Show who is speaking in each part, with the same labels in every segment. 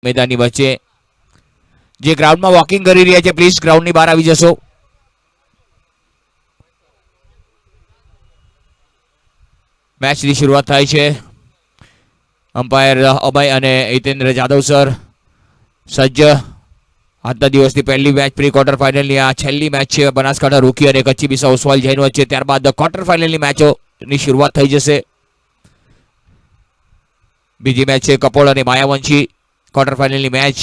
Speaker 1: મેદાનની વચ્ચે જે ગ્રાઉન્ડમાં વોકિંગ કરી રહ્યા છે પ્લીઝ ગ્રાઉન્ડની બહાર આવી જશો. મેચની શરૂઆત થાય છે. અમ્પાયર અભય અને હિતેન્દ્ર જાદવ સર સજ્જ. આજના દિવસની પહેલી મેચ પ્રી ક્વાર્ટર ફાઇનલની આ છેલ્લી મેચ છે બનાસકાંઠા રૂકી અને કચ્છી બિસા ઓસવાલ જૈન વચ્ચે. ત્યારબાદ ક્વાર્ટર ફાઇનલની મેચોની શરૂઆત થઈ જશે. બીજી મેચ છે કપોળ અને માયાવંશી ક્વાર્ટર ફાઇનલની મેચ.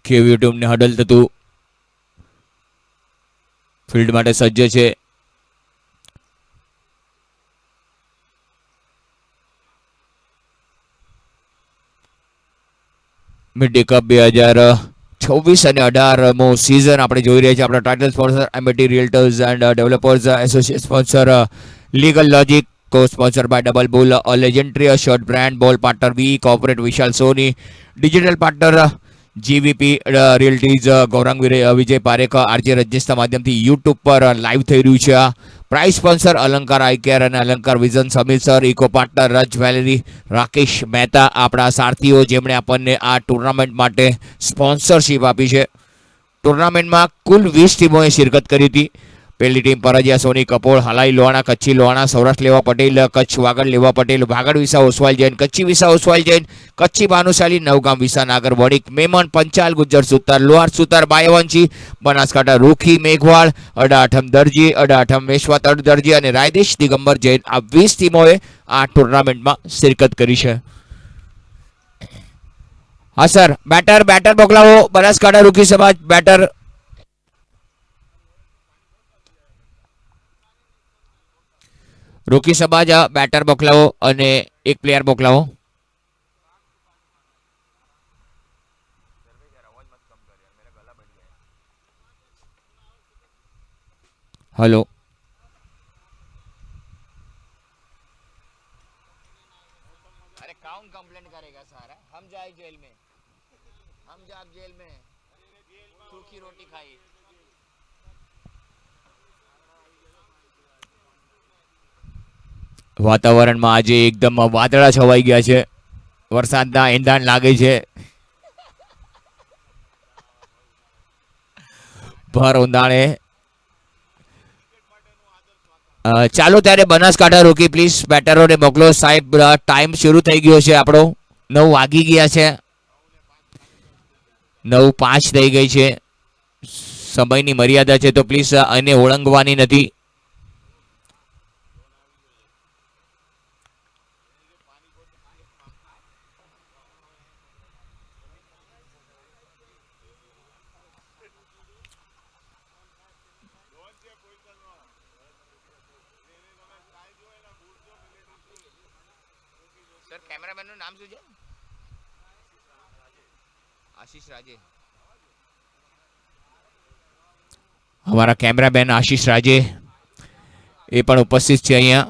Speaker 1: કેવી ટીમને હડલ થતું ફિલ્ડ માટે સજ્જ છે. મિડ ડે કપ 2026 અને 18મો સિઝન આપણે જોઈ રહ્યા છીએ. આપણા title sponsor MT realtors and developers associate sponsor legal logic co sponsor by double bull a legendary shirt brand ball partner V corporate Vishal Soni digital partner GVP realties Gaurang Vijay Parekh RJ રજનીશના માધ્યમથી YouTube પર live થઈ રહ્યું છે. પ્રાઇસ સ્પોન્સર અલંકાર આઈ care અને Alankar vision Samir sir eco partner રજ વેલેરી રાકેશ મહેતા આપણા સારથીઓ જેમણે આપણને આ ટુર્નામેન્ટ માટે સ્પોન્સરશિપ આપી છે. ટુર્નામેન્ટમાં કુલ 20 ટીમોએ શિરકત કરી હતી. પહેલી ટીમ પરજિયા સોની કપોળ હલાઈ લોહાણા કચ્છી લોહાણા સૌરાષ્ટ્ર લેવા પટેલ કચ્છ વાગડ લેવા પટેલ ભાગડ વિસા ઓસવાલ જૈન કચ્છી વિસા ઓસવાલ જૈન કચ્છી ભાનુશાલી નવગામ વિસા નાગર વણિક મેમન પંચાલ ગુજ્જર સુતાર લોહાર સુતાર બાયવંશી બનાસકાંઠા રૂખી મેઘવાળ અડાઠમ દરજી અડાઠમ મેશ્વા તડ દરજી અને રાયદેશ દિગંબર જૈન આ 20 ટીમોએ આ ટુર્નામેન્ટમાં શિરકત કરી છે. હા સર બેટર મોકલાવો બનાસકાંઠા રૂખી સમાજ બેટર. રૂકી સમાજ બેટર મોકલાવો અને એક પ્લેયર મોકલાવો. हेलो अरे कौन कंप्लेंट करेगा सारा हम जाए जेल में हम जाए जेल में सूखी रोटी खाई. વાતાવરણમાં આજે એકદમ વાદળા છવાઈ ગયા છે. વરસાદના એંધાણ લાગે છે. ભર ઉનાળે ચાલો ત્યારે બનાસકાંઠા રોકી પ્લીઝ બેટરોને મોકલો સાહેબ. ટાઈમ શરૂ થઈ ગયો છે આપણો 9 વાગી ગયા છે. 9:05 થઈ ગઈ છે. સમયની મર્યાદા છે તો પ્લીઝ એને ઓળંગવાની નથી. સર કેમેરામેનનું નામ શું છે? આશીષ રાજે. हमारा कैमरामैन आशीष राजे એ પણ ઉપસ્થિત છે અહીંયા.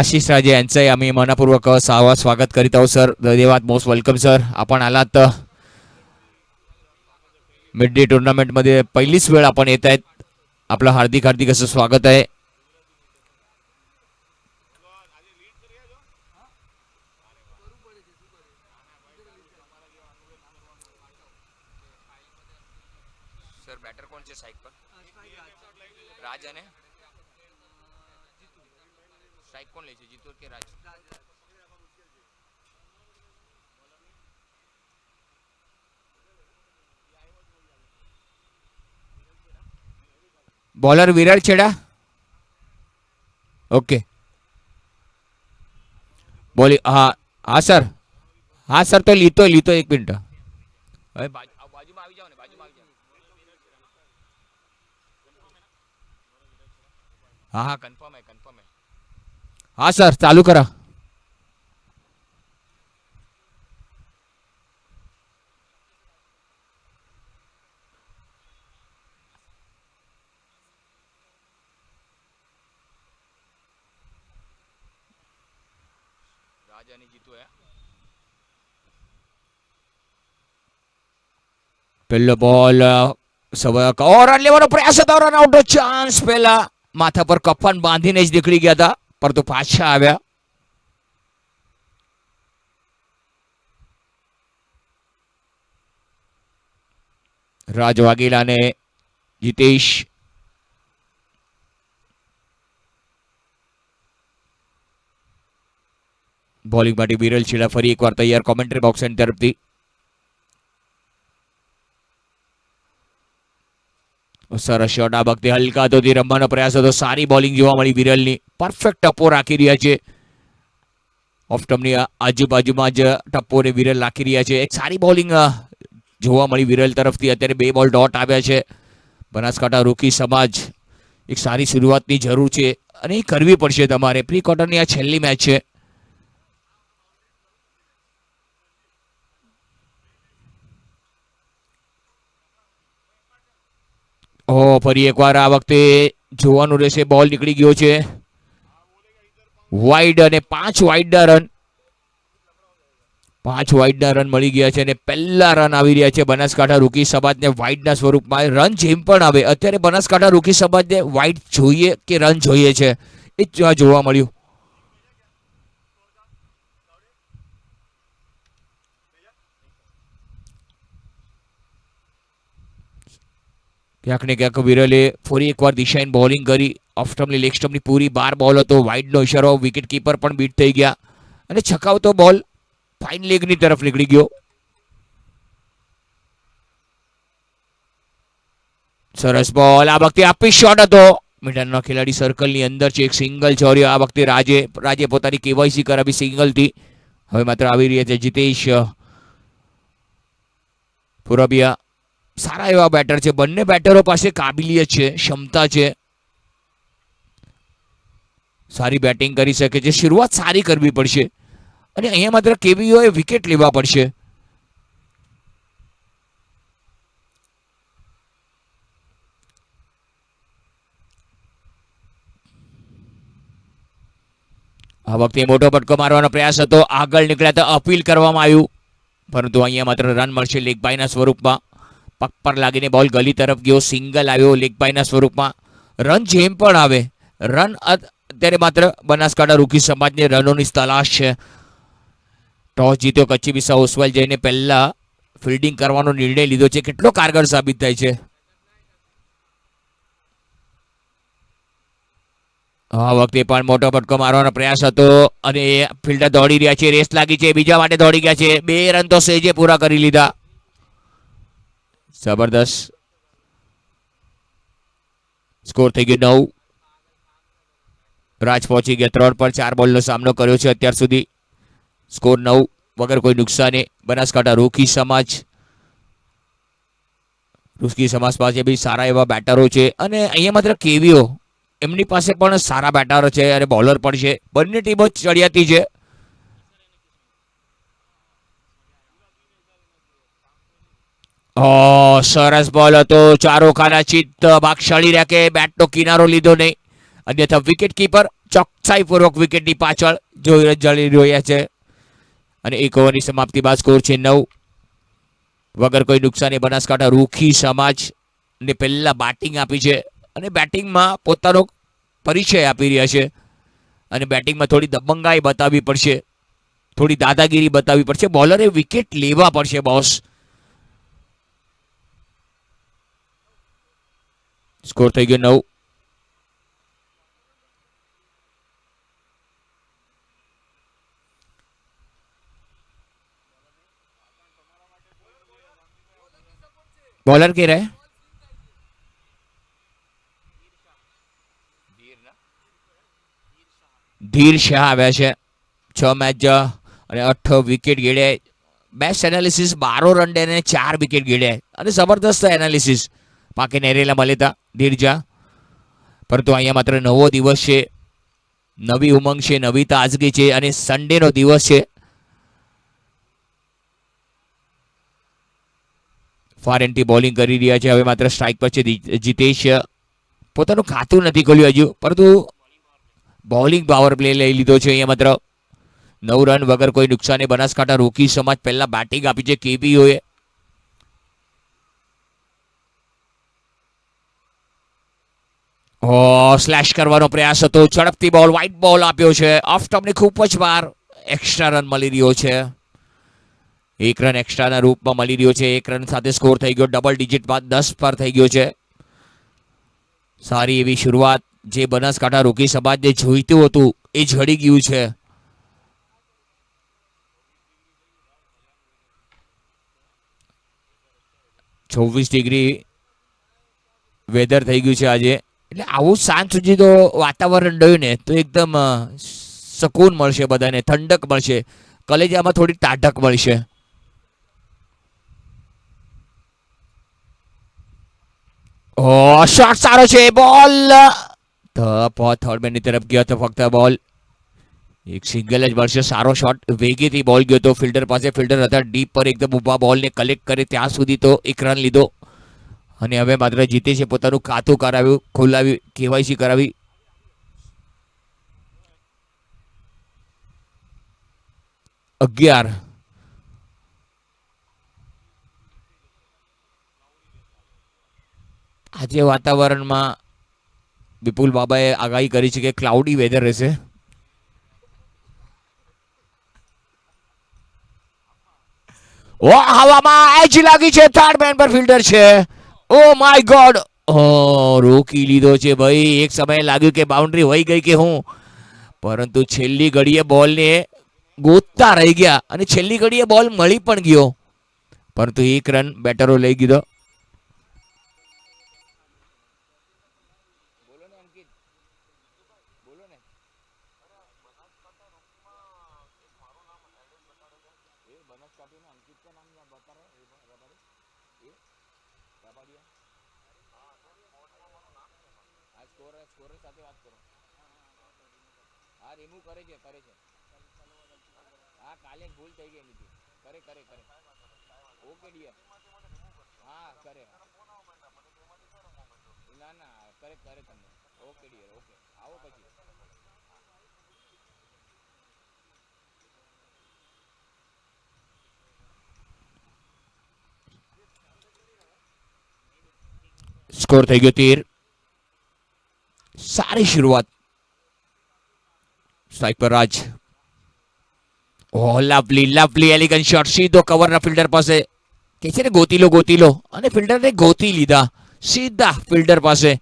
Speaker 1: आशीष राजे यांचंही आम्ही मनपूर्वक स्वागत करीत आहोत सर. धन्यवाद मोस्ट वेलकम सर. आपण आलात मिड डे टुर्नामेंटमध्ये पहिलीच वेळ आपण येत आहेत. आपलं हार्दिक हार्दिक असं स्वागत आहे. सर बैटर कौन से साइड पर राज અને સ્ટ્રાઇક કોણ લે છે જીતુ કે રાજ? बॉलर विराट छेड़ा. ओके बोली. हाँ हाँ सर. हाँ सर तो લીતો 1 મિનિટ. હવે બાજુમાં આવી જાઓ ને બાજુમાં આવી જાઓ. हाँ हाँ कंफर्म है कंफर्म है. हाँ सर चालू करा. પહેલો બોલ રન લેવાનો પ્રયાસ હતો, રન આઉટનો ચાન્સ પહેલા માથા પર કફન બાંધીને જ નીકળી ગયા હતા, પરંતુ પાછા આવ્યા. રાજ વાઘેલા અને જીતેશ બોલિંગ માટે વિરલ છેડા ફરી એકવાર તૈયાર કોમેન્ટ્રી બોક્સ એન્ડ તરફથી. સરસ શોટ આ વખતે હલકા હાથોથી રમવાનો પ્રયાસ હતો. સારી બોલિંગ જોવા મળી વિરલની. પરફેક્ટ ટપ્પો રાખી રહ્યા છે. ઓફ સ્ટમ્પની આજુબાજુમાં જ ટપ્પોને વિરલ રાખી રહ્યા છે. એક સારી બોલિંગ જોવા મળી વિરલ તરફથી. અત્યારે 2 બોલ ડોટ આવ્યા છે. બનાસકાંઠા રૂકી સમાજ એક સારી શરૂઆતની જરૂર છે અને એ કરવી પડશે તમારે. પ્રી ક્વાર્ટરની આ છેલ્લી મેચ છે. ફરી એકવાર આ વખતે જોવાનું રહેશે. બોલ નીકળી ગયો છે વાઇડ અને 5 વાઇડના રન. 5 વાઇડના રન મળી ગયા છે અને પહેલા રન આવી રહ્યા છે બનાસકાંઠા રૂકી સમાજને વાઇડના સ્વરૂપમાં. રન જેમ પણ આવે અત્યારે બનાસકાંઠા રૂકી સમાજને વાઇડ જોઈએ કે રન જોઈએ છે એ જ જોવા મળ્યું. ક્યાંક ને ક્યાંક વિરલે ફરી એકવાર દિશાહીન બોલિંગ કરી. ઓફ સ્ટમ્પની લેગ સ્ટમ્પની પૂરી 12 બોલ હતો. વાઇડનો ઇશારો. વિકેટ કીપર પણ બીટ થઈ ગયા અને છકાવતો બોલ ફાઇન લેગની તરફ નીકળી ગયો. સરસ બોલ આ વખતે આપી શોટ હતો. મીડિયાના ખેલાડી સર્કલની અંદર છે. એક સિંગલ ચોર્યો આ વખતે રાજે પોતાની કેવાયસી કરાવી સિંગલથી. હવે માત્ર આવી રહ્યા છે જીતેશ પુરબિયા. સારા એવા બેટર છે. બંને બેટરો પાસે કાબિલિયત છે, ક્ષમતા છે. સારી બેટિંગ કરી શકે છે. શરૂઆત સારી કરવી પડશે અને અહીંયા માત્ર કેવીઓએ વિકેટ લેવા પડશે. આ વખતે મોટો ફટકો મારવાનો પ્રયાસ હતો. આગળ નીકળ્યા તો અપીલ કરવામાં આવ્યું, પરંતુ અહીંયા માત્ર રન મળશે લેગબાયના સ્વરૂપમાં. પગ પર લાગીને બોલ ગલી તરફ ગયો. સિંગલ આવ્યો લેગબાયના સ્વરૂપમાં. રન જેમ પણ આવે રન અત્યારે માત્ર બનાસકાંઠા રૂકી સમાજને રનોની તલાશ છે. ટોસ જીત્યો કચ્છી વિસા ઓસવાલ જઈને પહેલા ફિલ્ડિંગ કરવાનો નિર્ણય લીધો છે. કેટલો કારગર સાબિત થાય છે. આ વખતે પણ મોટો ફટકો મારવાનો પ્રયાસ હતો અને ફિલ્ડર દોડી રહ્યા છે. રેસ લાગી છે. બીજા માટે દોડી ગયા છે. 2 રન તો સેજે પૂરા કરી લીધા. જબરદસ્ત સ્કોર થઈ ગયો 9. રાજ પહોંચી ગયા 3 પર 4 બોલનો સામનો કર્યો છે અત્યાર સુધી. સ્કોર 9 વગર કોઈ નુકસાને. બનાસકાંઠા રૂકી સમાજ પાસે બી સારા એવા બેટરો છે અને અહીંયા માત્ર કેવીઓ એમની પાસે પણ સારા બેટરો છે અને બોલર પણ છે. બંને ટીમો ચડિયાતી છે. સરસ બોલ હતો. ચારો ખાના ચિત્ત ભાગશાળી રાખે. બેટનો કિનારો લીધો નહીં, અન્યથા વિકેટ કીપર ચોકસાઈપૂર્વક વિકેટની પાછળ જળી રહ્યા છે અને 1 ઓવરની સમાપ્તિ બાદ સ્કોર છે 9 વગર કોઈ નુકસાને. બનાસકાંઠા રૂખી સમાજ ને પહેલા બેટિંગ આપી છે અને બેટિંગમાં પોતાનો પરિચય આપી રહ્યા છે અને બેટિંગમાં થોડી દબંગાઈ બતાવવી પડશે, થોડી દાદાગીરી બતાવવી પડશે. બોલરે વિકેટ લેવા પડશે બોસ. સ્કોર થઈ ગયો 9. बॉलर के रहे ધીર શાહ આવ્યા છે. 6 મેચ અને 8 વિકેટ ગેડ્યા. બેસ્ટ એનાલિસિસ 12 રન ડે અને 4 વિકેટ ગેડ્યા અને જબરદસ્ત એનાલિસિસ પાકે નેરેલા મળેતા ધીરજા. પરંતુ અહીંયા માત્ર નવો દિવસ છે, નવી ઉમંગ છે, નવી તાજગી છે અને સન્ડેનો દિવસ છે. ફાર એન્ટી બોલિંગ કરી રહ્યા છે. હવે માત્ર સ્ટ્રાઇક પર છે જીતેશ. પોતાનું ખાતું નથી ખોલ્યું હજુ, પરંતુ બોલિંગ પાવર પ્લે લઈ લીધો છે અહીંયા માત્ર. 9 રન વગર કોઈ નુકસાને બનાસકાંઠા રોકી સમાજ પહેલા બેટિંગ આપી છે કેબીઓએ. સ્લેશ કરવાનો પ્રયાસ હતો, ઝડપથી બોલ, વ્હાઇટ બોલ આપ્યો છે, ઓફ સ્ટમ્પની ખૂબ જ વાર. એક્સ્ટ્રા રન મળી રહ્યો છે, 1 રન એક્સ્ટ્રાના રૂપમાં મળી રહ્યો છે. 1 રન સાથે સ્કોર થઈ ગયો, ડબલ ડિજિટ બાદ 10 પર થઈ ગયો છે. સારી એવી શરૂઆત જે બનાસકાંઠા રોકી સમાજને જોઈતું હતું એ જડી ગયું છે. -24 વેધર થઈ ગયું છે આજે, એટલે આવું સાંજ સુધી તો વાતાવરણ રહ્યું ને તો એકદમ શકૂન મળશે બધાને, ઠંડક મળશે, કલેજામાં થોડી ટાઢક મળશે. શોટ સારો છે, બોલ થર્ડ મેનની તરફ ગયો હતો ફક્ત બોલ. એક સિંગલ જ મળશે. સારો શોટ, વેગેથી બોલ ગયો તો ફિલ્ડર પાસે. ફિલ્ડર હતા ડીપ પર એકદમ ઊભા, બોલને કલેક્ટ કરે ત્યાં સુધી તો 1 રન લીધો અને હવે માત્ર જીતે છે. પોતાનું ખાતું કરાવ્યું, ખોલાવ્યું, કેવાયસી કરાવી. અગિયાર. આજે વાતાવરણમાં વિપુલ બાબાએ આગાહી કરી છે કે ક્લાઉડી વેધર રહેશે. હવામાં એજ લાગી છે, થર્ડ મેન પર ફિલ્ડર છે. ઓ માય ગોડ, રોકી લીધો છે ભાઈ. એક સમયે લાગ્યું કે બાઉન્ડ્રી હોઈ ગઈ કે હું, પરંતુ છેલ્લી ઘડીએ બોલને ગોતતા રહી ગયા અને છેલ્લી ઘડીએ બોલ મળી પણ ગયો, પરંતુ 1 રન બેટરો લઈ ગયો. સ્કોર થઈ ગયો 13. સારી શરૂઆત. સ્ટ્રાઇક પર રાજ. લવલી લવલી એલિગન્ટ શોટ, સીધો કવરના ફિલ્ડર પાસે. કે છે ને ગોતી લો અને ફિલ્ડરને ગોતી લીધા સીધા ફિલ્ડર પાસે.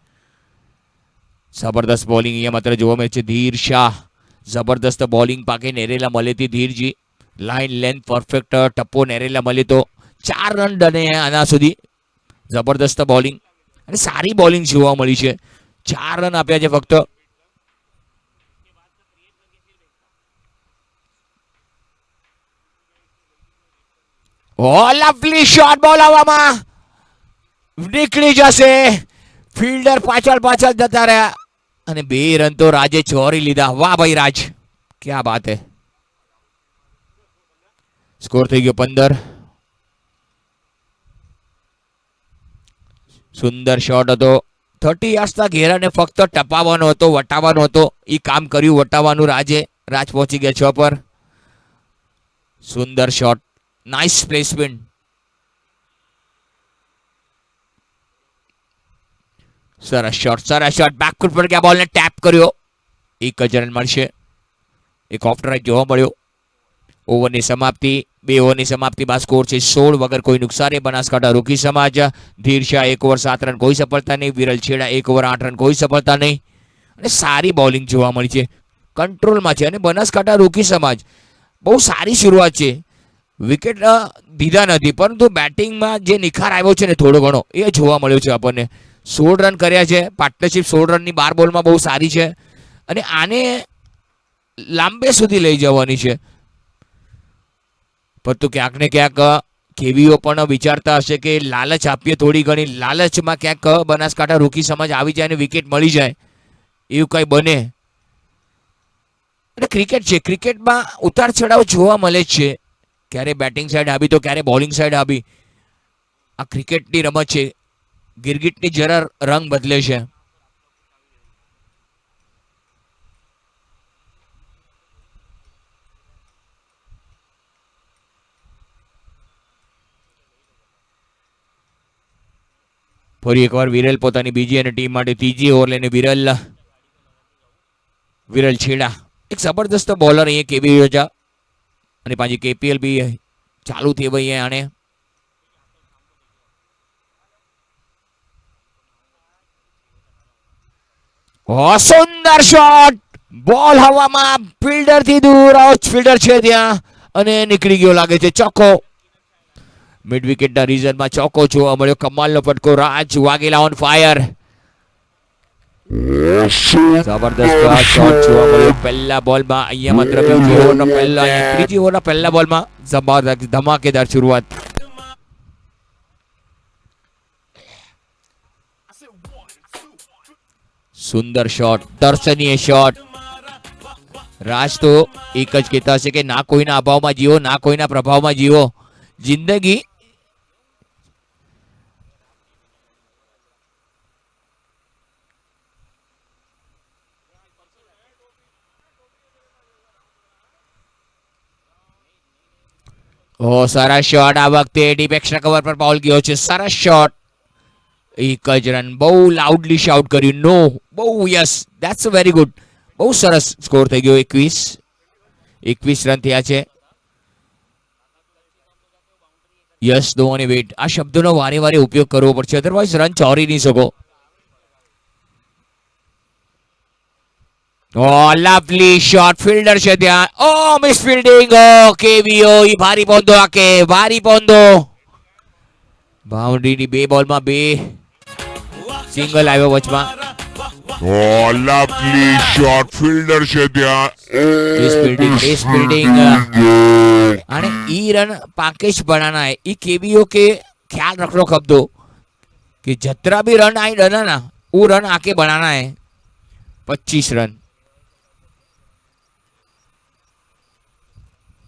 Speaker 1: જબરદસ્ત બોલિંગ અહીંયા માત્ર જોવા મળે છે. ધીર શાહ, જબરદસ્ત બોલિંગ પાકે નેરેલા મળેથી ધીરજી. લાઇન લેન્થ પરફેક્ટ, ટપ્પો નેરેલા મળે તો 4 રન ડને આના સુધી. જબરદસ્ત બોલિંગ અને સારી બોલિંગ જોવા મળી છે. 4 રન આપ્યા છે ફક્ત. લવલી શોટ, બોલ હવામાં નીકળી જશે. ફિલ્ડર પાછળ જતા રહ્યા અને 2 રન તો રાજે ચોરી લીધા. વાહ ભાઈ રાજ, ક્યાં બાત હે. સ્કોર થઈ ગયો 15. સુંદર શોટ હતો. 30 યાર્ડના ઘેરાને ફક્ત ટપાવવાનો હતો, વટાવવાનો હતો. એ કામ કર્યું વટાવવાનું રાજે. રાજ પહોંચી ગયા 6 પર. સુંદર શોટ, નાઇસ પ્લેસમેન્ટ. સરસ શોટ, બેકફૂટ પર ગયા, બોલને ટેપ કર્યો. 1 જ રન મળશે. એક ઓફ ડ્રાઈવ જોવા મળ્યો. ઓવરની સમાપ્તિ, 2 ઓવરની સમાપ્તિ બાદ સ્કોર છે 16 વગર કોઈ નુકસાની. બનાસકાંઠા રોકી સમાજ. ધીર શાહ 1 ઓવર 7 રન કોઈ સફળતા નહીં. વિરલ છેડા 1 ઓવર 8 રન કોઈ સફળતા નહીં. અને સારી બોલિંગ જોવા મળી છે, કંટ્રોલમાં છે. અને બનાસકાંઠા રોકી સમાજ બહુ સારી શરૂઆત છે. વિકેટ દીધા નથી, પરંતુ બેટિંગમાં જે નિખાર આવ્યો છે ને થોડો ઘણો એ જોવા મળ્યો છે આપણને. 16 રન કર્યા છે. પાર્ટનરશિપ 16 રનની 12 બોલમાં બહુ સારી છે અને આને લાંબે સુધી લઈ જવાની છે. પરંતુ ક્યાંક ને ક્યાંક કેવીઓ પણ વિચારતા હશે કે લાલચ આપીએ થોડી ઘણી, લાલચમાં ક્યાંક બનાસકાંઠા રોકી સમાજ આવી જાય અને વિકેટ મળી જાય, એવું કઈ બને. અને ક્રિકેટ છે, ક્રિકેટમાં ઉતાર ચઢાવ જોવા મળે જ છે. ક્યારે બેટિંગ સાઈડ આવી તો ક્યારે બોલિંગ સાઈડ આવી. આ ક્રિકેટની રમત છે. ગિરગિટની જરા રંગ બદલે છે. ફરી એકવાર વિરલ પોતાની બીજી અને ટીમ માટે ત્રીજી ઓવર લઈને વિરલ છેડા. એક જબરદસ્ત બોલર અહીંયા કેબી રજા અને પાછી કેપીએલ બી ચાલુ થઈ ભાઈ આને. સુંદર શોટ, બોલ હવામાં, ફિલ્ડર થી દૂર, આઉટ ફિલ્ડર છે ત્યાં અને નીકળી ગયો લાગે છે ચોક્કો. મિડ વિકેટના રીઝનમાં ચોક્કો જોવા મળ્યો. કમાલનો ફટકો, રાજ વાઘેલા ઓન ફાયર. જબરદસ્ત શોટ જોવા મળ્યો પહેલા બોલમાં. અહીંયા માત્ર બીજી ઓવરનો પહેલા, અહીંયા ત્રીજી ઓવરના પહેલા બોલમાં ધમાકેદાર શરૂઆત. સુંદર શોટ, દર્શનીય શોટ. રાજ તો એક જ કહેતા હશે કે ના કોઈના અભાવમાં જીવો, ના કોઈના પ્રભાવમાં જીવો. જિંદગી સરસ શોટ. આ વખતે ડીપેક્સના કવર પર બોલ ગયો છે. સરસ શોટ, એક જ રન. બહુ લાઉડલી શાઉટ કર્યું, નો, બહુ યસ, ધેટ્સ વેરી ગુડ. બહુ સરસ સ્કોર થઈ ગયો. 21 રન થયા છે. યસ, નો અને વેટ, આ શબ્દોનો વારે વારે ઉપયોગ કરવો પડશે, અધરવાઇઝ રન ચોરી નહીં શકો. લવલી શોટ, ફિલ્ડર છે ત્યાં. Miss fielding. કેવીઓ ઈ ભારી પોંદો, આકે ભારી પોંદો. બાઉન્ડ્રીની 2 બોલમાં 2 સિંગલ આવ્યો વચમાં.
Speaker 2: લવલી શોટ, ફિલ્ડર છે ત્યાં.
Speaker 1: बेस फील्डिंग અને ઈ રન પાકેશ बनाना है. ई केबीओ के ख्याल रखना कब दो कि जतरा भी रन आई डना ना वो रन आके बनाना है. 25 रन.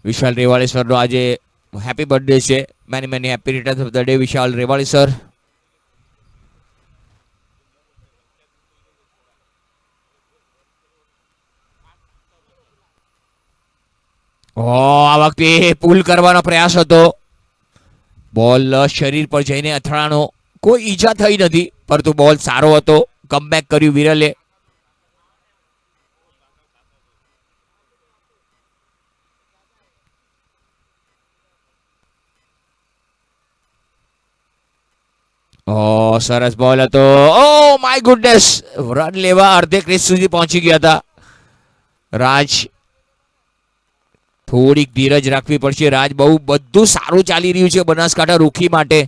Speaker 1: विशाल रेवाड़ी सर नो आज हैप्पी बर्थडे છે. Many many happy returns of the day Vishal Rewari sir. આ વખતે પુલ કરવાનો પ્રયાસ હતો. બોલ શરીર પર જઈને અથડાણો. કોઈ ઈજા થઈ નથી પરંતુ બોલ સારો હતો. કમબેક કર્યું વિરલે. સરસ બોલ હતો. ઓ માય ગુડનેસ, રન લેવા અડધે ક્રીઝ સુધી પહોંચી ગયા હતા. રાજ થોડીક ધીરજ રાખવી પડશે. રાજ બહુ બધું સારું ચાલી રહ્યું છે બનાસકાંઠા રૂખી માટે.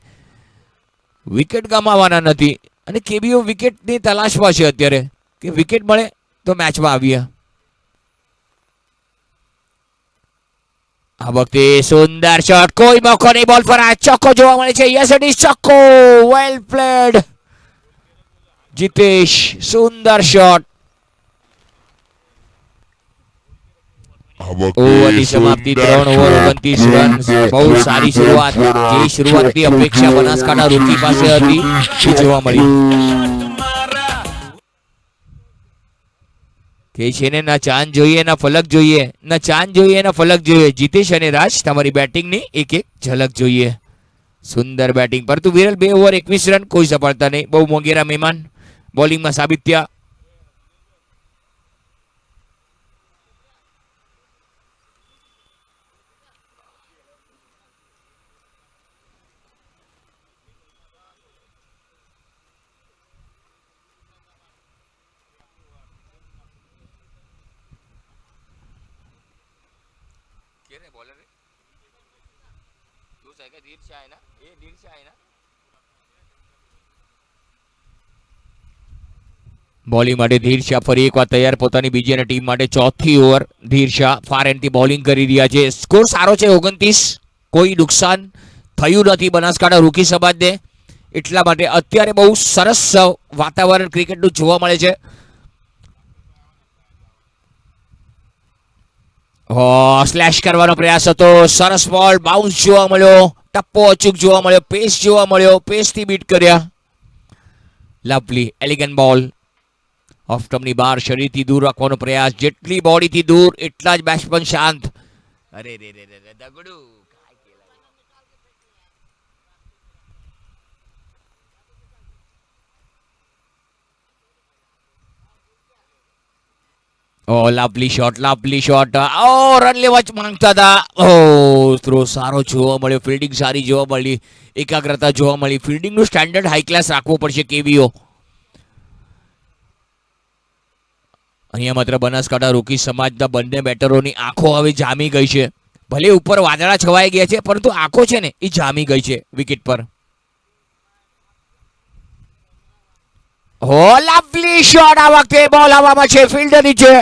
Speaker 1: વિકેટ ગમાવાના નથી અને કેબીઓ વિકેટની તલાશમાં છે અત્યારે કે વિકેટ મળે તો મેચમાં આવ્યા. આ વખતે સુંદર શોટ, કોઈ મોકો નહીં. બોલ પર આ ચોક્કો જોવા મળે છે. યસ ઇટ ઇઝ ચોક્કો. Well played Jitesh. સુંદર શોટ. ઓવરની સમાપ્તિ 3 ઓવર 29 રન. બહુ સારી શરૂઆત. જે શરૂઆતની અપેક્ષા બનાસકાંઠા રૂકી પાસે હતી એ જોવા મળી. કે છે ને ના ચાંદ જોઈએ ના ફલક જોઈએ, ના ચાંદ જોઈએ ના ફલક જોઈએ. જીતેશ અને રાજ તમારી બેટિંગની એક એક ઝલક જોઈએ. સુંદર બેટિંગ પરંતુ વિરલ 2 ઓવર 21 રન, કોઈ સફળતા નહીં. બહુ મોંઘેરા મહેમાન બોલિંગમાં સાબિત થયા. બોલિંગ માટે ધીર શાહ ફરી એકવાર તૈયાર. પોતાની બીજી અને ટીમ માટે ચોથી ઓવર. ધીર શાહ ફાર એન્ડથી બોલિંગ કરી રહ્યા છે. સ્કોર સારો છે 29. કોઈ નુકસાન થયું નથી બનાસકાંઠા રૂકી સમાજને. એટલા માટે અત્યારે બહુ સરસ વાતાવરણ ક્રિકેટનું જોવા મળે છે. સ્લેશ કરવાનો પ્રયાસ હતો. સરસ બોલ, બાઉન્સ જોવા મળ્યો. ટપ્પો અચૂક જોવા મળ્યો. પેસ જોવા મળ્યો. પેસથી બીટ કર્યા. લવલી એલિગન્ટ બોલ. ઓફ સ્ટમ્પની બહાર શરીરથી દૂર રાખવાનો પ્રયાસ. જેટલી બોડીથી દૂર એટલા જ બેટ્સમેન શાંત. અરે રે રે રે દગડું. ઓ લવલી શોટ ઓ રન લેવા જ માંગતા હતા. ઓ થ્રો સારો જોવા મળ્યો, ફિલ્ડિંગ સારી જોવા મળી, એકાગ્રતા જોવા મળી. ફિલ્ડિંગનું સ્ટાન્ડર્ડ હાઈ ક્લાસ રાખવું પડશે કેવીઓ. અહીંયા માત્ર બનાસકાંઠા રોકી સમાજના બંને બેટરોની આંખો હવે જામી ગઈ છે. ભલે ઉપર વાદળા છવાઈ ગયા છે, પરંતુ આંખો છે ને એ જામી ગઈ છે વિકેટ પર. હો લવલી શોટ, આ વખતે બોલ હવામાં છે, ફિલ્ડર નીચે.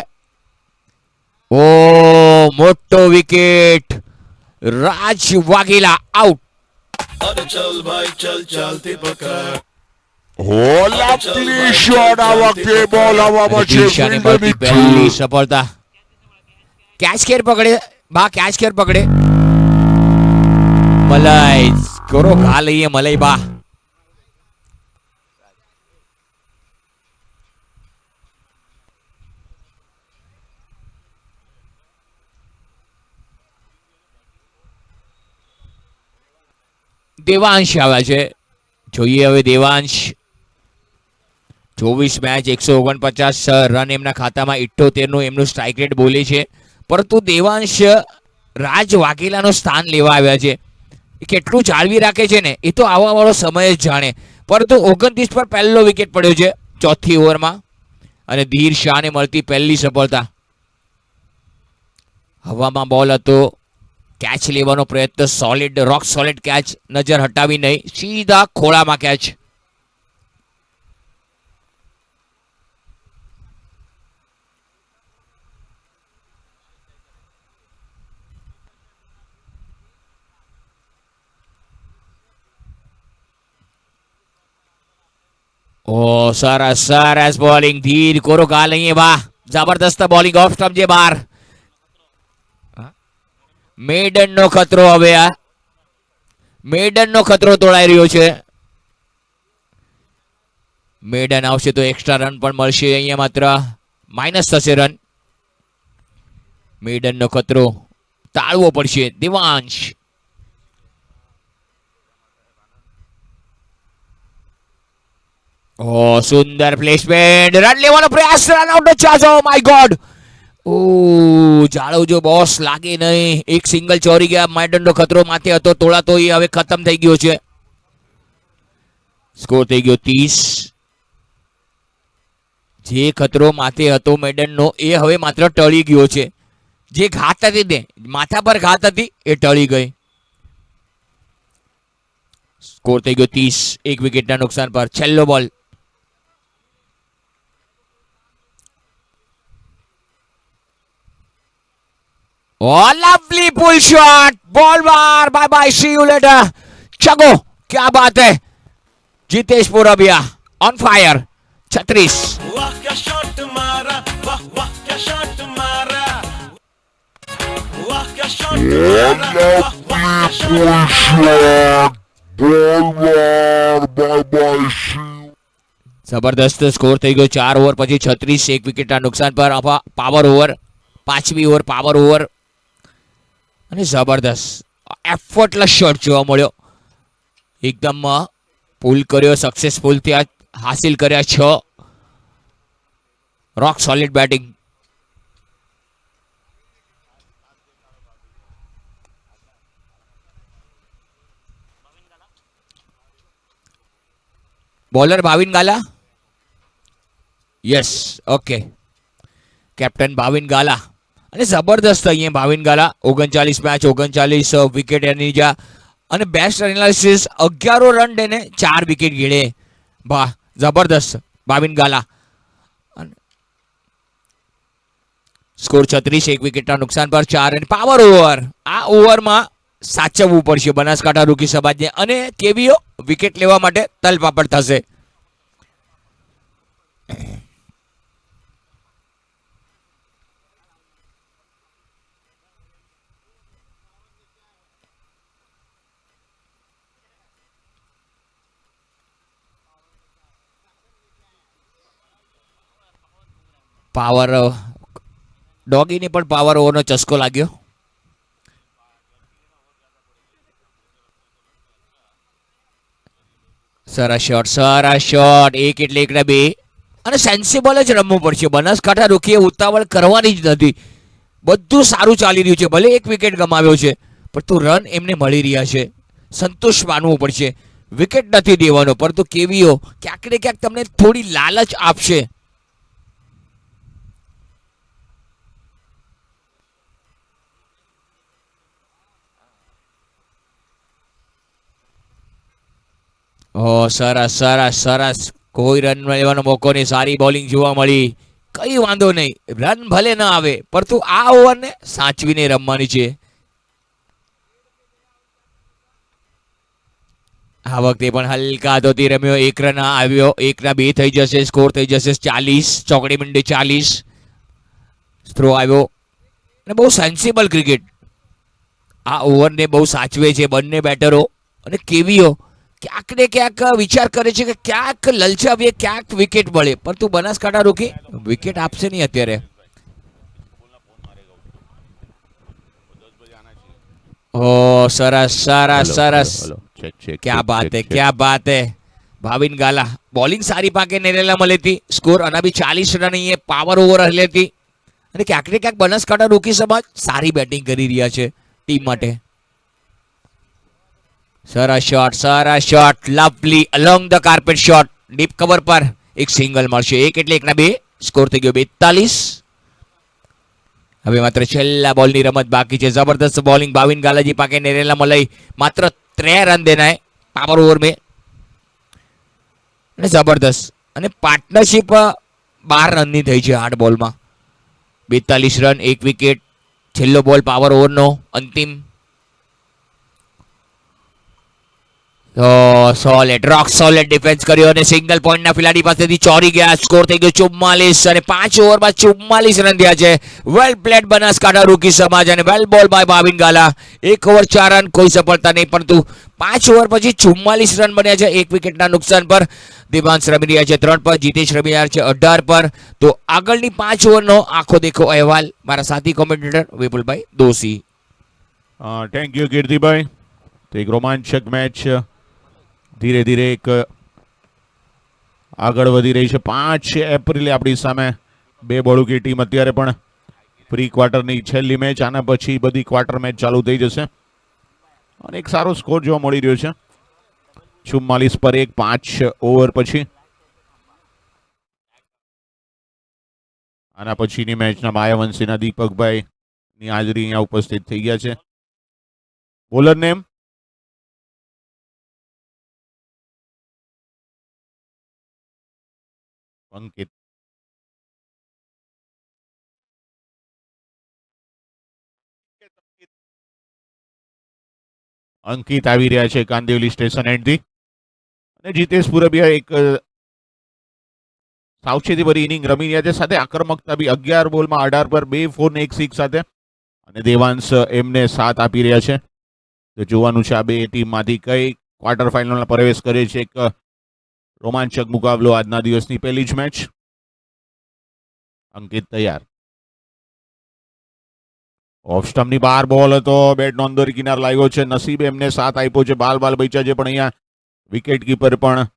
Speaker 1: ઓ મોટો વિકેટ, રાજ વાઘેલા આઉટ.
Speaker 3: अरे चल भाई चल चलती पकड़
Speaker 2: હો લવલી શોટ, આ વખતે બોલ હવામાં છે,
Speaker 1: દિશાને
Speaker 2: ફિલ્ડર
Speaker 1: મળતી પહેલી
Speaker 2: નીચે.
Speaker 1: સફળતા. કેચ કેર પકડે બા, કેચ કેર પકડે મલાઈ. કરો ઘા લઈએ મલાઈ બા. દેવાંશ આવ્યા છે, જોઈએ હવે દેવાંશ. 24 મેચ 149 રન એમના ખાતામાં, 78 નું એમનું સ્ટ્રાઇક રેટ બોલે છે. પરંતુ દેવાંશ રાજ વાઘેલાનું સ્થાન લેવા આવ્યા છે. એ કેટલું જાળવી રાખે છે ને એ તો આવવા વાળો સમય જ જાણે. પરંતુ 29 પર પહેલો વિકેટ પડ્યો છે ચોથી ઓવરમાં, અને ધીર શાહને મળતી પહેલી સફળતા. હવામાં બોલ હતો, કેચ લેવાનો પ્રયત્ન, સોલિડ રોક સોલિડ કેચ, નજર હટાવી નહીં, સીધા ખોળામાં કેચ. ઓ સરસ સરસ બોલિંગ, ધીર કોરો ઘા લઈએ બા. જબરદસ્ત બોલિંગ, ઓફ સ્ટમ્પ જે બાર. મેડન નો ખતરો, હવે આ મેડન નો ખતરો તોડાઈ રહ્યો છે. મેડન આવશે તો એક્સ્ટ્રા રન પણ મળશે. અહીંયા માત્ર માઇનસ થશે રન. મેડન નો ખતરો ટાળવો પડશે. દેવાંશ, ઓ સુંદર પ્લેસમેન્ટ, રન લેવાનો પ્રયાસ, રન આઉટ નો ચાન્સ. ઓ માય ગોડ, ઓ જાળવજો બોસ, લાગે નહીં. એક સિંગલ ચોરી ગયા, મેડન નો ખતરો માથે હતો, તોડાતો એ હવે ખતમ થઈ ગયો છે. સ્કોર થઈ ગયો 30. જે ખતરો માથે હતો મેડન નો એ હવે માત્ર ટળી ગયો છે. જે ઘાત હતી ને, માથા પર ઘાત હતી, એ ટળી ગઈ. સ્કોર થઈ ગયો 30, એક વિકેટના નુકસાન પર. છેલ્લો બોલ. Oh, lovely pull shot. Ball bar. Bye bye. See you later. Chago. क्या बात है. Jitesh Purbiya on fire. 36.
Speaker 3: वाह क्या शॉट मारा वाह वाह क्या शॉट मारा वाह क्या शॉट मारा वाह वाह क्या shot
Speaker 2: Full shot, ball war, bye bye, see you.
Speaker 1: જબરદસ્ત સ્કોર થઈ ગયો 4 ઓવર પછી 36, એક વિકેટના નુકસાન પર. પાવર ઓવર, પાંચમી ઓવર પાવર ઓવર, અને જબરદસ્ત એફર્ટલેસ શોટ જોવા મળ્યો. એકદમ પુલ કર્યો, સક્સેસફુલ થયા, હાસિલ કર્યા 6. રોક સોલિડ બેટિંગ. બોલર ભાવિન ગાલા, યસ, ઓકે. કેપ્ટન ભાવિન ગાલા, અને જબરદસ્ત અહીંયા ભાવિન ગાલા. 39 મેચ 39 વિકેટ એની જા, અને બેસ્ટ એનાલિસિસ 11 રન એને 4 વિકેટ ગીળે. વાહ, જબરદસ્ત ભાવિન ગાલા. સ્કોર 36, એક વિકેટના નુકસાન પર 4. અને પાવર ઓવર, આ ઓવરમાં સાચવવું પડશે બનાસકાંઠા રૂકી સમાજને, અને કેવીઓ વિકેટ લેવા માટે તલપાપડ થશે. પાવર ડોગીને પણ પાવર ઓવરનો ચસ્કો લાગ્યો. સરસ શોટ, એક એટલે એકના બે. અને સેન્સિબલ જ રમવું પડશે. બનાસકાંઠા રોકીએ ઉતાવળ કરવાની જ નથી. બધું સારું ચાલી રહ્યું છે, ભલે એક વિકેટ ગમાવ્યો છે પરંતુ રન એમને મળી રહ્યા છે. સંતોષ માનવું પડશે. વિકેટ નથી દેવાનો, પરંતુ કેવીઓ ક્યાંક ને ક્યાંક તમને થોડી લાલચ આપશે. ઓ સરસ સરસ સરસ, કોઈ રન લેવાનો મોકો નહીં. સારી બોલિંગ જોવા મળી. કઈ વાંધો નહીં, રન ભલે ન આવે પરંતુ આ ઓવરને સાચવીને રમવાની છે. આ વખતે પણ હલકા હાથોથી રમ્યો. એક રન આવ્યો, 1 ના 2 થઈ જશે. સ્કોર થઈ જશે 40. ચોકડી મીંડે 40. થ્રો આવ્યો અને બહુ સેન્સિબલ ક્રિકેટ. આ ઓવરને બહુ સાચવે છે બંને બેટરો. અને કેવીઓ ક્યાંક ને ક્યાંક વિચાર કરે છે કે ક્યાંક લલચાવીએ, ક્યાંક વિકેટ મળે, પરંતુ બનાસકાંઠા રોકી વિકેટ આપશે નહીં અત્યારે. ઓ સરસ સરસ સરસ, ક્યાં બાત હે, ક્યાં બાત હે. ભાવિન ગાલા બોલિંગ સારી પાકે નેરેલા મળે હતી. સ્કોર આના બી 40 રન અહીંયા પાવર ઓવર હલે હતી. અને ક્યાંક ને ક્યાંક બનાસકાંઠા રોકી સમાજ સારી બેટિંગ કરી રહ્યા છે ટીમ માટે. સરસ shot, lovely along the carpet shot. Deep cover પર એક સિંગલ મળશે. 1 એટલે 1 ના 2. સ્કોર થઈ ગયો 42. હવે માત્ર છેલ્લા બોલની રમત બાકી છે. જબરદસ્ત બોલિંગ ભાવિન ગાલાજી પાકે નેરેલા મલઈ. માત્ર 3 રન દેना है पावर ओवर में. અને જબરદસ્ત અને પાર્ટનરશિપ 12 રનની થઈ છે 8 બોલમાં. 42 રન, 1 વિકેટ. છેલ્લો બોલ પાવર ઓવરનો અંતિમ. સોલિડ, રોક સોલિડ ડિફેન્સ કર્યો અને સિંગલ પોઈન્ટના ફિલાડી પાસેથી ચોરી ગયા. સ્કોર થઈ ગયો 44 અને 5 ઓવરમાં 44 રન થયા છે. વેલ પ્લેડ બનાસકાંઠા રૂકી સમાજ અને well ball by Bhavin Gala. 1 over 4 run, કોઈ સફળતા નહીં, પરંતુ 5 ઓવર પછી 44 રન બન્યા છે 1 વિકેટના નુકસાન પર. દેવાંશ રમી રહ્યા છે 3 પર, જીતેશ રમી રહ્યા છે 18 પર. તો આગળની 5 ઓવરનો આખો દેખો અહેવાલ મારા સાથી કોમેન્ટેટર વિપુલભાઈ દોશી.
Speaker 2: Thank you Kirtibhai. તો એક રોમાંચક મેચ ધીરે ધીરે એક આગળ વધી રહી છે. 5 એપ્રિલે આપણી સામે 2 બોળુકી ટીમ અત્યારે પણ પ્રી ક્વાર્ટરની છેલ્લી મેચ. આના પછી બધી ક્વાર્ટર મેચ ચાલુ થઈ જશે અને એક સારો સ્કોર જોવા મળી રહ્યો છે. 44 પર 1, 5 ઓવર પછી. આના પછીની મેચના માયાવંશીના દીપકભાઈ ની હાજરી અહીંયા ઉપસ્થિત થઈ ગયા છે. બોલર નેમ અંકિત. અંકિત આવી રહ્યા છે કાંદિવલી સ્ટેશન એન્ડથી. અને જીતેશ પુરબિયા એક સાવચેતી ભરી ઇનિંગ રમી રહ્યા છે. સાથે આક્રમકતા બી 11 બોલમાં 18 પર 2 4 ને 1 6 સાથે. અને દેવાંશ એમને સાથ આપી રહ્યા છે. તો જોવાનું છે આ બે ટીમમાંથી કઈ ક્વાર્ટર ફાઇનલમાં પ્રવેશ કરે છે. એક રોમાંચક મુકાબલો આજના દિવસની પહેલી જ મેચ. અંકિત તૈયાર. ઓફ સ્ટમ્પની બહાર બોલ હતો. બેટનો અંદર કિનાર લાગ્યો છે. નસીબે એમને સાથ આપ્યો છે. બાલ બચ્યા છે, પણ અહીંયા વિકેટ કીપર પણ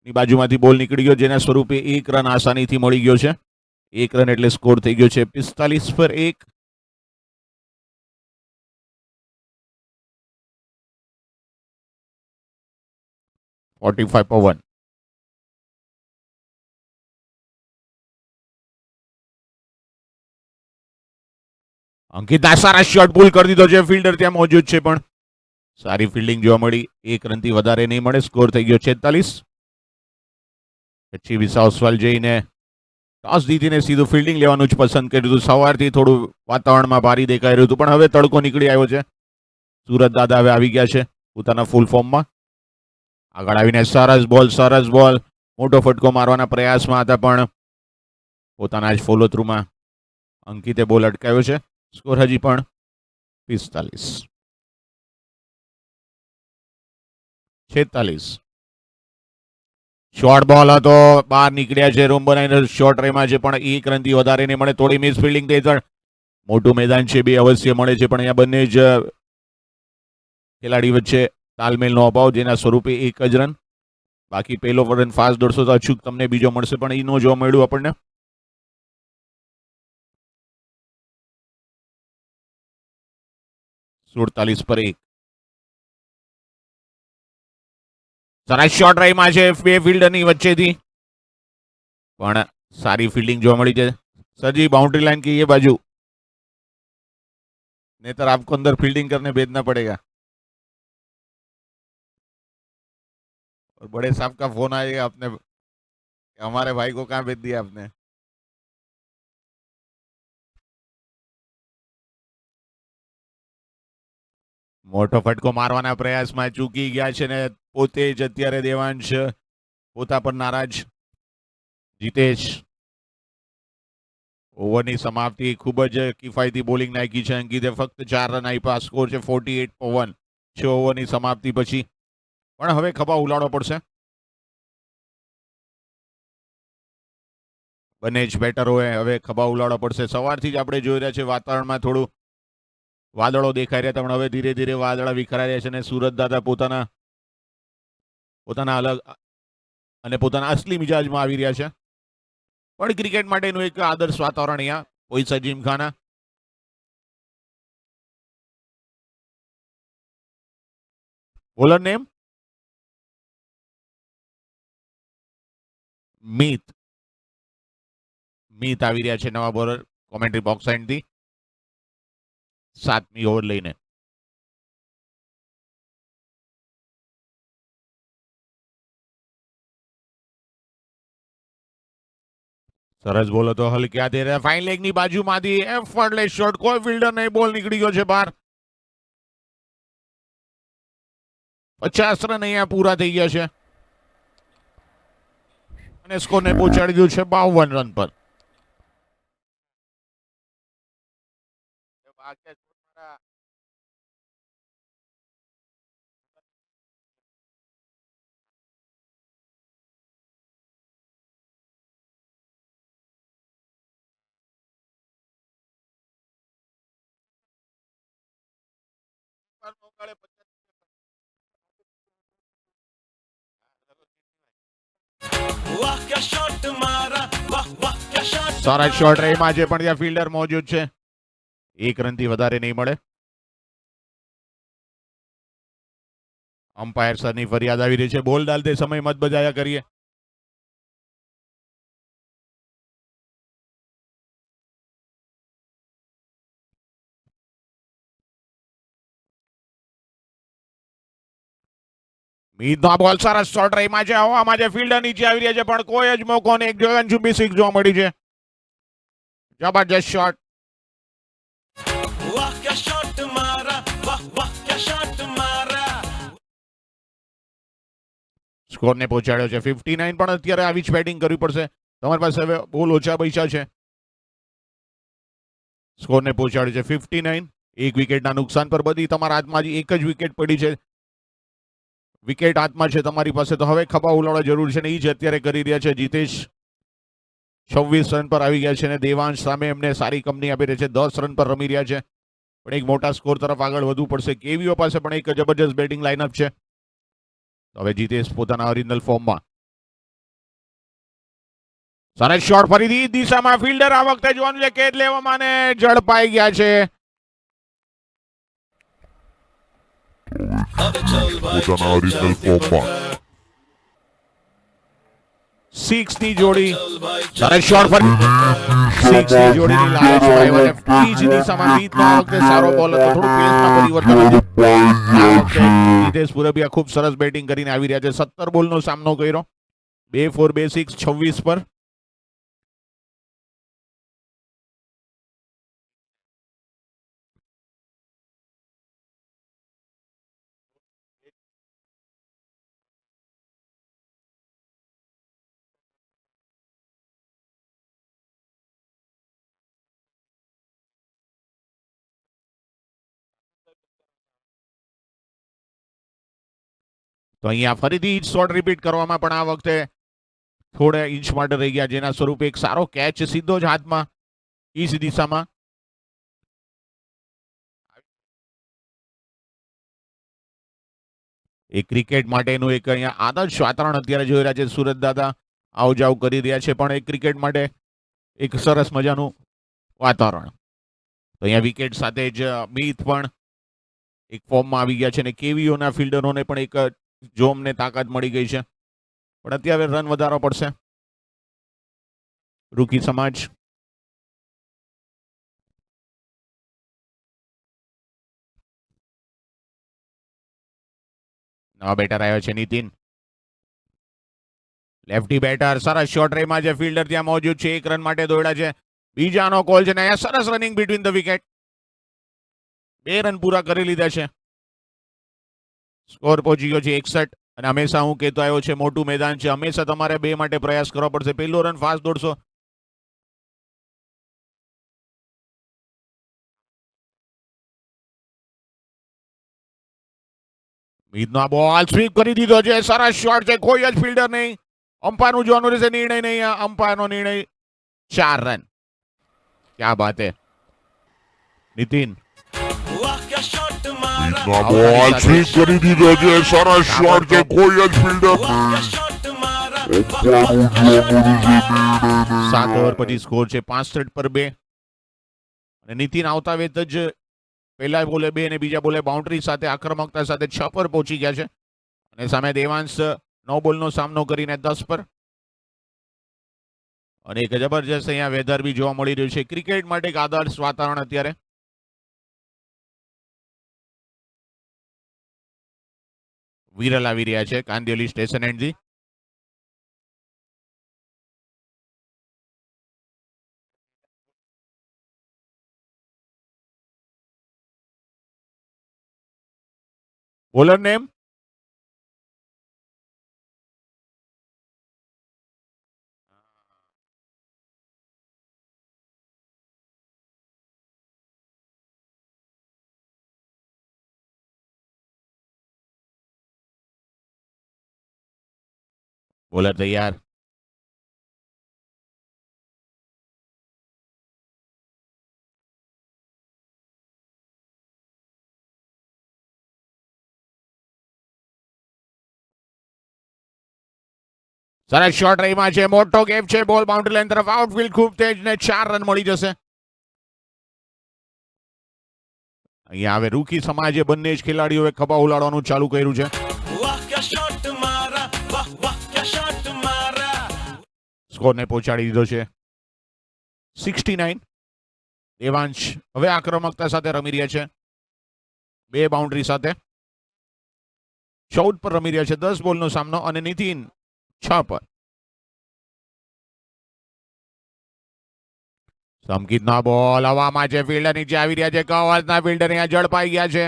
Speaker 2: ની બાજુમાંથી બોલ નીકળી ગયો, જેના સ્વરૂપે 1 રન આસાનીથી મળી ગયો છે. 1 રન એટલે સ્કોર થઈ ગયો છે 45 પર 1. પવન. અંકિત સારા શોટ પુલ કરી દીધો છે. ફિલ્ડર ત્યાં મોજૂદ છે, પણ સારી ફિલ્ડિંગ જોવા મળી. 1 રનથી વધારે નહીં મળે. સ્કોર થઈ ગયો 46. પછી વિસાવસવાલ જઈને ટોસ જીતીને સીધું ફિલ્ડિંગ લેવાનું જ પસંદ કર્યું હતું. સવારથી થોડું વાતાવરણમાં ભારી દેખાઈ રહ્યું હતું, પણ હવે તડકો નીકળી આવ્યો છે. સુરત દાદા હવે આવી ગયા છે પોતાના ફૂલ ફોર્મમાં. આગળ આવીને સરસ બોલ. મોટો ફટકો મારવાના પ્રયાસમાં હતા, પણ પોતાના જ ફોલો થ્રુમાં અંકિતે બોલ અટકાવ્યો છે. સ્કોર હજી પણ 45. 46. શોર્ટ બોલ હતો, બહાર નીકળ્યા છે. રૂમ બનાવીને શોર્ટ રેમાં છે, પણ 1 રનથી વધારે નહીં મળે. થોડી મિસ ફિલ્ડિંગ થઈ. મોટું મેદાન છે, 2 અવશ્ય મળે છે, પણ અહીંયા બંને જ ખેલાડી વચ્ચે તાલમેલનો અભાવ, જેના સ્વરૂપે 1 જ રન. બાકી પહેલો રન ફાસ્ટ દોડશો તો અચૂક તમને બીજો મળશે, પણ એ નો જોવા મળ્યું આપણને. સુડતાલીસ પર 1. સરસ શોટ રહીમાં છે બે ફિલ્ડરની વચ્ચેથી, પણ સારી ફિલ્ડિંગ જોવા મળી છે. સજી बाउंड्री लाइन की ये बाजू, नेतर आपको अंदर फील्डिंग करने भेजना पड़ेगा. और बड़े साहब का फोन आएगा आपने, हमारे भाई को कहाँ भेज दिया आपने. મોટો ફટકો મારવાના પ્રયાસમાં ચૂકી ગયા છે ને પોતે જ અત્યારે દેવાંશ પોતા પર નારાજ. જીતેશ ઓવરની સમાપ્તિ ખૂબ જ કિફાયતી બોલિંગ નાખી છે અંકિતે, ફક્ત 4 રન આપ્યા. સ્કોર છે 48 પર 1 6 ઓવરની સમાપ્તિ પછી, પણ હવે ખભા ઉલાડવો પડશે. બંને જ બેટરોએ હવે ખભા ઉલાડવો પડશે. સવારથી જ આપણે જોઈ રહ્યા છે વાતાવરણમાં થોડું વાદળો દેખાઈ રહ્યા હતા, પણ હવે ધીરે ધીરે વાદળા વિખરાઈ રહ્યા છે અને સુરત દાદા પોતાના અલગ અને પોતાના અસલી મિજાજમાં આવી રહ્યા છે. પણ ક્રિકેટ માટેનું એક આદર્શ વાતાવરણ અહીંયા પોઈસા જીમખાના. બોલર નેમ મીત આવી રહ્યા છે નવા બોલર કોમેન્ટ્રી બોક્સ એન્ડથી 7મી ઓવર લઈને. સરસ બોલ હતો હલક્યા દે રહ્યા. ફાઇન લેગની બાજુમાંથી એફર્ટલેસ શોટ, કોઈ ફિલ્ડર નહીં, બોલ નીકળી ગયો છે બહાર. 50 રન અહીંયા પૂરા થઈ ગયા છે અને સ્કોરને પહોંચાડી દીધું છે 52 રન પર.
Speaker 3: वाह क्या शॉट मारा, वाह वाह क्या शॉट.
Speaker 2: સરસ શોટ રહીમાં છે, પણ ત્યાં ફિલ્ડર મોજૂદ છે. 1 રનથી વધારે નહીં મળે. અમ્પાયર સરની ફરિયાદ આવી રહી છે, બોલ ડાલતે સમય મત બજાયા કરીએ. મીતનો બોલ સરસ શોટ રહીમાં છે, હવામાં છે, ફિલ્ડર નીચે આવી રહ્યા છે, પણ કોઈ જ મોકો નહીં. એક ગગનચુંબી સિક્સ જોવા મળી છે. જબરજસ્ત શોટ.
Speaker 3: वाह क्या शॉट मारा, वाह वाह क्या शॉट मारा.
Speaker 2: સ્કોરને પહોંચાડ્યો છે 59, પણ અત્યારે આવી જ બેટિંગ કરવી પડશે. તમારી પાસે હવે બોલ ઓછા પૈસા છે. સ્કોરને પહોંચાડ્યો છે 59, 1 વિકેટના નુકસાન પર. બધી તમારા હાથમાં એક જ વિકેટ પડી છે. વિકેટ હાથમાં છે તમારી પાસે, તો હવે ખભા ઉલાડવા જરૂર છે ને એ જ અત્યારે કરી રહ્યા છે. જીતેશ 26 રન પર આવી ગયા છે અને દેવાંશ સામે એમને સારી કંપની આપી રહી છે. 10 રન પર રમી રહ્યા છે, પણ એક મોટા સ્કોર તરફ આગળ વધવું પડશે. કેવીઓ પાસે પણ એક જબરજસ્ત બેટિંગ લાઇનઅપ છે. હવે જીતેશ પોતાના ઓરિજિનલ ફોર્મમાં. સરસ શોટ ફરીથી દિશામાં, ફિલ્ડર આ વખતે જોવાનું છે કેચ લેવામાં અને ઝડપાઈ ગયા છે.
Speaker 4: પોતાના ઓરિજિનલ ફોર્મમાં
Speaker 2: 6 ની જોડી. સરસ શોટ ફરી 6 ની જોડીની લાલચ અને પીચ દિશામાં મીતનો આ વખતે સારો બોલ હતો. થોડું પેસમાં પરિવર્તન હતું. આ વખતે જીતેશ પુરબિયા ખૂબ સરસ બેટિંગ કરીને આવી રહ્યા છે. 17 બોલનો સામનો કર્યો. 2 4 2 6 26 પર. તો અહીંયા ફરીથી શોટ રિપીટ કરવામાં, પણ આ વખતે થોડા ઇંચ માટે રહી ગયા, જેના સ્વરૂપે એક સારો કેચ સીધો જ હાથમાં ઈસ્ટ દિશામાં. એ ક્રિકેટ માટેનું એક અહીંયા આદર્શ વાતાવરણ અત્યારે જોઈ રહ્યા છે. સુરત દાદા આવ જાવ કરી રહ્યા છે, પણ એક ક્રિકેટ માટે એક સરસ મજાનું વાતાવરણ. તો અહીંયા વિકેટ સાથે જ મિત પણ એક ફોર્મમાં આવી ગયા છે અને કેવીઓના ફિલ્ડરોને પણ એક જોમને તાકાત મળી ગઈ છે. પણ અત્યારે રન વધારવો પડશે. રૂકી સમાજ નવા બેટર આવ્યો છે નીતિન. લેફ્ટી બેટર સરસ શોર્ટ રેમાં છે. ફિલ્ડર ત્યાં મોજૂદ છે. 1 રન માટે દોડ્યા છે. બીજાનો કોલ છે ને અહીંયા સરસ running between the wicket. 2 run પૂરા કરી લીધા છે. સ્કોર પહોંચી ગયો છે 61. અને હંમેશા હું કહેતો આવ્યો છે મોટું મેદાન છે, હંમેશા તમારે 2 માટે પ્રયાસ કરવો પડશે. પહેલો રન ફાસ્ટ દોડશો. મિતનો બોલ સ્વીપ કરી દીધો છે. સરસ શોટ છે. કોઈ જ ફિલ્ડર નહીં. અમ્પાયરનું જોવાનું રહેશે. નિર્ણય નહીં. અમ્પાયરનો નિર્ણય 4 રન. ક્યાં બાત હે નીતિન.
Speaker 3: वाह क्या शॉट मारा
Speaker 4: મીતનો બોલ સ્વીપ કરી દીધો છે. સરસ શોટ છે. કોઈ જ ફિલ્ડર
Speaker 3: वाह क्या शॉट मारा
Speaker 4: અમ્પાયરનું જોવાનું રહેશે.
Speaker 2: 7 ઓવર પછી સ્કોર છે 65 પર 2. અને નીતિન આવતા વેત જ પહેલા બોલે 2 અને બીજા બોલે બાઉન્ડ્રી સાથે આક્રમકતા સાથે 6 પર પહોંચી ગયા છે. અને સામે દેવાંશ 9 બોલનો સામનો કરીને 10 પર. અને એક જબરજસ્ત અહીંયા વેધર બી જોવા મળી રહ્યું છે. ક્રિકેટ માટે એક આદર્શ વાતાવરણ અત્યારે. વિરલ આવી રહ્યા છે કાંદિવલી સ્ટેશન એન્ડથી. બોલર નેમ બોલર તૈયાર. સરસ શોર્ટ રહીમાં છે. મોટો ગેપ છે. બોલ બાઉન્ડ્રી લાઈન તરફ આઉટફિલ્ડ ખૂબ તેજ ને 4 રન મળી જશે. અહીંયા હવે રૂકી સમાજે બંને જ ખેલાડીઓએ ખભા ઉલાડવાનું ચાલુ કર્યું છે.
Speaker 3: वाह क्या शॉट मारा वाह वाह क्या शॉट मारा
Speaker 2: સ્કોરને પહોંચાડી દીધો છે 69. દેવાંશ હવે આક્રમકતા સાથે રમી રહ્યા છે. 2 બાઉન્ડ્રી સાથે 14 પર રમી રહ્યા છે. 10 બોલનો સામનો. અને નીતિન 6 પર. સંકિતના બોલ હવામાં છે. ફિલ્ડર નીચે આવી રહ્યા છે. કવાસના ફિલ્ડર અહીંયા ઝડપાઈ ગયા છે.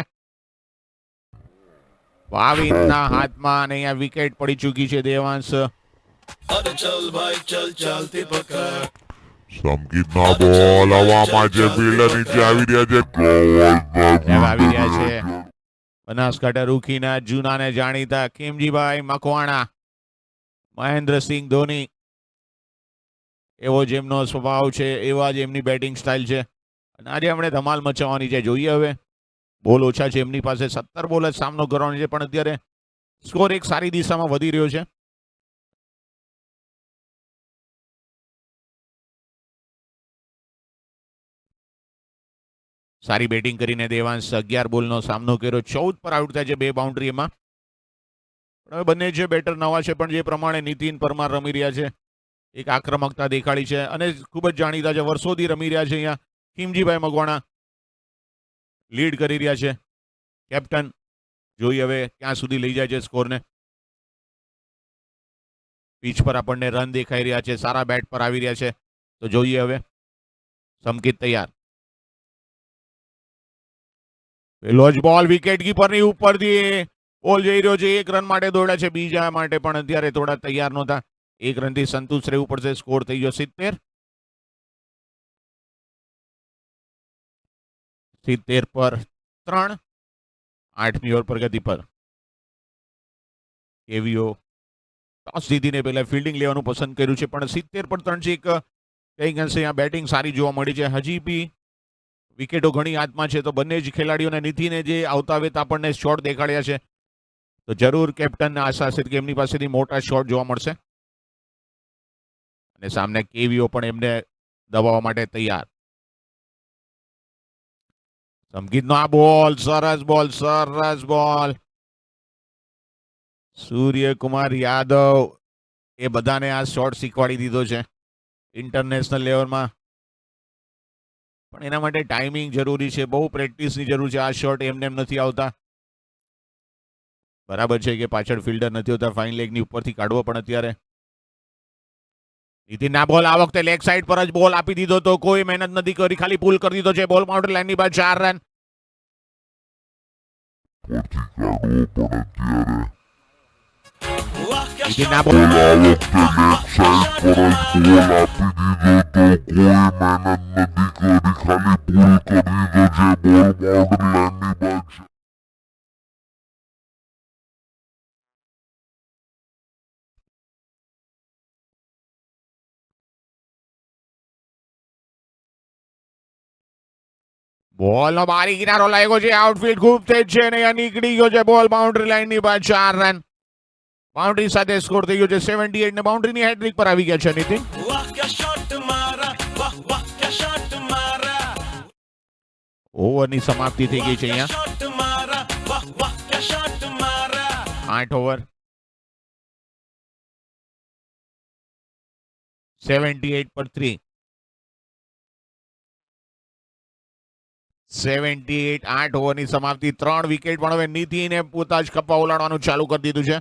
Speaker 2: ભાવિનના હાથમાં અને અહીંયા વિકેટ પડી ચૂકી છે. દેવાંશ
Speaker 3: अरे चल भाई चल चलती पकड़
Speaker 4: સંગીતના બોલ હવામાં છે. ફિલ્ડર નીચે આવી રહ્યા છે.
Speaker 2: એવા આવી રહ્યા છે. બનાસકાંઠા રૂખીના જૂના ને જાણીતા ખીમજીભાઈ મકવાણા, મહેન્દ્રસિંહ ધોની. એવો જેમનો સ્વભાવ છે, એવા જ એમની બેટિંગ સ્ટાઇલ છે. અને આજે એમણે ધમાલ મચાવવાની છે. જોઈએ હવે. બોલ ઓછા છે એમની પાસે. 17 બોલ જ સામનો કરવાનો છે. પણ અત્યારે સ્કોર એક સારી દિશામાં વધી રહ્યો છે. સારી બેટિંગ કરીને દેવાંશ 11 બોલનો સામનો કર્યો. 14 પર આઉટ થાય છે. 2 બાઉન્ડ્રી એમાં. પણ હવે બંને જે બેટર નવા છે, પણ જે પ્રમાણે નીતિન પરમાર રમી રહ્યા છે, એક આક્રમકતા દેખાડી છે અને ખૂબ જ જાણીતા છે. વર્ષોથી રમી રહ્યા છે. અહીંયા ખીમજીભાઈ મકવાણા લીડ કરી રહ્યા છે. કેપ્ટન જોઈએ હવે ક્યાં સુધી લઈ જાય છે સ્કોરને. પીચ પર આપણને રન દેખાઈ રહ્યા છે. સારા બેટ પર આવી રહ્યા છે. તો જોઈએ હવે. સંકિત તૈયાર. પેલો જ બોલ વિકેટ કીપરની ઉપરથી બોલ જઈ રહ્યો છે. 1 રન માટે દોડ્યા છે. બીજા માટે પણ અત્યારે થોડા તૈયાર નહોતા. 1 રનથી સંતુષ્ટ રહેવું પડશે. સ્કોર થઈ ગયો 70. 70 પર 3. 8મી ઓવર પ્રગતિ પર. કેવીઓ ટોસ જીતીને પહેલા ફિલ્ડિંગ લેવાનું પસંદ કર્યું છે. પણ 70 પર 3 છે. એક કંઈક અંશે અહીંયા બેટિંગ સારી જોવા મળી છે. હજી બી વિકેટો ઘણી હાથમાં છે. તો બંને જ ખેલાડીઓને નીતિને જે આવતા વેત આપણને શોટ દેખાડ્યા છે, તો જરૂર કેપ્ટનને આશા છે કે એમની પાસેથી મોટા શોટ જોવા મળશે અને સામને કેવીઓ પણ એમને દબાવવા માટે તૈયાર. સંગીતનો આ બોલ, સરસ બોલ. સૂર્યકુમાર યાદવ એ બધાને આ શોટ શીખવાડી દીધો છે ઇન્ટરનેશનલ લેવલમાં. પણ એના માટે ટાઈમિંગ જરૂરી છે, બહુ પ્રેક્ટિસની જરૂર છે. આ શોટ એમને એમ નથી આવતા. બરાબર છે કે પાછળ ફિલ્ડર નથી હોતા, ફાઇન લેગની ઉપરથી કાઢવો, પણ અત્યારે નીતિનના બોલ આ વખતે લેગ સાઈડ પર જ બોલ આપી દીધો તો કોઈ મહેનત નથી કરી, ખાલી પુલ કરી દીધો છે. બોલ બાઉન્ડ્રી લાઈનની બહાર 4 રન.
Speaker 4: પરથી કાઢવો પણ અત્યારે
Speaker 3: वाह क्या
Speaker 2: નીતિનના
Speaker 3: शॉट
Speaker 2: બોલ
Speaker 4: બોલ આ વખતે લેગ સાઈડ પર જ બોલ આપી દીધો તો કોઈ મહેનત નથી કરી, ખાલી પુલ કરી દીધો છે. બોલ બાઉન્ડ્રી લાઈનની બહાર છે.
Speaker 2: બોલનો બારી કિનારો લાગ્યો છે. આઉટફિલ્ડ ખૂબ તેજ છે અને અહીંયા નીકળી ગયો છે. બોલ બાઉન્ડ્રી લાઈનની બહાર 4 રન. બાઉન્ડ્રી સાથે સ્કોર થઈ ગયો છે 78 ને બાઉન્ડ્રીની હેટ્રિક પર આવી ગયા છે નીતિન.
Speaker 3: वाह क्या शॉट मारा वाह वाह क्या शॉट मारा
Speaker 2: ઓવરની સમાપ્તિ થઈ ગઈ છે
Speaker 3: क्या
Speaker 2: અહીંયા.
Speaker 3: शॉट मारा वाह वाह क्या शॉट मारा
Speaker 2: 8 ઓવર 78 પર 3. 78 8 ઓવરની સમાપ્તિ, 3 વિકેટ. પણ હવે નીતિને પોતા જ કપ્પા ઉલાડવાનું ચાલુ કરી દીધું છે.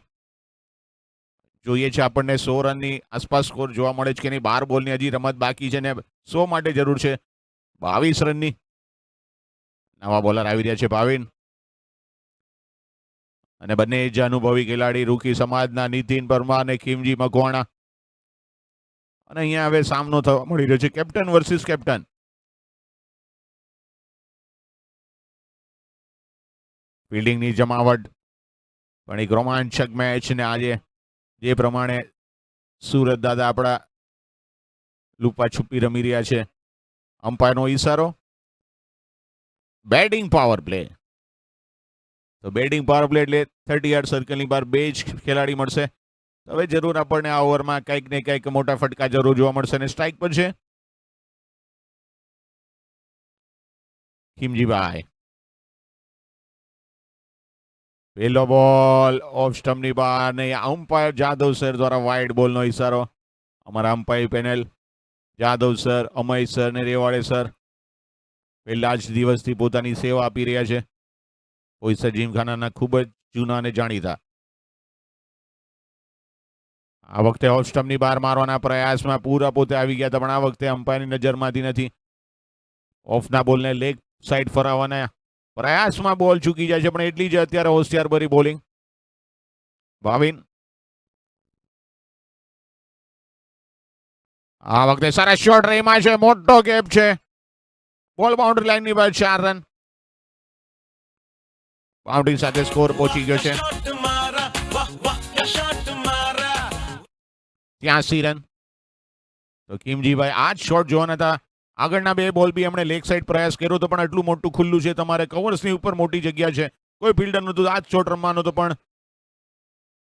Speaker 2: જોઈએ છે આપણને 100 રનની આસપાસ સ્કોર જોવા મળે છે કે નહીં. 12 બોલની હજી રમત બાકી છે ને 100 માટે જરૂર છે 22 રનની. નવા બોલર આવી રહ્યા છે ભાવિન અને બંને જ અનુભવી ખેલાડી રૂકી સમાજના નીતિન પરમાર અને ખીમજી મકવાણા. અને અહીંયા હવે સામનો થવા મળી રહ્યો છે કેપ્ટન વર્સિસ કેપ્ટન. ફિલ્ડિંગની જમાવટ પણ એક રોમાંચક મેચ ને આજે જે પ્રમાણે સુરત દાદા આપણા લુપા છુપી રમી રહ્યા છે. અમ્પાયરનો ઈશારો, બેટિંગ પાવર પ્લે. તો બેટિંગ પાવર પ્લે એટલે 30 યાર્ડ સર્કલની બહાર 2 જ ખેલાડી મળશે. હવે જરૂર આપણને આ ઓવરમાં કંઈક ને કંઈક મોટા ફટકા જરૂર જોવા મળશે અને સ્ટ્રાઇક પર છે ખીમજીભાઈ. પહેલો બોલ ઓફ સ્ટમ્પની બહાર ને અમ્પાયર જાદવ સર દ્વારા વાઇડ બોલનો ઈશારો. અમારા umpire panel Jadav sir, Amay sir ને રેવાડે સર પહેલા જ દિવસથી પોતાની સેવા આપી રહ્યા છે. બોઈસર જીમખાનાના ખૂબ જ જૂના અને જાણીતા. આ વખતે ઓફ સ્ટમ્પની બહાર મારવાના પ્રયાસમાં પૂરા પોતે આવી ગયા હતા, પણ આ વખતે અમ્પાયરની નજરમાંથી નથી. ઓફના બોલને લેગ સાઈડ ફરાવવાના પ્રયાસમાં બોલ ચૂકી જાય છે, પણ એટલી જ અત્યારે હોશિયાર ભરી બોલિંગ ભાવિન. આ વખતે સારા શોટ રહીમાં છે, મોટો ગેપ છે. બોલ બાઉન્ડ્રી લાઈનની બહાર 4 રન. બાઉન્ડ્રી સાથે સ્કોર પહોંચી ગયો છે
Speaker 3: शॉट मारा वाह वाह क्या शॉट मारा
Speaker 2: 83 રન. તો કિમજીભાઈ આ જ શોટ જોવાના હતા. આગળના 2 બોલ બી એમણે લેગ સાઈડ પ્રયાસ કર્યો હતો, પણ આટલું મોટું ખુલ્લું છે, તમારે કવર્સની ઉપર મોટી જગ્યા છે, કોઈ ફિલ્ડર નહોતું. આ જ શોટ રમવાનો હતો, પણ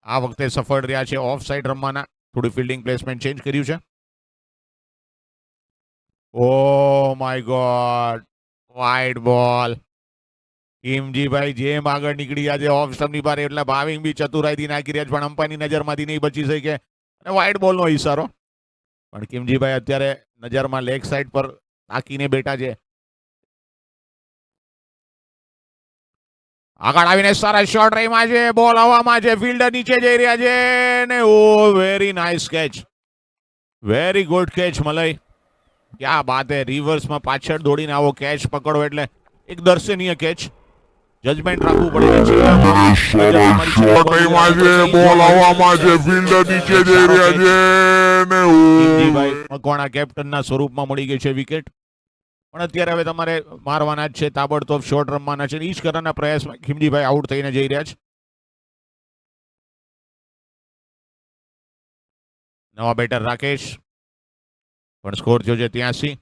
Speaker 2: આ વખતે સફળ રહ્યા છે ઓફ સાઈડ રમવાના. થોડું ફિલ્ડિંગ પ્લેસમેન્ટ ચેન્જ કર્યું છે. ઓ માય ગોડ, વાઇડ બોલ. કિમજીભાઈ જેમ આગળ નીકળી ગયા છે ઓફ સ્ટમ્પની બહાર એટલે ભાવિંગ બી ચતુરાઈથી નાખી રહ્યા છે, પણ અમ્પાયરની નજરમાંથી નહીં બચી શકે અને વાઇડ બોલનો ઈશારો. પણ કિમજીભાઈ અત્યારે નજરમાં લેગ સાઈડ પર તાકીને બેઠા છે. આગળ આવીને સારા શોટ રહીમાં છે, બોલ હવામાં છે, ફિલ્ડર નીચે જઈ રહ્યા છે ને oh very nice catch, very good catch Malay. ક્યાં બાત હે, રિવર્સમાં પાછળ દોડીને આવો કેચ પકડો એટલે એક દર્શનીય કેચ. જજમેન્ટ રાખવું પડે છે.
Speaker 4: સરસ શોટ રહીમાં છે. બોલ હવામાં છે, ફિલ્ડર નીચે જઈ રહ્યા છે ને
Speaker 2: કિમજીભાઈ મકવાણા કેપ્ટનના સ્વરૂપમાં મળી ગઈ છે વિકેટ. પણ અત્યારે હવે તમારે મારવાના જ છે, તાબડતોબ શોટ રમવાના છે. ઈજ કરવાના પ્રયાસમાં ખીમજીભાઈ આઉટ થઈને જઈ રહ્યા છે. નવા બેટર રાકેશ પણ સ્કોર થયો છે 83.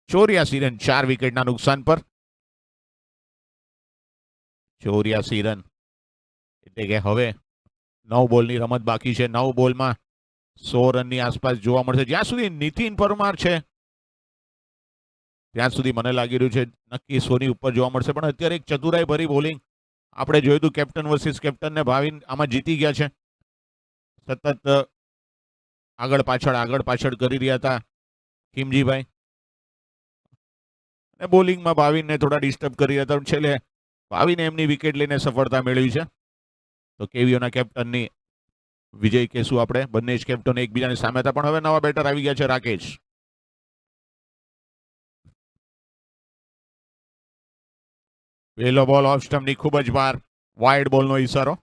Speaker 2: 84 રન 4 વિકેટના નુકસાન પર. 84 રન. એટલે કે હવે 9 બોલની રમત બાકી છે. 9 બોલમાં 100 રનની આસપાસ જોવા મળશે. જ્યાં સુધી નીતિન પરમાર છે ત્યાં સુધી મને લાગી રહ્યું છે નક્કી 100 ની ઉપર જોવા મળશે. પણ અત્યારે એક ચતુરાઈ ભરી બોલિંગ આપણે જોયું હતું. કેપ્ટન વર્સિસ કેપ્ટનને ભાવિન આમાં જીતી ગયા છે. સતત આગળ પાછળ કરી રહ્યા હતા ખીમજીભાઈ, અને બોલિંગમાં ભાવિનને થોડા ડિસ્ટર્બ કરી રહ્યા હતા. છેલ્લે ભાવિને એમની વિકેટ લઈને સફળતા મેળવી છે. તો કેવીઓના કેપ્ટનની વિજય કહેશું આપણે. બંને જ કેપ્ટન એકબીજાની સામે હતા. પણ હવે નવા બેટર આવી ગયા છે રાકેશ. પહેલો બોલ ઓફ સ્ટમ્પની ખૂબ જ બહાર. વાઇડ બોલનો ઈશારો.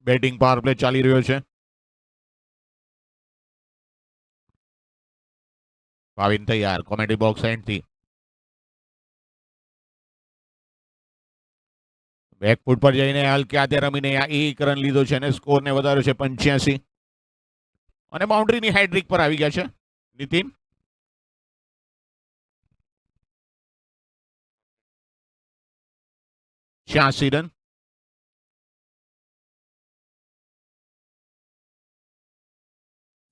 Speaker 2: બેટિંગ પાવર પ્લે ચાલી રહ્યો છે. ભાવિન તૈયાર કોમેડી બોક્સ એન્ડથી. બેકફૂટ પર જઈને હલકે હાથે રમીને એક રન લીધો છે અને સ્કોરને વધાર્યો છે 85. અને બાઉન્ડ્રીની હેડ્રિક પર આવી ગયા છે નીતિન. છ્યાસી રન.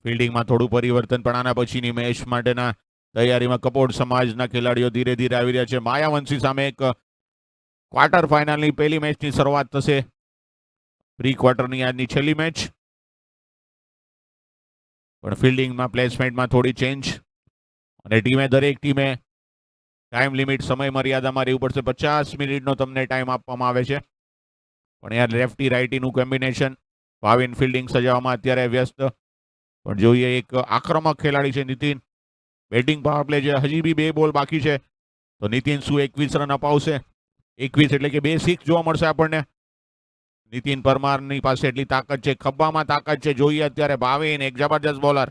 Speaker 2: ફિલ્ડિંગમાં થોડું પરિવર્તન પણ આના પછીની મેચ માટેના તૈયારીમાં કપોળ સમાજના ખેલાડીઓ ધીરે ધીરે આવી રહ્યા છે. માયાવંશી સામે એક ક્વાર્ટર ફાઇનલની પહેલી મેચની શરૂઆત થશે. પ્રી ક્વાર્ટરની આજની છેલ્લી મેચ. પણ ફિલ્ડિંગમાં પ્લેસમેન્ટમાં થોડી ચેન્જ. અને દરેક ટીમે ટાઈમ લિમિટ સમય મર્યાદામાં રહેવું પડશે. 50 મિનિટનો તમને ટાઈમ આપવામાં આવે છે. પણ યાર લેફ્ટી રાઇટીનું કોમ્બિનેશન. ભાવિન ફિલ્ડિંગ સજાવવામાં અત્યારે વ્યસ્ત. પણ જોઈએ એક આક્રમક ખેલાડી છે નીતિન. બેટિંગ પાવર પ્લે છે. હજી બી 2 બોલ બાકી છે. તો નીતિન શું 21 રન અપાવશે? 21 એટલે કે 2 સિક્સ જોવા મળશે આપણને. નીતિન પરમારની પાસે એટલી તાકાત છે. ખબ્બામાં તાકાત છે. જોઈએ અત્યારે ભાવિન એક જબરજસ્ત બોલર.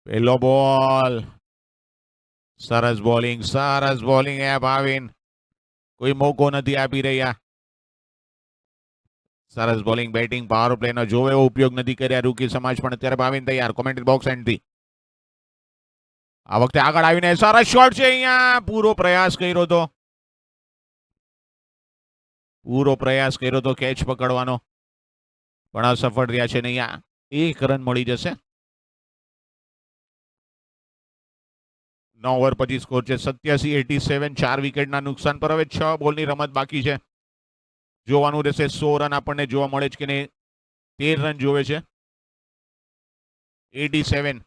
Speaker 2: પહેલો બોલ. સરસ બોલિંગ એ ભાવિન. કોઈ મોકો નથી આપી રહ્યા. સરસ બોલિંગ. બેટિંગ પાવર પ્લેનો જોવે એવો ઉપયોગ નથી કર્યા રૂકી સમાજ. પણ અત્યારે ભાવિન તૈયાર કોમેન્ટ્રી બોક્સ એન્ડથી. આ વખતે આગળ આવીને સરસ શોટ છે. અહીંયા પૂરો પ્રયાસ કર્યો તો કેચ પકડવાનો, પણ અસફળ રહ્યા છે. ને અહીંયા 1 રન મળી જશે. 9 ઓવર પછી સ્કોર છે 87. 4 વિકેટના નુકસાન પર હવે 6 બોલની રમત બાકી છે. જોવાનું રહેશે 100 રન આપણને જોવા મળે છે કે નહીં. 13 રન જોવે છે. 87.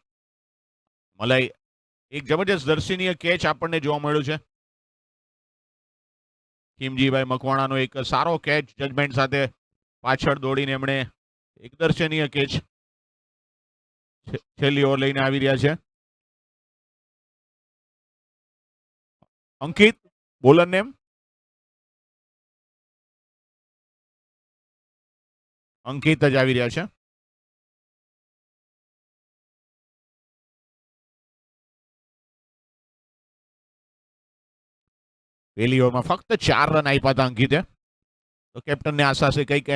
Speaker 2: મલાઈ એક જબરજસ્ત દર્શનીય કેચ આપણને જોવા મળ્યું છે. ખીમજીભાઈ મકવાણાનો એક સારો કેચ જજમેન્ટ સાથે પાછળ દોડીને એમણે એક દર્શનીય કેચ છેલ્લી ઓવર લઈને આવી રહ્યા છે. અંકિત બોલર નેમ. અંકિત જ આવી રહ્યા છે. પહેલી ઓવરમાં ફક્ત 4 રન આપ્યા હતા અંકિતે. તો કેપ્ટનને આશા છે કંઈક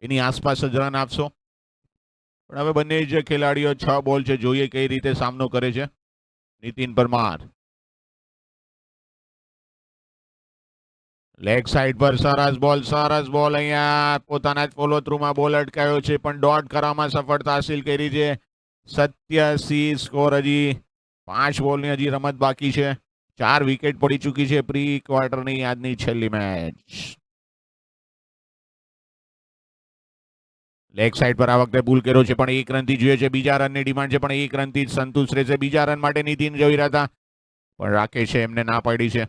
Speaker 2: એની આસપાસ જ રન આપશો. પણ હવે બંને જ ખેલાડીઓ 6 બોલ છે. જોઈએ કઈ રીતે સામનો કરે છે નીતિન પરમાર. લેગ સાઈડ પર સરસ બોલ. અહીંયા પોતાના જ ફોલો થ્રુમાં બોલ અટકાયો છે. પણ ડોટ કરવામાં સફળતા હાસિલ કરી છે. 87 સ્કોર. હજી 5 બોલની હજી રમત બાકી છે. 4 વિકેટ પડી ચૂકી છે પ્રી ક્વાર્ટરની આજની છેલ્લી મેચ. લેગ સાઈડ પર આ વખતે ભૂલ કર્યો છે. પણ 1 રનથી જોઈએ છે. બીજા રનની ડિમાન્ડ છે. પણ 1 રનથી જ સંતુષ્ટ રહેશે. બીજા રન માટે નીતિન જોઈ રહ્યા હતા, પણ રાકેશે એમને ના પાડી છે.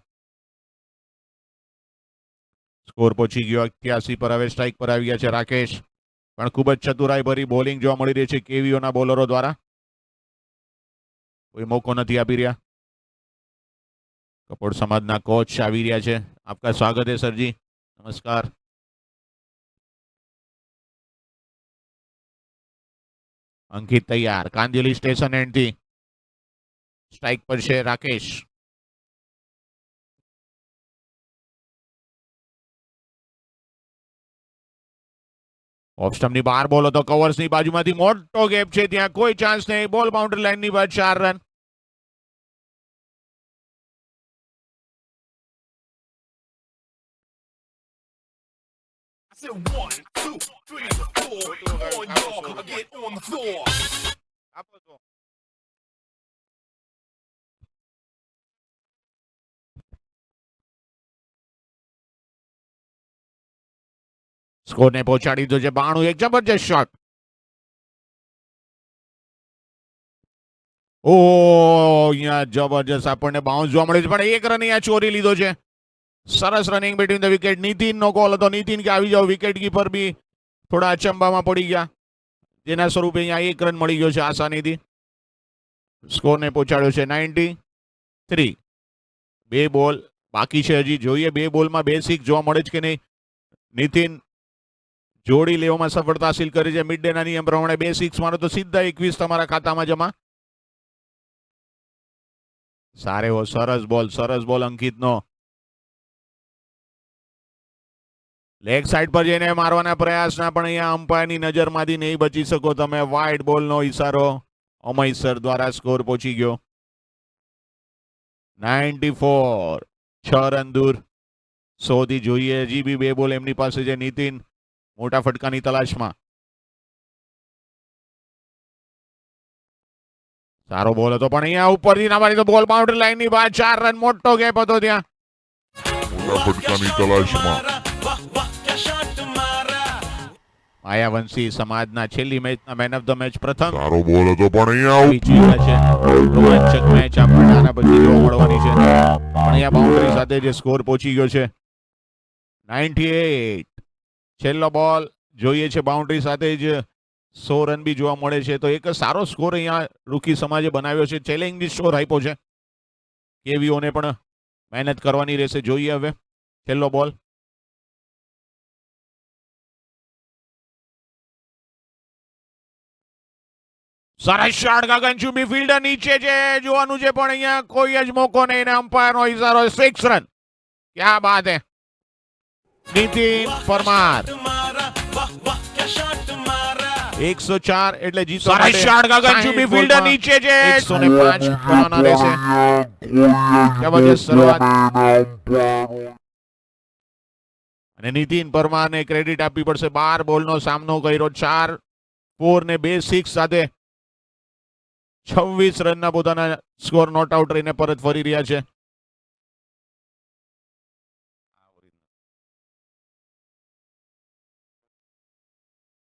Speaker 2: સ્કોર પહોંચી ગયો 88 પર. હવે સ્ટ્રાઇક પર આવી ગયા છે રાકેશ. પણ ખૂબ જ ચતુરાઈ ભરી બોલિંગ જોવા મળી રહી છે કેવીઓના બોલરો દ્વારા. કોઈ મોકો નથી આપી રહ્યા. કપોળ સમાજના કોચ આવી રહ્યા છે. આપકા સ્વાગત है સરજી. નમસ્કાર. અંકિત તૈયાર કાંદિવલી સ્ટેશન એન્ડથી. સ્ટ્રાઇક પર છે રાકેશ. ઓફ સ્ટમ્પની બહાર બોલ હતો. કવર્સની બાજુમાંથી મોટો ગેપ છે. ત્યાં કોઈ ચાન્સ નહીં. બોલ બાઉન્ડ્રી લાઇનની બહાર 4 run.
Speaker 3: said 1, 2, 3, 4. On y'all, get on the floor.
Speaker 2: સ્કોરને પહોંચાડી દીધો છે 92. એક જબરજસ્ત શોટ. ઓ અહીંયા જબરજસ્ત આપણને બાઉન્સ જોવા મળે છે, પણ એક રન અહીંયા ચોરી લીધો છે. સરસ રનિંગ બિટવીન ધ વિકેટ. નીતિનનો કોલ હતો. નીતિન કે આવી જાઓ. વિકેટ કીપર બી થોડા અચંબામાં પડી ગયા, જેના સ્વરૂપે અહીંયા એક રન મળી ગયો છે આસાનીથી. સ્કોરને પહોંચાડ્યો છે 93. 2 બોલ બાકી છે હજી. જોઈએ 2 બોલમાં 2 સિક્સ જોવા મળે છે કે નહીં. નીતિન જોડી લેવામાં સફળતા હાસિલ કરી છે. મિડ ડેના નિયમ પ્રમાણે 2 સિક્સ મારો તો સીધા 21 તમારા ખાતામાં જમા. સરસ બોલ અંકિતનો. લેગ સાઈડ પર જઈને મારવાના પ્રયાસના, પણ અહીંયા અમ્પાયરની નજરમાંથી નહીં બચી શકો તમે. વાઇડ બોલનો ઈશારો અમય સર દ્વારા સ્કોર પહોંચી ગયો. 94. 6 રન દૂર. 100 થી જોઈએ. હજી બી 2 બોલ એમની પાસે છે. નીતિન મોટા ફટકાની તલાશમાં. સારો બોલ હતો, પણ અહીંયા ઉપરથી ના મારી તો બોલ બાઉન્ડ્રી લાઈનની બહાર. 4 રન. મોટો ગેપ હતો ત્યાં.
Speaker 4: મોટા ફટકાની તલાશમાં.
Speaker 3: વાહ વાહ ક્યા શોટ મારા.
Speaker 2: માયાવંશી સમાજના છેલ્લી મેચના મેન ઓફ ધ મેચ પ્રથમ
Speaker 4: સારો બોલ હતો, પણ અહીંયા
Speaker 2: વિજય છે. રોમાંચક મેચ આપણને આના પછી જોવા મળવાની છે, પણ અહીંયા બાઉન્ડ્રી સાથે જે સ્કોર પહોંચી ગયો છે 98. છેલ્લો બોલ જોઈએ છે બાઉન્ડ્રી સાથે જ 100 રન બી જોવા મળે છે, તો એક સારો સ્કોર અહીંયા રૂકી સમાજે બનાવ્યો છે. ચેલેન્જિંગ સ્કોર આપ્યો છે. કેવીઓને પણ મહેનત કરવાની રહેશે. જોઈએ હવે છેલ્લો બોલ. સરસ શોટ. ગગનચુંબી ફિલ્ડર નીચે છે. જોવાનું છે, પણ અહીંયા કોઈ જ મોકો નહીં ને અમ્પાયરનો ઈશારો. 6 રન. ક્યાં બાત હે. નીતિન પરમાર.
Speaker 3: મારા વાહ વાહ ક્યા શોટ મારા.
Speaker 2: 104 એટલે જીતો. સરસ શોટ. ગગનચુંબી ફિલ્ડર નીચે છે. 105 કરવાના રહેશે. જબરજસ્ત શરૂઆત. અને નીતિન પરમારને ક્રેડિટ આપવી પડશે. 12 બોલનો સામનો કર્યો. 4 4 ને 2 સિક્સ સાથે 26 રનના પોતાના સ્કોર નોટ આઉટ રહીને પરત ફરી રહ્યા છે.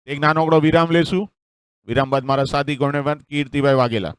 Speaker 2: એક નાનકડો વિરામ લેશું. વિરામ બાદ મારા સાથી કોર્નેરમેન કીર્તિભાઈ વાઘેલા.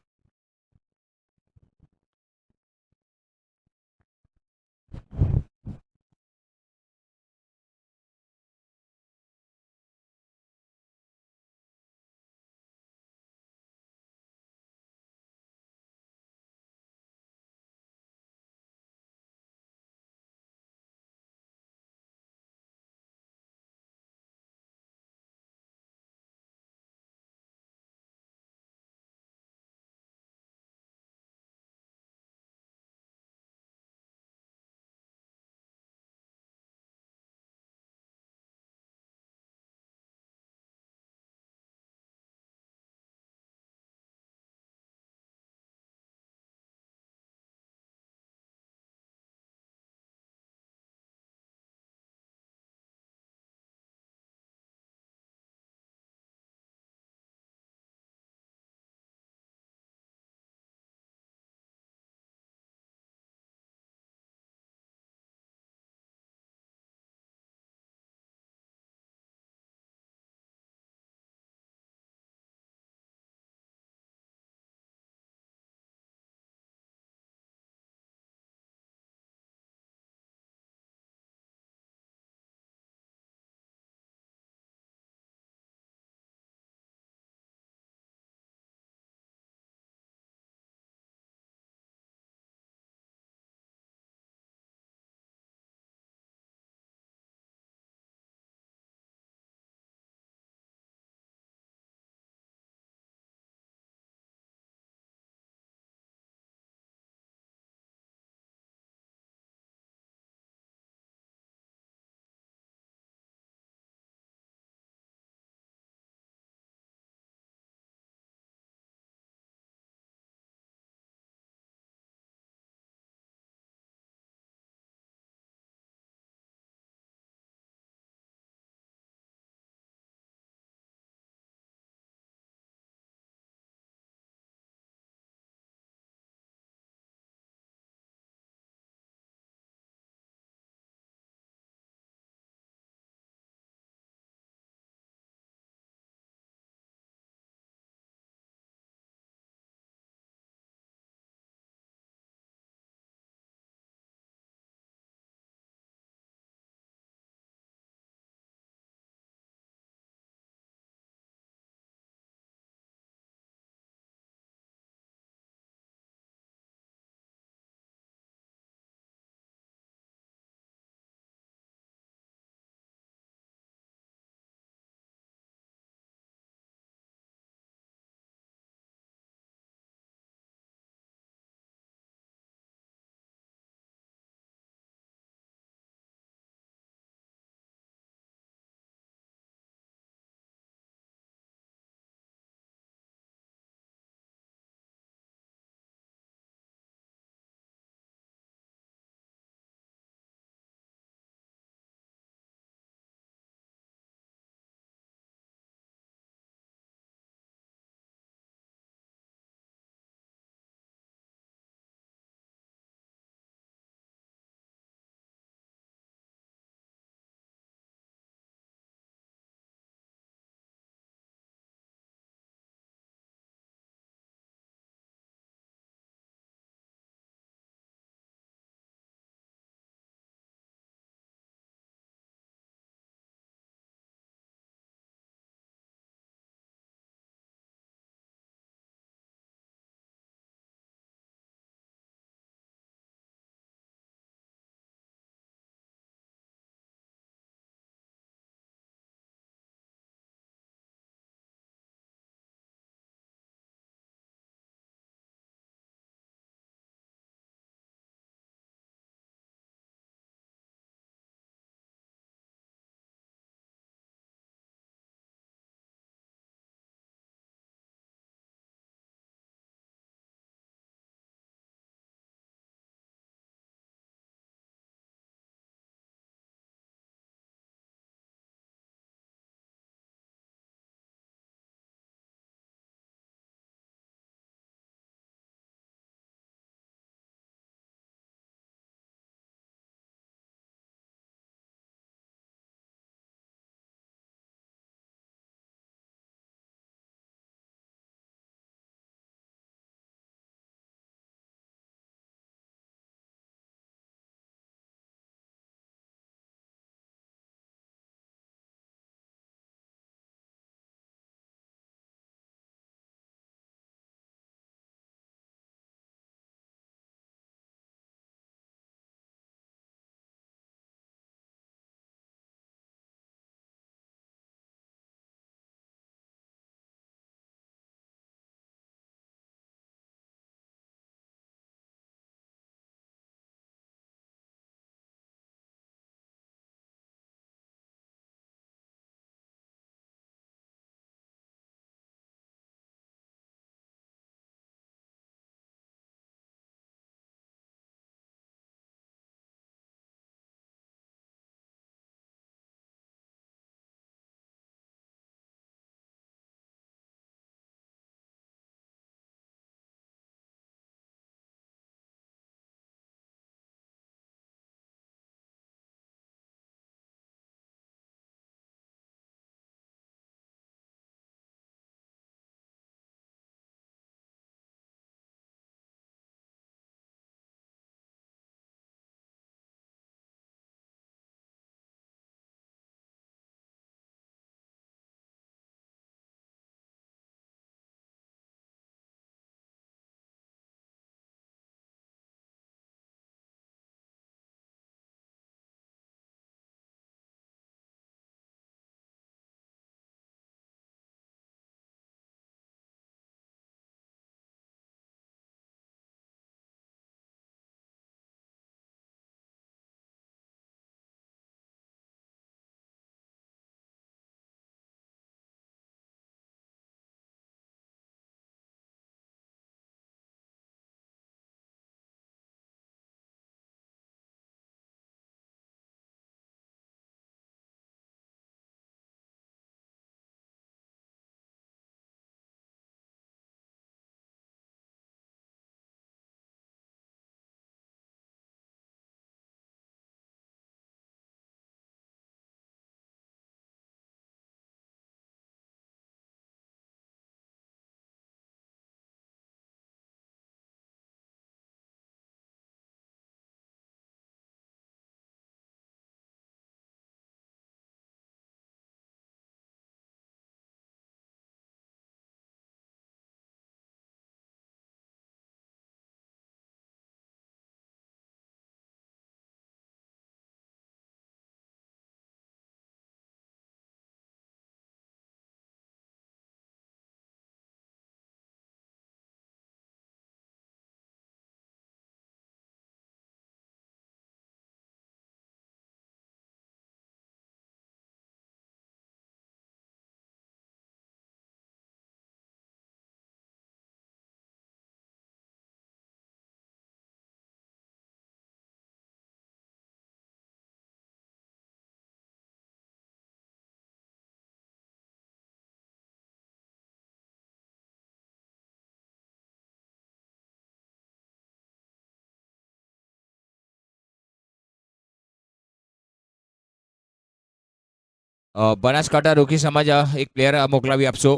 Speaker 1: બનાસકાંઠા રોકી સમાજ એક પ્લેયર મોકલાવી આપશો.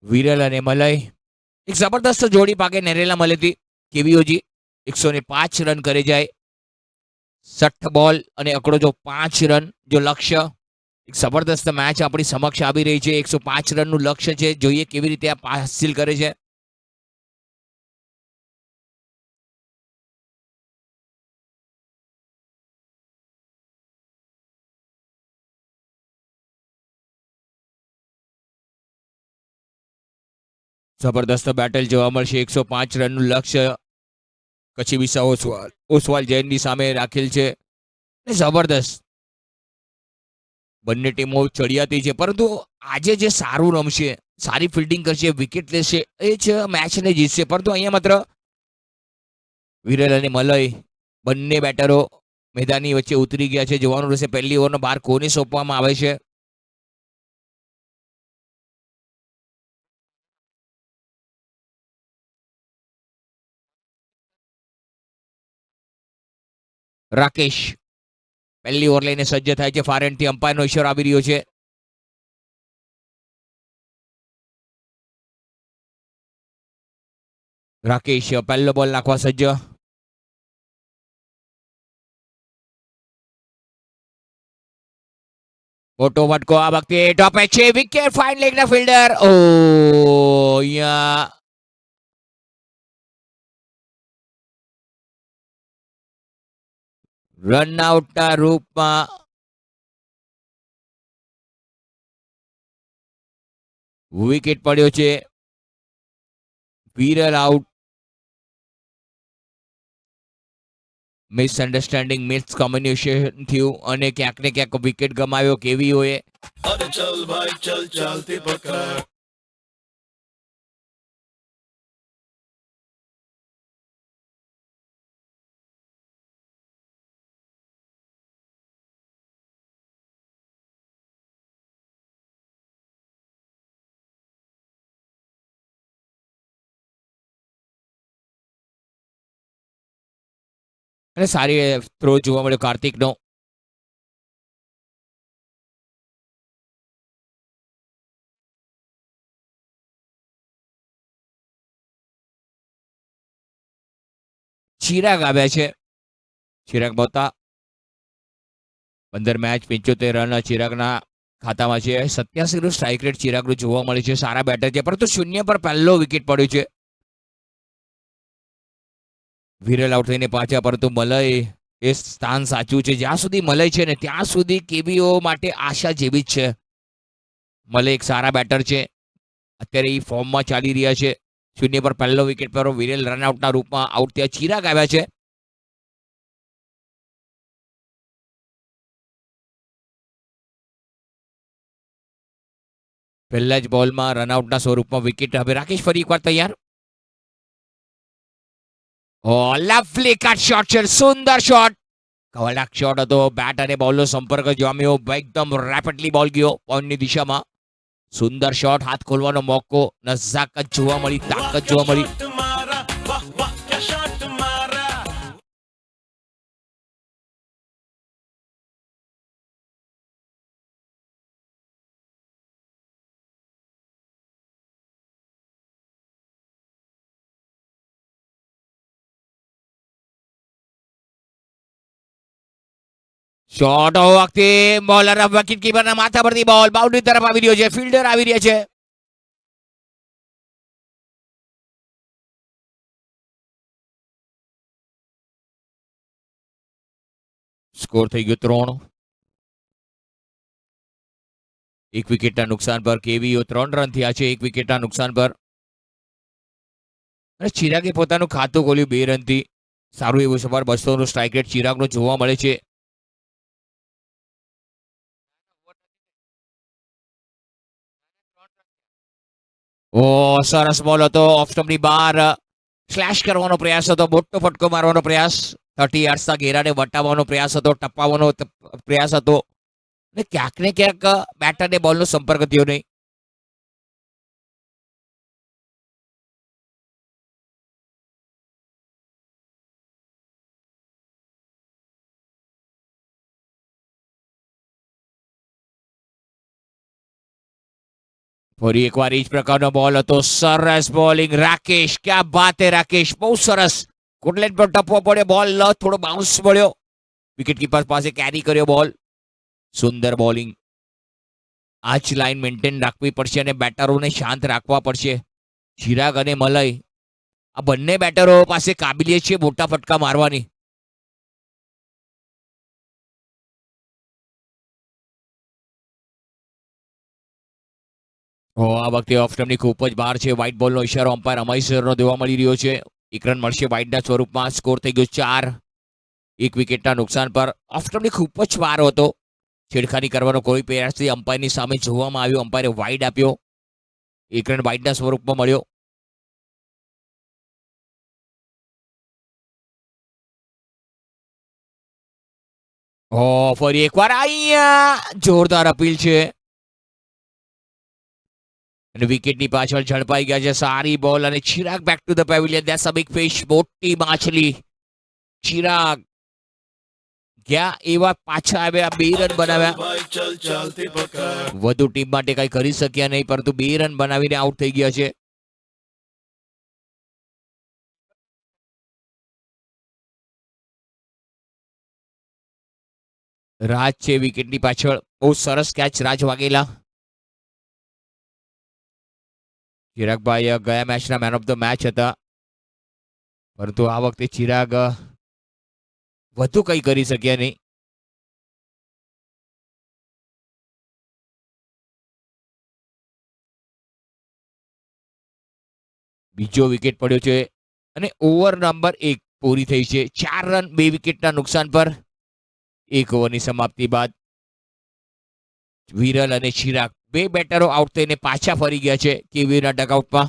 Speaker 1: વિરલ અને મલય એક જબરદસ્ત જોડી પાકે નેરેલા મલેથી. કેવીઓજી 105 રન કરે જાય. 60 બોલ અને અકડો જો 5 રન જો લક્ષ્ય. એક જબરદસ્ત મેચ આપણી સમક્ષ આવી રહી છે. 105 રનનું લક્ષ્ય છે. જોઈએ કેવી રીતે આ હાસિલ કરે છે. જબરદસ્ત બેટલ જોવા મળશે. 105 રનનું લક્ષ્ય કચ્છી વિસા ઓસવાલ જૈનની સામે રાખેલ છે. અને જબરદસ્ત બંને ટીમો ચડિયાતી છે, પરંતુ આજે જે સારું રમશે, સારી ફિલ્ડિંગ કરશે, વિકેટ લેશે, એ જ મેચને જીતશે. પરંતુ અહીંયા માત્ર વિરલ અને મલય બંને બેટરો મેદાનની વચ્ચે ઉતરી ગયા છે. જોવાનું રહેશે પહેલી ઓવરનો બાર કોને સોંપવામાં આવે છે. રાકેશ પહેલી ઓવર લઈને સજ્જ થાય છે. ફાર એન્ડથી અમ્પાયરનો ઇશારો આવી રહ્યો છે. રાકેશ પહેલો બોલ નાખવા સજ્જ. મોટો વટકો આ વખતે ટોપે છે. વિકેટ ફાઇન લેગના ફિલ્ડર. ઓ અહીંયા રન આઉટના રૂપમાં વિકેટ પડ્યો છે. વિરલ આઉટ. મિસઅન્ડરસ્ટેન્ડિંગ, મિસકોમ્યુનિકેશન થયું અને ક્યાંક ને ક્યાંક વિકેટ ગમાવ્યો કેવીઓએ.
Speaker 3: अरे चल भाई चल चलते पकड़
Speaker 1: અને સારી થ્રો જોવા મળ્યો કાર્તિકનો. ચિરાગ આવ્યા છે. ચિરાગ બોતા 15 મેચ 75 રન ચિરાગના ખાતામાં છે. 87 નું સ્ટ્રાઇક રેટ ચિરાગનું જોવા મળે છે. સારા બેટર છે, પરંતુ શૂન્ય પર પહેલો વિકેટ પડ્યો છે. વિરલ આઉટ થઈને પાછા, પરંતુ મલય એ સ્થાન સાચું છે. જ્યાં સુધી મલય છે ને ત્યાં સુધી કેબીઓ માટે આશા જેવી જ છે. મલય એક સારા બેટર છે. અત્યારે એ ફોર્મમાં ચાલી રહ્યા છે. શૂન્ય પર પહેલો વિકેટ પર વિરેલ રનઆઉટના રૂપમાં આઉટ થયા. ચિરાગ આવ્યા છે. પહેલા જ બોલમાં રનઆઉટના સ્વરૂપમાં વિકેટ. હવે રાકેશ ફરી એકવાર તૈયાર. ઓ લવલી કટ શોટ છે. સુંદર શોટ. કવડાક શોટ હતો. બેટ અને બોલનો સંપર્ક જામ્યો. એકદમ રેપિડલી બોલ ગયો પોઈન્ટની દિશામાં. સુંદર શોટ. હાથ ખોલવાનો મોકો. નજાકત જોવા મળી, તાકાત જોવા મળી.
Speaker 3: शॉट मारा वाह वाह क्या शॉट मारा
Speaker 1: શોટ વખતે બોલર વિકેટ કીપરના માથા પરથી બોલ બાઉન્ડ્રી તરફ આવી રહ્યો છે. ફિલ્ડર આવી રહ્યા છે. સ્કોર થઈ ગયો 3. એક વિકેટના નુકસાન પર કેવીઓ 3 રન થયા છે. એક વિકેટના નુકસાન પર. અને ચિરાગે પોતાનું ખાતું ખોલ્યું 2 રનથી. સારું એવું સવાર 200 નું સ્ટ્રાઇક રેટ ચિરાગનો જોવા મળે છે. ઓ સરસ બોલ હતો. ઓફ સ્ટમ્પની બહાર સ્લેશ કરવાનો પ્રયાસ હતો. મોટો ફટકો મારવાનો પ્રયાસ. 30 યાર્ડ્સના ઘેરાને વટાવવાનો પ્રયાસ હતો. ટપાવવાનો પ્રયાસ હતો. ને ક્યાંક ને ક્યાંક બેટર ને બોલનો સંપર્ક થયો નહીં. ફરી એકવાર એ જ પ્રકારનો બોલ હતો. સરસ બોલિંગ રાકેશ, ક્યાં બાત હે રાકેશ, બહુ સરસ. કોટલેટ પર ટપવો પડ્યો, બોલ થોડો બાઉન્સ મળ્યો, વિકેટ કીપર પાસે કેરી કર્યો બોલ. સુંદર બોલિંગ. આ જ લાઈન મેન્ટેન રાખવી પડશે અને બેટરોને શાંત રાખવા પડશે. ચિરાગ અને મલય, આ બંને બેટરો પાસે કાબિલિયત છે મોટા ફટકા મારવાની. આ વખતે ઓફ સ્ટમ્પની ખૂબ જ બહાર છે. વ્હાઇટ બોલનો ઇશારો અમ્પાયર અમયસરનો જોવા મળી રહ્યો છે. એક રન મળશે વ્હાઇટના સ્વરૂપમાં. સ્કોર થઈ ગયો 4. એક વિકેટના નુકસાન પર. ઓફ સ્ટમ્પની ખૂબ જ બહાર હતો. છેડખાની કરવાનો કોઈ પ્રયાસથી અમ્પાયરની સામે જોવામાં આવ્યો. અમ્પાયરે વાઇડ આપ્યો. એક રન વાઇડના સ્વરૂપમાં મળ્યો. ફરી એકવાર અહીંયા જોરદાર અપીલ છે અને વિકેટની પાછળ ઝડપાઈ ગયા છે. સારી બોલ અને Chirag back to the pavilion. That's a big fish. મોટી માછલી. ચિરાગ ગયા એવા પાછા આવ્યા. 2 રન બનાવ્યા.
Speaker 3: भाई चल चलते पकड़
Speaker 1: વધુ ટીમ માટે કઈ કરી શક્યા નહીં, પરંતુ 2 રન બનાવીને આઉટ થઈ ગયા છે. રાજ છે વિકેટની પાછળ. બહુ સરસ કેચ રાજ વાઘેલા. ચિરાગભાઈ ગયા મેચના મેન ઓફ ધ મેચ હતા, પરંતુ આ વખતે ચિરાગ વધુ કંઈ કરી શક્યા નહીં. બીજો વિકેટ પડ્યો છે અને ઓવર નંબર 1 પૂરી થઈ છે. 4 રન 2 વિકેટના નુકસાન પર. 1 ઓવરની સમાપ્તિ બાદ વિરલ અને ચિરાગ 2 બેટરો આઉટ થઈને પાછા ફરી ગયા છે કેવીના ડગઆઉટમાં.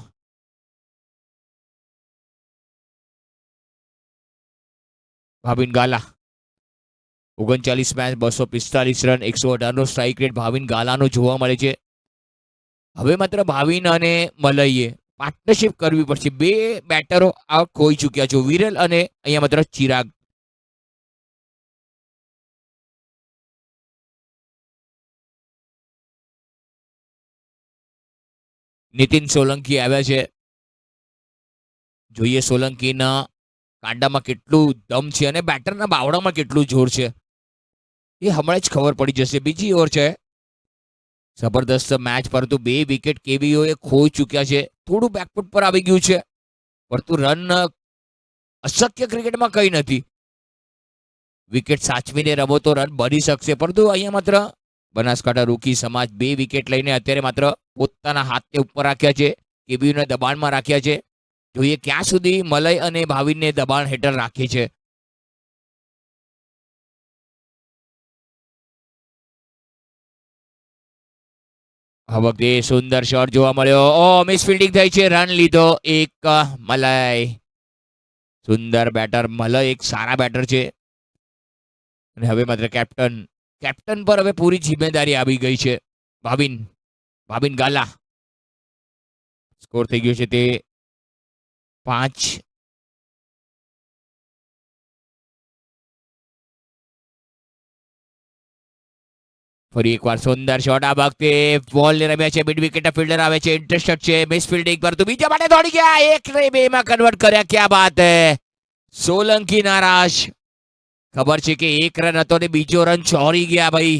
Speaker 1: ભાવિન ગાલા 39 મેચ 245 રન 118 નો સ્ટ્રાઇક રેટ ભાવિન ગાલાનો જોવા મળે છે. હવે માત્ર ભાવિન અને મલઈએ પાર્ટનરશિપ કરવી પડશે. 2 બેટરો આઉટ ખોઈ ચૂક્યા છે, વિરલ અને અહીંયા માત્ર ચિરાગ. નીતિન સોલંકી આવ્યા છે. જોઈએ સોલંકીના કાંડામાં કેટલું દમ છે અને બેટરના બાવડામાં કેટલું જોર છે એ હમણાં જ ખબર પડી જશે. બીજી ઓવર છે. જબરદસ્ત મેચ, પરંતુ 2 વિકેટ કેવીઓએ ખોઈ ચૂક્યા છે. થોડું બેકફૂટ પર આવી ગયું છે, પરંતુ રન અશક્ય ક્રિકેટમાં કંઈ નથી. વિકેટ સાચવીને રમો તો રન બની શકશે, પરંતુ અહીંયા માત્ર બનાસકાંઠા રૂકી સમાજ 2 વિકેટ લઈને અત્યારે માત્ર પોતાના હાથને ઉપર રાખ્યા છે, કેબીઓને દબાણમાં રાખ્યા છે. જોઈએ ક્યાં સુધી મલય અને ભાવિનને દબાણ હેઠળ રાખે છે. આ વખતે સુંદર શોટ જોવા મળ્યો. મિસ ફિલ્ડિંગ થઈ છે. રન લીધો એક મલય. સુંદર બેટર મલય એક સારા બેટર છે અને હવે માત્ર કેપ્ટન પર હવે પૂરી જિમ્મેદારી આવી ગઈ છે. ભાવિન ગાલા. સ્કોર થઈ ગયો છે તે 5. ફરી એકવાર સુંદર શોટ. આ વખતે બોલ ને રમ્યા છે. મિડ વિકેટ ફિલ્ડર આવે છે, ઇન્ટરેસ્ટેડ છે. મિસ ફિલ્ડિંગ પર તો બીજા માટે દોડી ગયા. 1 ને 2 માં કન્વર્ટ કર્યા. ક્યાં બાત હે. સોલંકી નારાજ. ખબર છે કે 1 રન હતો ને બીજો રન ચોરી ગયા ભાઈ.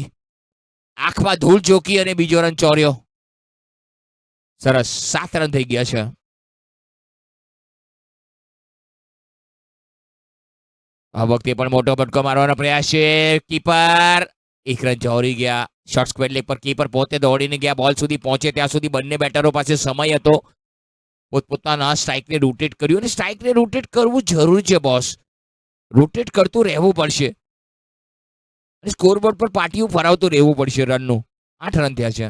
Speaker 1: આંખમાં ધૂળ ચોકી અને બીજો રન ચોર્યો. સરસ. 7 રન થઈ ગયા છે. આ વખતે પણ મોટો ફટકો મારવાનો પ્રયાસ છે. કીપર 1 રન ચોરી ગયા. શોર્ટ સ્ક્વેર લેગ પર કીપર પોતે દોડીને ગયા. બોલ સુધી પહોંચે ત્યાં સુધી બંને બેટરો પાસે સમય હતો. પોતપોતાના સ્ટ્રાઇકને રોટેટ કર્યું અને સ્ટ્રાઇકને રોટેટ કરવું જરૂરી છે બોસ. રોટેટ કરતું રહેવું પડશે અને સ્કોરબોર્ડ પર પાટિયું ફરાવતું રહેવું પડશે. રનનું 8 રન થયા છે.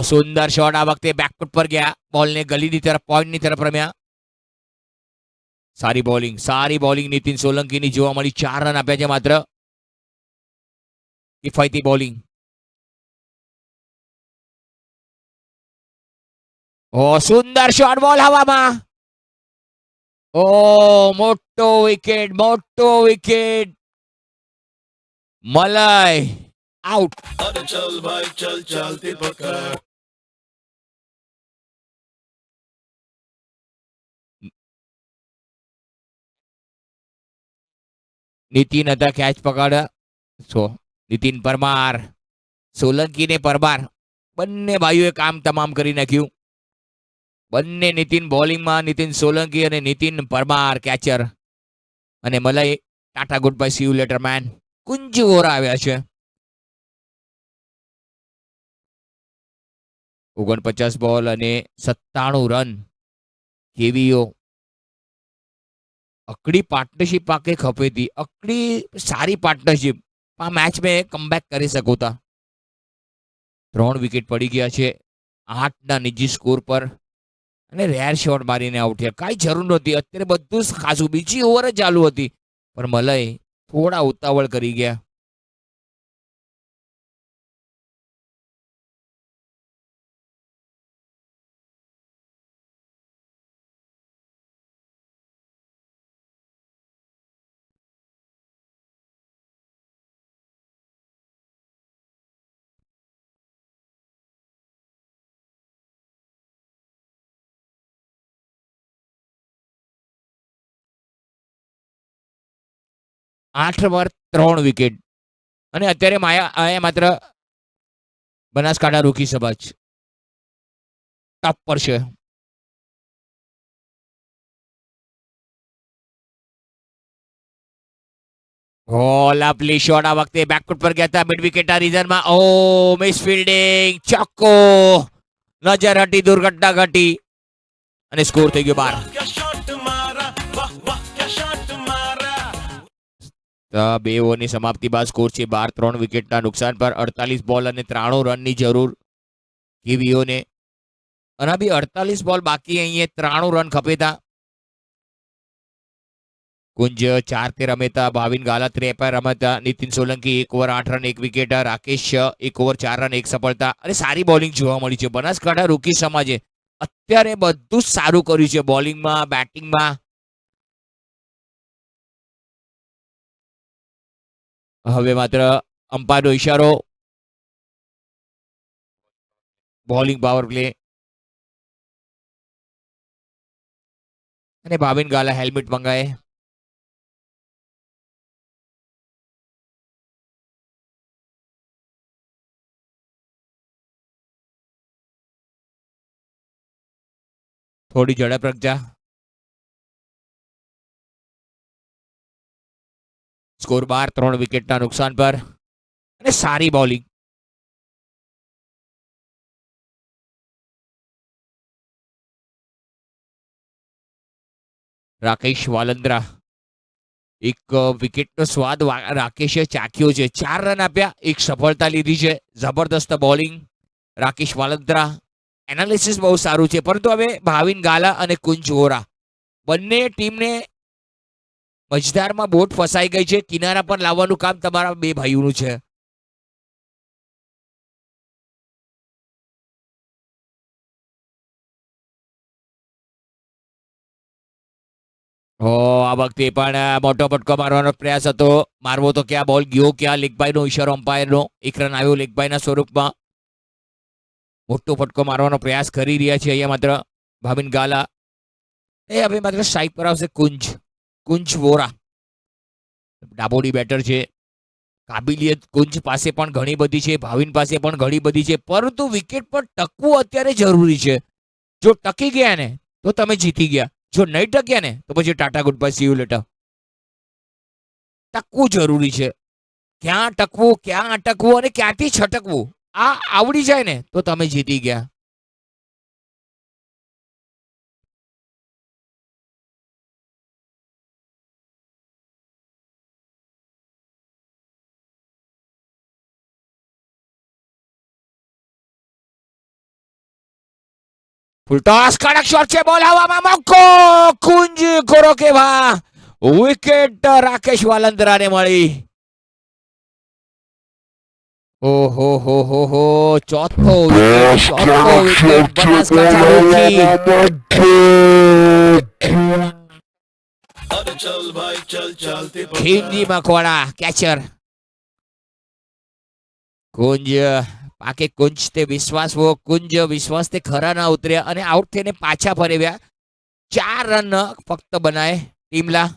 Speaker 1: સુંદર શોટ. આ વખતે બેકફૂટ પર ગયા. બોલને ગલીની તરફ, પોઈન્ટની તરફ રમ્યા. સારી બોલિંગ નીતિન સોલંકીની જોવા મળી. 4 રન આપ્યા છે માત્ર. કિફાયતી બોલિંગ. સુંદર શોટ, બોલ હવામાં. મોટો વિકેટ. મલય આઉટ.
Speaker 3: अरे चल भाई चल चलती पकड़
Speaker 1: નીતિન હતા કેચ પકડ. નીતિન પરમાર, સોલંકી ને પરમાર બંને ભાઈઓએ કામ તમામ કરી નાખ્યું. બંને નીતિન બોલિંગમાં, નીતિન સોલંકી અને નીતિન પરમાર કેચર. અને Malay tata good bye, see you later man. Kunj Vora આવ્યા છે. 49 બોલ અને 97 રન. કેવીઓ અકડી પાર્ટનરશિપ પાકે ખપે હતી. અકડી સારી પાર્ટનરશિપ આ મેચ મેં કમબેક કરી શકો તા. 3 વિકેટ પડી ગયા છે 8ના નિજી સ્કોર પર. અને રેર શોટ મારીને આઉટ થયા. કાંઈ જરૂર નહોતી. અત્યારે બધું જ ખાસું, બીજી ઓવર જ ચાલુ હતી, પણ મલય થોડા ઉતાવળ કરી ગયા. આઠ પર 3 વિકેટ. અને અત્યારે અહીંયા માત્ર બનાસકાંઠા રોકી સમાજ ટોપ પર છે. Lovely shot. આ વખતે બેકફૂટ પર ગયા હતા મિડ વિકેટના રીઝનમાં. મિસ ફિલ્ડિંગ, ચોક્કો. નજર હટી, દુર્ઘટના ઘટી અને સ્કોર થઈ ગયો 12.
Speaker 3: क्या शॉट मारा वाह वाह क्या शॉट मारा
Speaker 1: 2 ઓવરની સમાપ્તિ બાદ સ્કોર છે 12. 3 વિકેટના નુકસાન પર 48 બોલ અને 93 રનની જરૂર કેવીઓને. અને બી 48 બોલ બાકી, અહીંયા 93 રન ખપેતા. કુંજ 4 રમેતા. ભાવિન ગાલા 53 રમતા. Nitin Solanki 1 over 8 run 1 wicket. Rakesh 1 over 4 run 1 સફળતા. અને સારી બોલિંગ જોવા મળી છે બનાસકાંઠા રૂકી સમાજે. અત્યારે બધું જ સારું કર્યું છે બોલિંગમાં, બેટિંગમાં. હવે માત્ર અમ્પાયરનો ઇશારો. Bowling power play. અને ભાવિન ગાલા હેલ્મેટ મંગાએ. થોડી ઝડપ રખજા. સ્કોર 12. 3 વિકેટના નુકસાન પર. અને સારી બોલિંગ. રાકેશ વાલંદ્રા. એક વિકેટનો સ્વાદ રાકેશે ચાખ્યો છે. 4 રન આપ્યા, 1 સફળતા લીધી છે. જબરદસ્ત બોલિંગ રાકેશ વાલંદ્રા. એનાલિસિસ બહુ સારું છે. પરંતુ હવે ભાવિન ગાલા અને કુંજ વોરા બંને ટીમને મજદારમાં બોટ ફસાઈ ગઈ છે. કિનારા પર લાવવાનું કામ તમારા બે ભાઈઓનું છે. આ વખતે પણ મોટો ફટકો મારવાનો પ્રયાસ હતો. મારવો તો ક્યાં, બોલ ગયો ક્યાં. લેગબાઈનો ઇશારો અમ્પાયરનો. 1 રન આવ્યો લેગબાઈના સ્વરૂપમાં. મોટો ફટકો મારવાનો પ્રયાસ કરી રહ્યા છે અહીંયા માત્ર ભાવિન ગાલા. હવે માત્ર સ્ટ્રાઇક પર આવશે કુંજ વોરા. ડાબોડી બેટર છે. કાબિલિયત કુંજ પાસે પણ ઘણી બધી છે, ભાવિન પાસે પણ ઘણી બધી છે, પરંતુ વિકેટ પર ટકવું અત્યારે જરૂરી છે. જો ટકી ગયા ને તો તમે જીતી ગયા. જો નહીં ટક્યા ને તો પછી tata good bye, see you later. ટકવું જરૂરી છે. ક્યાં ટકવું, ક્યાં અટકવું અને ક્યાંથી છટકવું, આ આવડી જાય ને તો તમે જીતી ગયા. ફૂલ ટોસ કડક શોટ છે બોલ હવામાં મોકો કુંજ કોરો કે વા વિકેટ રાકેશ વાલંદ્રાને મળી. ઓહો હો ચોથો વિકેટ બનાસકાંઠા રોકી.
Speaker 3: अरे चल भाई चल चलते
Speaker 1: ખીમજી મકવાણા કેચર. કુંજ પાકે કુંજ તે વિશ્વાસ તે ખરા ના ઉતર્યા અને આઉટ થઈને પાછા ફરેવ્યા. 4 રન ફક્ત બનાય ટીમલા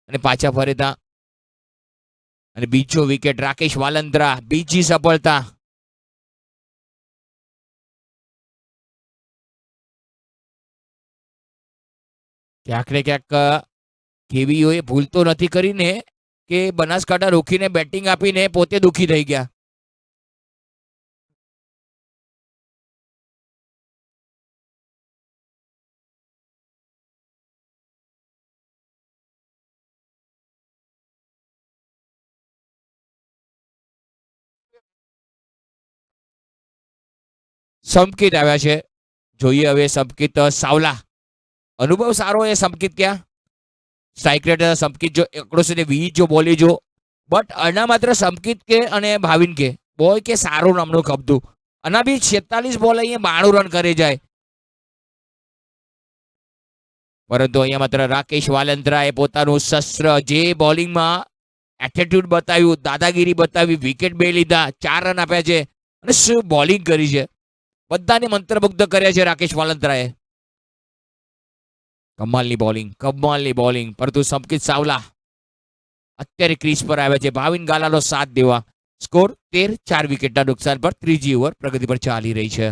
Speaker 1: અને પાછા ફરેતા. અને બીજો વિકેટ રાકેશ વાલંદ્રા, બીજી સફળતા. ક્યાંક ને ક્યાંક કેવીઓએ ભૂલ તો નથી કરીને કે બનાસકાંઠા રોકીને બેટિંગ આપીને પોતે દુખી થઈ ગયા. સમકિત આવ્યા છે. જોઈએ હવે સમકિત સાવલા. અનુભવ સારો એ સમકિત ક્યાં સ્ટ્રાઇક રેટ સમકિત જો એકડો છે 20 જો બોલી જો બટ આના માત્ર સમકિત કે અને ભાવિન કે બોય કે સારું નામનું કબતું આના બી 46 બોલ અહીંયા 92 રન કરી જાય. પરંતુ અહીંયા માત્ર રાકેશ વાલંદ્રાએ પોતાનું શસ્ત્ર જે બોલિંગમાં એટીટ્યુડ બતાવ્યું, દાદાગીરી બતાવી, વિકેટ 2 લીધા, 4 રન આપ્યા છે અને શું બોલિંગ કરી છે. બધાને મંત્રમુગ્ધ કર્યા છે રાકેશ વાલંદ્રાએ. કમાલની બોલિંગ પરંતુ સમકિત સાવલા અત્યારે ક્રીઝ પર આવ્યા છે ભાવિન ગાલાનો સાથ દેવા. સ્કોર 13, 4 વિકેટના નુકસાન પર ત્રીજી ઓવર પ્રગતિ પર ચાલી રહી છે.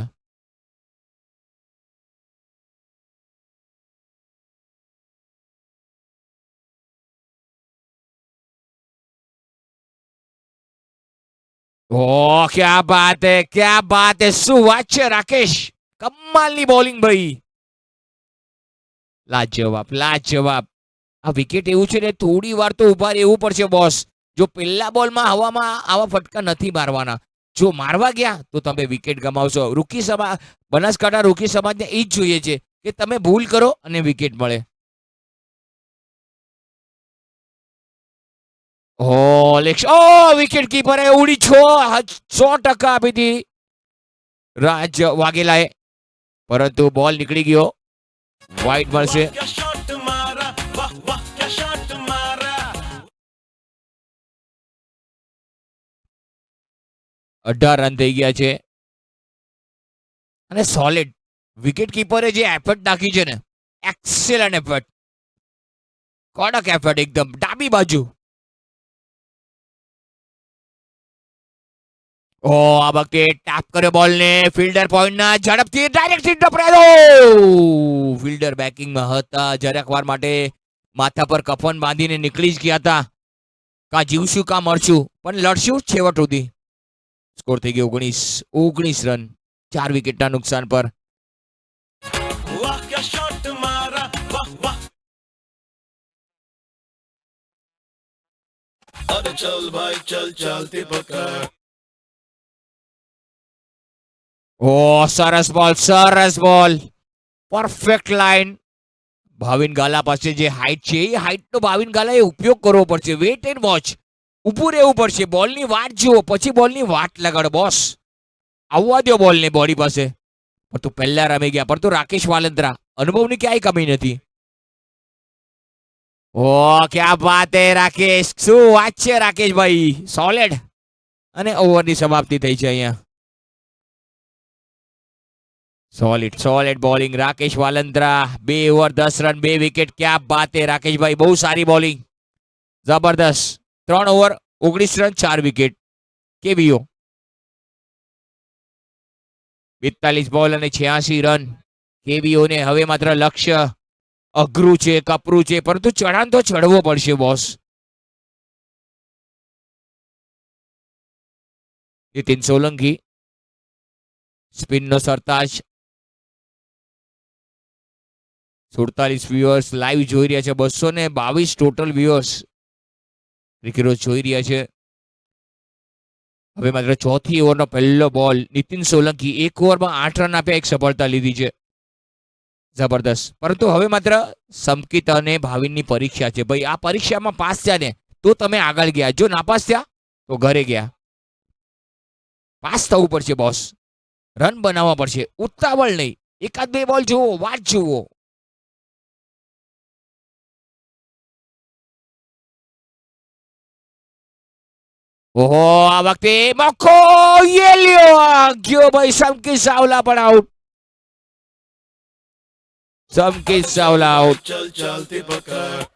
Speaker 1: ઓ ક્યા બાત હે શું વાત છે રાકેશ. કમાલની બોલિંગ ભાઈ. લાજવાબ. આ વિકેટ એવું છે ને થોડી વાર તો ઉભા રહેવું પડશે બોસ. જો પહેલા બોલમાં હવામાં આવા ફટકા નથી મારવાના. જો મારવા ગયા તો તમે વિકેટ ગમાવશો. બનાસકાંઠા રૂકી સમાજને એ જ જોઈએ છે કે તમે ભૂલ કરો અને વિકેટ મળે. વિકેટ કીપરે ઉડી 100% આપી હતી રાજ વાઘેલાએ પરંતુ બોલ નીકળી ગયો. વાઇડ મળશે.
Speaker 3: क्या शॉट मारा वाह वाह क्या शॉट मारा
Speaker 1: 18 રન થઈ ગયા છે અને સોલિડ વિકેટ કીપરે જે એફર્ટ નાખી છે ને એક્સેલન્ટ એફર્ટ. કડક એફર્ટ એકદમ ડાબી બાજુ. આ વખતે ટેપ કર્યો બોલને ફિલ્ડર પોઈન્ટના ઝડપથી ડાયરેક્ટ હિટ ટપરાયો. ફિલ્ડર બેકિંગમાં હતા. જરાક વાર માટે માથા પર કફન બાંધીને નીકળી જ ગયા હતા. કા જીવશું કા મરશું પણ લડશું છેવટ સુધી. સ્કોર થઈ ગયો 19 રન 4 વિકેટના નુકસાન પર.
Speaker 3: वाह क्या शॉट मारा वाह वाह अरे चल भाई चल चलते पकड़
Speaker 1: સરસ બોલ પરફેક્ટ લાઈન. ભાવિન ગાલા પાસે જે હાઈટ છે એ હાઈટનો ભાવિન ગાલાએ ઉપયોગ કરવો પડશે. Wait and watch. ઊભું રહેવું પડશે. બોલની વાટ જુઓ પછી બોલની વાટ લગાડો બોસ. આવવા દો બોલને બોડી પાસે. પણ તું પહેલા રમી ગયા પરંતુ રાકેશ વાલંદ્રા અનુભવની ક્યાંય કમી નથી. ક્યા બાત હે રાકેશ. શું વાત છે રાકેશભાઈ. સોલિડ. અને ઓવરની સમાપ્તિ થઈ છે અહીંયા. Solid bowling Rakesh Valandra. 2 over 10 run 2 wicket. ક્યા બાત હે રાકેશભાઈ. બહુ સારી બોલિંગ. જબરદસ્ત. 3 ઓવર 19 રન 4 વિકેટ. કેવીઓ 42 બોલ અને 86 રન. કેવીઓને હવે માત્ર લક્ષ્ય અઘરું છે, કપરું છે પરંતુ ચઢાણ તો ચડવો પડશે બોસ. નીતિન સોલંકી સ્પિનનો સરતાજ. 47 વ્યુઅર્સ લાઈવ જોઈ રહ્યા છે. 222 ટોટલ વ્યુઅર્સ ક્રિકેટ જોઈ રહ્યા છે. હવે માત્ર ચોથી ઓવરનો પહેલો બોલ. નીતિન સોલંકી 1 ઓવરમાં 8 રન આપ્યા, 1 સફળતા લીધી છે. જબરદસ્ત. પરંતુ હવે માત્ર સંકિત અને ભાવિનની પરીક્ષા છે ભાઈ. આ પરીક્ષામાં પાસ થયા ને તો તમે આગળ ગયા, જો નાપાસ થયા તો ઘરે ગયા. પાસ થવું પડશે બોસ. રન બનાવવા પડશે, ઉતાવળ નહીં. એકાદ બે બોલ જુઓ, વાત જુઓ. ઓહો, આ વખતે મોકો યે લ્યો. ગયો ભાઈ સંકિત ચાવલા પણ આઉટ. સંકિત ચાવલા આઉટ.
Speaker 3: चल चलती पकड़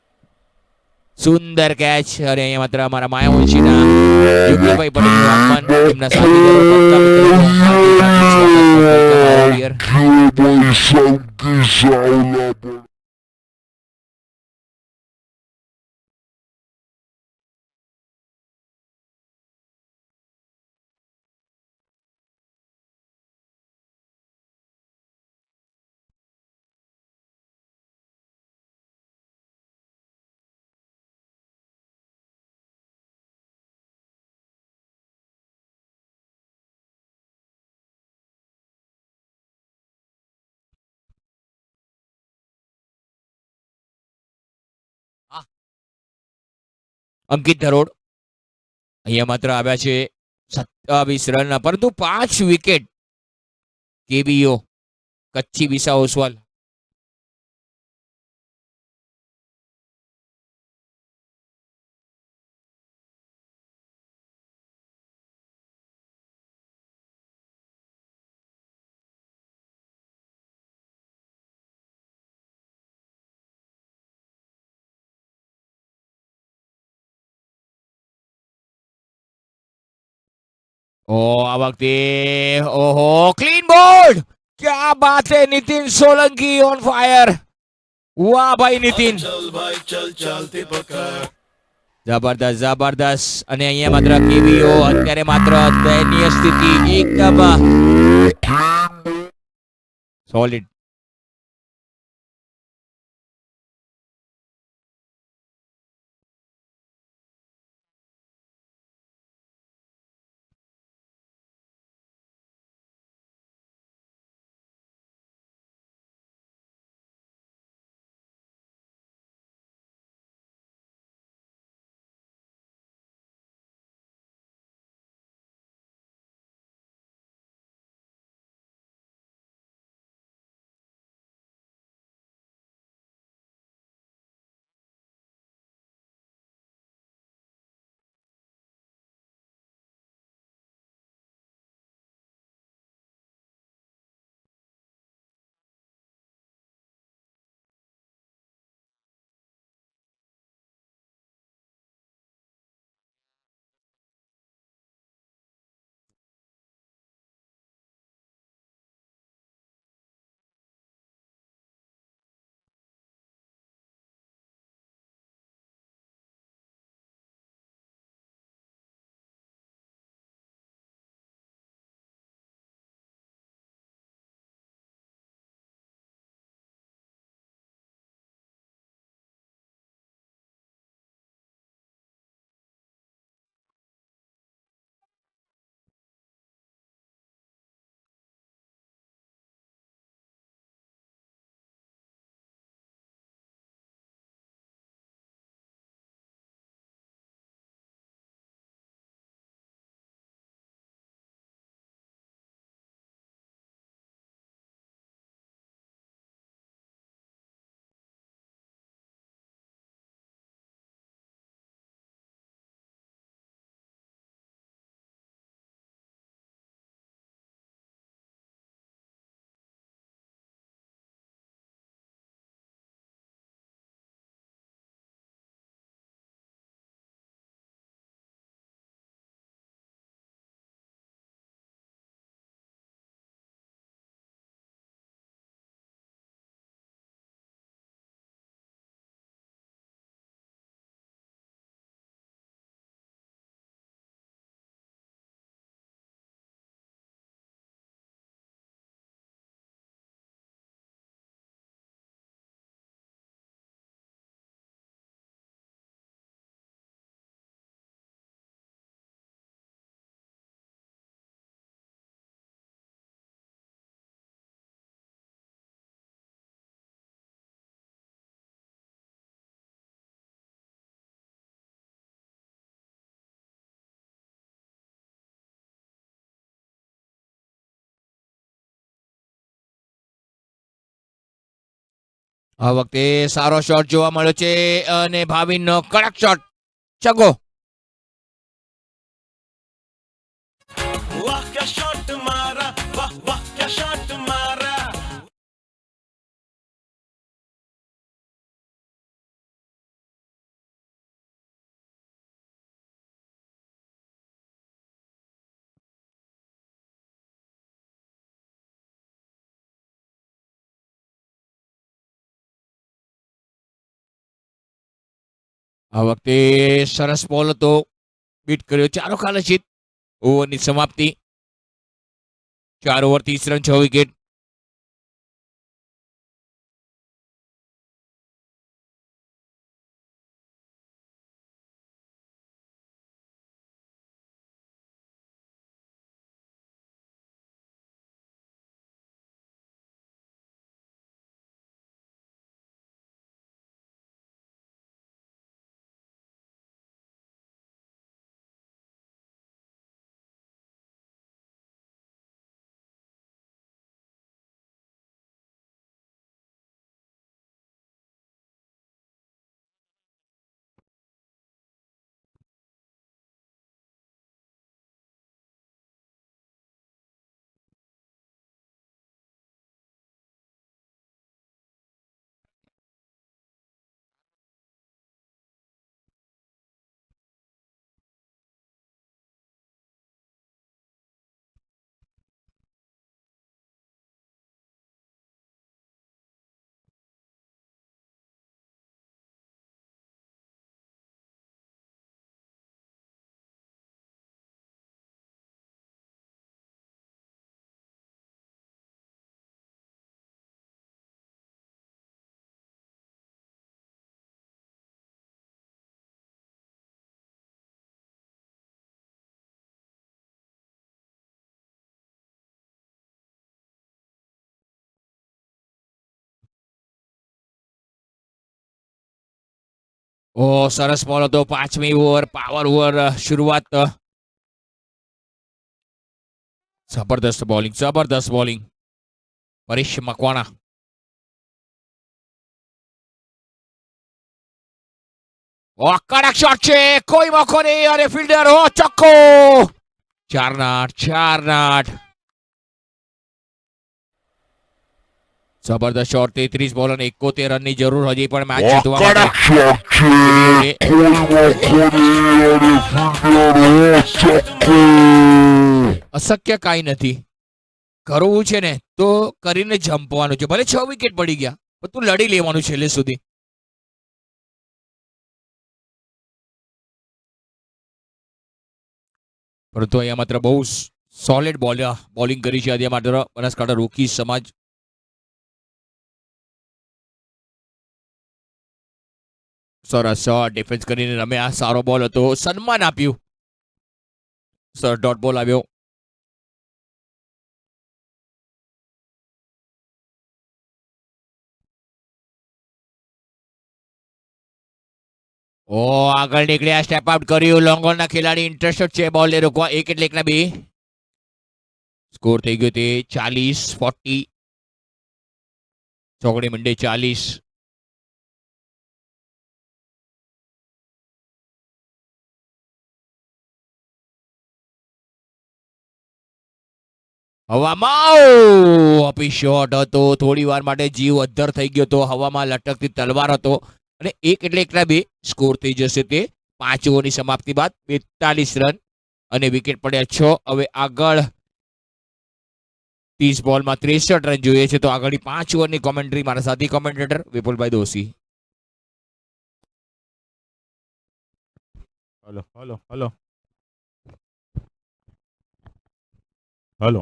Speaker 1: સુંદર કેચ. અને અહીંયા માત્ર અમારા માયાવંશીના યુગલભાઈ પટેલનું આગમન, તેમના સાથીદારો, પક્કા મિત્રોનું હાર્દિક હાર્દિક સ્વાગત.
Speaker 4: Yo voy Santi Saula por
Speaker 1: અંકિત ધરોડ અહીંયા માત્ર આવ્યા છે 27 રન, પરંતુ 5 વિકેટ. કેબીઓ કચ્છી વિસા ઓસવાલ. ઓ આ વખતે ઓહો ક્લીન બોલ્ડ. क्या बात है नितिन सोलंकी ऑन फायर. વાહ ભાઈ નિતિન,
Speaker 3: चल भाई चल चलती पकड़
Speaker 1: જબરદસ્ત જબરદસ્ત. અને અહીંયા માત્ર કેવીઓ અત્યારે માત્ર દયનીય સ્થિતિ, એકદમ સોલિડ. આ વખતે સારો શોટ જોવા મળ્યો છે અને ભાવિનનો કડક શોટ છગ્ગો.
Speaker 3: वाह क्या शॉट मारा वाह वाह क्या शॉट मारा
Speaker 1: આ વખતે સરસ બોલ હતો, બીટ કર્યો. ચાલો ખાલચિત ઓવરની સમાપ્તિ. 4 ઓવર 30 રન 6 વિકેટ. ઓ સરસ બોલ હતો. 5મી ઓવર પાવર ઓવર શરૂઆત. જબરદસ્ત બોલિંગ, જબરદસ્ત બોલિંગ. પરેશ મકવાણા. કડક શોટ છે, કોઈ મોકો નહીં અને ફિલ્ડર ચોખ્ખો. 4 નાટ, 4 નાટ. જબરદસ્ત શોટ. 33 બોલ અને 71 રનની જરૂર હજી પણ મેચ જીતવા માટે.
Speaker 4: કડક શોટ છે, કોઈ મોકો નહીં અને ફિલ્ડર ચોખ્ખો.
Speaker 1: અશક્ય કાંઈ નથી. કરવું છે ને તો કરીને જંપવાનું છે. ભલે 6 વિકેટ પડી ગયા પણ તું લડી લેવાનું છેલ્લે સુધી. પરંતુ અહીંયા માત્ર બહુ સોલિડ બોલિંગ કરી છે આજે માત્ર બનાસકાંઠા રોકી સમાજ. સરસ ડિફેન્સ કરીને રમ્યા. સારો બોલ હતો, સન્માન આપ્યું. સર ડોટ બોલ આવ્યો. ઓ આગળ નીકળ્યા, સ્ટેપ આઉટ કર્યું. લોંગ ઓનના ખેલાડી ઇન્ટરેસ્ટેડ છે બોલને રોકવા. 1 એટલે 1 ના 2. સ્કોર થઈ ગયો તે 40-40. ચોકડી મંડે 40. હવામાં અપી શોટ હતો. થોડી વાર માટે જીવ અદ્ધર થઈ ગયો હતો. હવામાં લટકતી તલવાર હતો અને 1 એટલે 1 ના 2. સ્કોર થઈ જશે તે 5 ઓવરની સમાપ્તિ બાદ 42 રન અને વિકેટ પડ્યા 6. હવે આગળ 30 બોલમાં 63 રન જોઈએ છે. તો આગળ 5 ઓવરની કોમેન્ટ્રી મારા સાથી કોમેન્ટેટર વિપુલભાઈ Doshi.
Speaker 2: Hello hello hello hello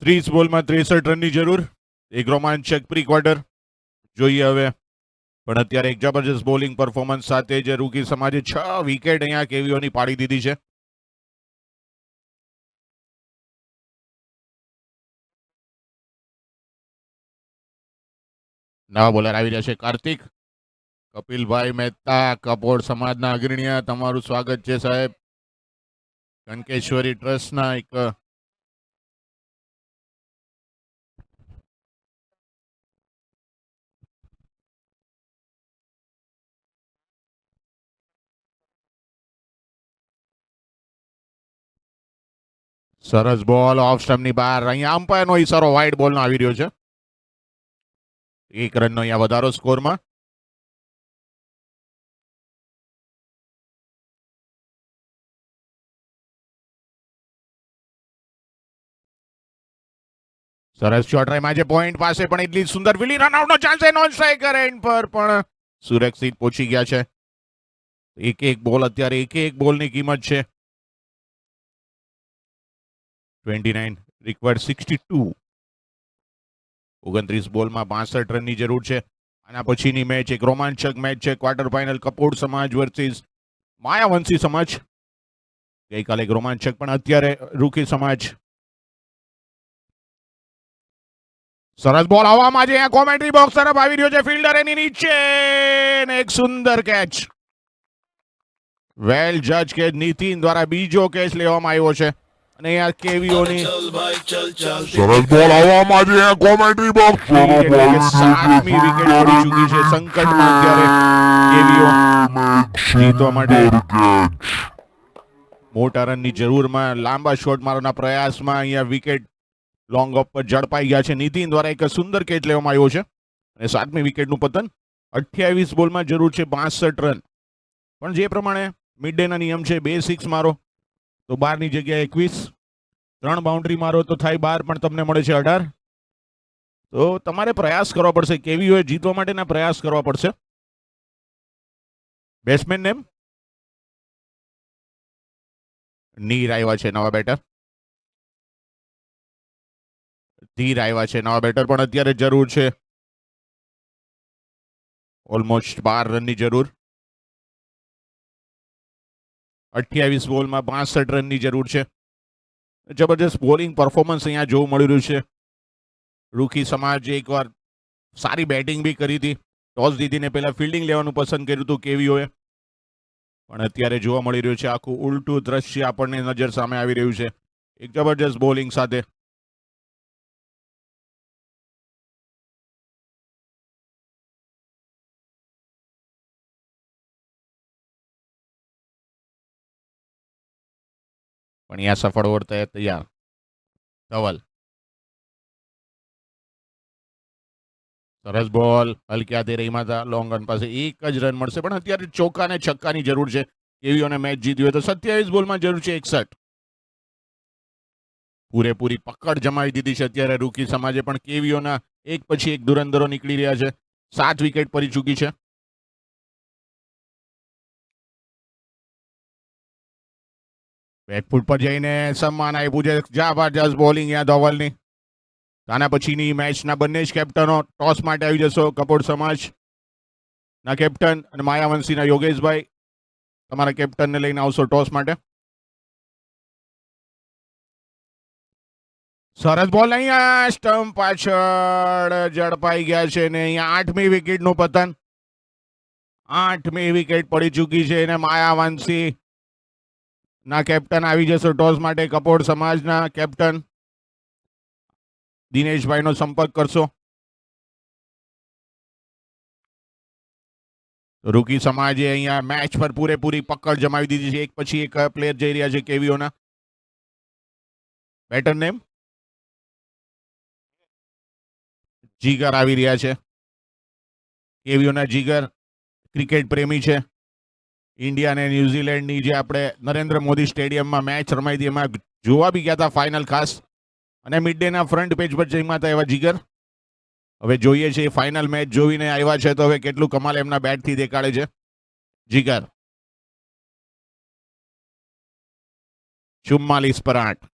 Speaker 2: 30 બોલમાં 63 રનની જરૂર. એક રોમાંચક પ્રી ક્વાર્ટર જોઈએ હવે. પણ અત્યારે એક જબરજસ્ત બોલિંગ પરફોર્મન્સ સાથે જે રૂકી સમાજે 6 વિકેટ અહીંયા કેવીઓની પાડી દીધી છે. નવા બોલર આવી રહ્યા છે કાર્તિક. કપિલભાઈ મહેતા કપોળ સમાજના અગ્રણીય, તમારું સ્વાગત છે સાહેબ. કનકેશ્વરી ટ્રસ્ટના એક સરસ બોલ ઓફ સ્ટમ્પની બહાર. અહીંયા અમ્પાયરનો ઈશારો વાઇડ બોલનો આવી રહ્યો છે. 1 રનનો અહીંયા વધારો સ્કોરમાં. સરસ શોટ રહીમાં છે પોઈન્ટ પાસે પણ એટલી જ સુંદર ફિલ્ડિંગ. રનઆઉટનો ચાન્સ છે. નોન સ્ટ્રાઇકર એન્ડ પર પણ સુરક્ષિત પહોંચી ગયા છે. એક બોલ અત્યારે એક બોલની કિંમત છે 29 રિક્વાયર્ડ 62. 29 બોલમાં 62 રનની જરૂર છે. આના પછીની મેચ એક રોમાંચક મેચ છે. ક્વાર્ટર ફાઇનલ કપૂર સમાજ વર્સિસ માયાવંશી સમાજ. ગઈકાલે એક રોમાંચક પણ અત્યારે રૂકી સમાજ. સરસ બોલ હવામાં છે. કોમેન્ટ્રી બોક્સ તરફ આવી રહ્યો છે. ફિલ્ડર એની નીચે ને એક સુંદર કેચ. વેલ જજ કે નીતિન દ્વારા બીજો કેચ લેવામાં આવ્યો છે અને અહીંયા કેવીઓની
Speaker 3: चल भाई चल चल
Speaker 4: સરસ બોલ હવામાં છે. કોમેન્ટ્રી બોક્સ
Speaker 2: એટલે કે 7મી વિકેટ પડી ચૂકી છે. સંકટમાં અત્યારે કેવીઓ જીતવા માટે મોટા રનની જરૂરમાં લાંબા શોટ મારવાના પ્રયાસમાં અહીંયા વિકેટ લોંગ ઓફ પર ઝડપાઈ ગયા છે. નીતિન દ્વારા એક સુંદર કેચ લેવામાં આવ્યો છે અને 7મી વિકેટનું પતન. 28 બોલમાં જરૂર છે 62 રન. પણ જે પ્રમાણે મિડ ડેના નિયમ છે 2 સિક્સ મારો તો 12ની જગ્યાએ 21, 3 બાઉન્ડ્રી મારો તો થાય 12, પણ તમને મળે છે 18. તો તમારે પ્રયાસ કરવા પડશે. કેવીઓએ જીતવા માટેના પ્રયાસ કરવા પડશે. બેટ્સમેન નેમ નીર આવ્યા છે નવા બેટર. ધીર આવ્યા છે નવા બેટર પણ અત્યારે જરૂર છે ઓલમોસ્ટ 12 રનની જરૂર. 28 બોલમાં 62 રનની જરૂર છે. જબરજસ્ત બોલિંગ પરફોર્મન્સ અહીંયા જોવા મળી રહ્યું છે. રૂકી સમાજે એકવાર સારી બેટિંગ બી કરી હતી. ટોસ જીતીને પહેલા ફિલ્ડિંગ લેવાનું પસંદ કર્યું હતું કેવીઓએ. પણ અત્યારે જોવા મળી રહ્યું છે આખું ઉલટું દ્રશ્ય આપણને નજર સામે આવી રહ્યું છે. એક જબરજસ્ત બોલિંગ સાથે પણ અહીંયા સફળ ઓવર તૈયાર. ધવલ સરસ બોલ હલક્યા દે રહીમાં હતા. લોંગ રન પાસે એક જ રન મળશે પણ અત્યારે ચોકા ને છક્કાની જરૂર છે. કેવીઓને મેચ જીતી હોય તો 27 બોલમાં જરૂર છે 61. પૂરેપૂરી પકડ જમાવી દીધી છે અત્યારે રૂકી સમાજે પણ કેવીઓના એક પછી એક ધુરંધરો નીકળી રહ્યા છે. 7 વિકેટ પડી ચૂકી છે. બેકફૂટ પર જઈને સન્માન આપ્યું છે. જબરજસ્ત બોલિંગ અહીંયા ધવલની. આના પછીની મેચના બંને જ કેપ્ટનો ટોસ માટે આવી જશો. કપૂર સમાજ ના કેપ્ટન અને માયાવંશીના યોગેશભાઈ તમારા કેપ્ટનને લઈને આવશો ટોસ માટે. સરસ બોલ અહીંયા સ્ટમ્પ પાછળ ઝડપાઈ ગયા છે ને અહીંયા 8મી વિકેટનું પતન. 8મી વિકેટ પડી ચૂકી છે અને માયાવંશી ના કેપ્ટન આવી જશે ટોસ માટે. કપૂર સમાજના કેપ્ટન દિનેશભાઈનો સંપર્ક કરશો. રૂકી સમાજે અહીંયા મેચ પર પૂરેપૂરી પકડ જમાવી દીધી છે. એક પછી એક પ્લેયર જઈ રહ્યા છે કેવીઓના. બેટર નેમ જીગર આવી રહ્યા છે. કેવીઓના જીગર ક્રિકેટ પ્રેમી છે. ઇન્ડિયા અને ન્યુઝીલેન્ડની જે આપણે નરેન્દ્ર મોદી સ્ટેડિયમમાં મેચ રમાઈ હતી એમાં જોવા બી ગયા હતા ફાઇનલ ખાસ. અને મિડ ડેના ફ્રન્ટ પેજ પર જમ્યા હતા એવા જીગર. હવે જોઈએ છે ફાઇનલ મેચ જોઈને આવ્યા છે તો હવે કેટલું કમાલ એમના બેટથી દેખાડે છે જીગર. 44 પર 8.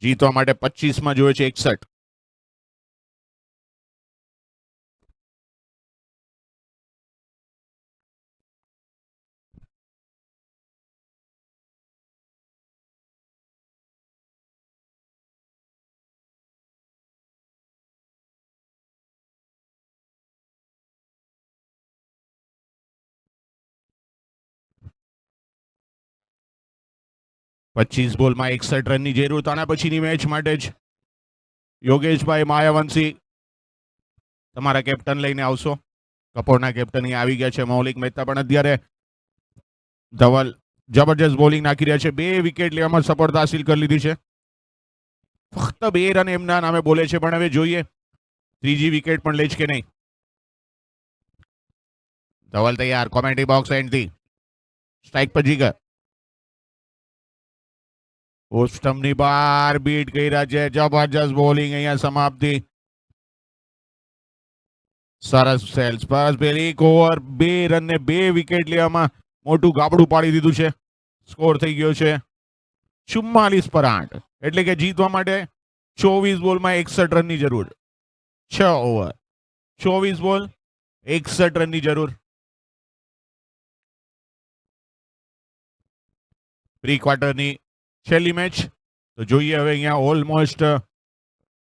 Speaker 2: જીતવા માટે 25માં જોઈએ છે 61. પચીસ બોલમાં 61 રનની જરૂર. આના પછીની મેચ માટે જ યોગેશભાઈ માયાવંશી તમારા કેપ્ટન લઈને આવશો. કપૂરના કેપ્ટન અહીં આવી ગયા છે. મૌલિક મહેતા પણ અત્યારે ધવલ જબરજસ્ત બોલિંગ નાખી રહ્યા છે. 2 વિકેટ લેવામાં સફળતા હાસિલ કરી લીધી છે. ફક્ત 2 રન એમના નામે બોલે છે, પણ હવે જોઈએ ત્રીજી વિકેટ પણ લે છે કે નહીં. ધવલ તૈયાર, કોમેન્ટ્રી બોક્સ એન્ડથી સ્ટ્રાઇક પર જીગર. ઓફ સ્ટમ્પની બહાર બીટ કર્યા છે. જબરજસ્ત બોલિંગ, અહીંયા સમાપ્તિ. સરસ સેલ્સ પર પેલી એક ઓવર 2 રન ને 2 વિકેટ લેવામાં મોટું ગાબડું પાડી દીધું છે. સ્કોર થઈ ગયો છે 44 પર 8, એટલે કે જીતવા માટે 24 બોલમાં 61 રનની જરૂર. 6 ઓવર 24 બોલ 61 રનની જરૂર. પ્રી ક્વાર્ટરની છેલ્લી મેચ તો જોઈએ હવે. અહીંયા ઓલમોસ્ટ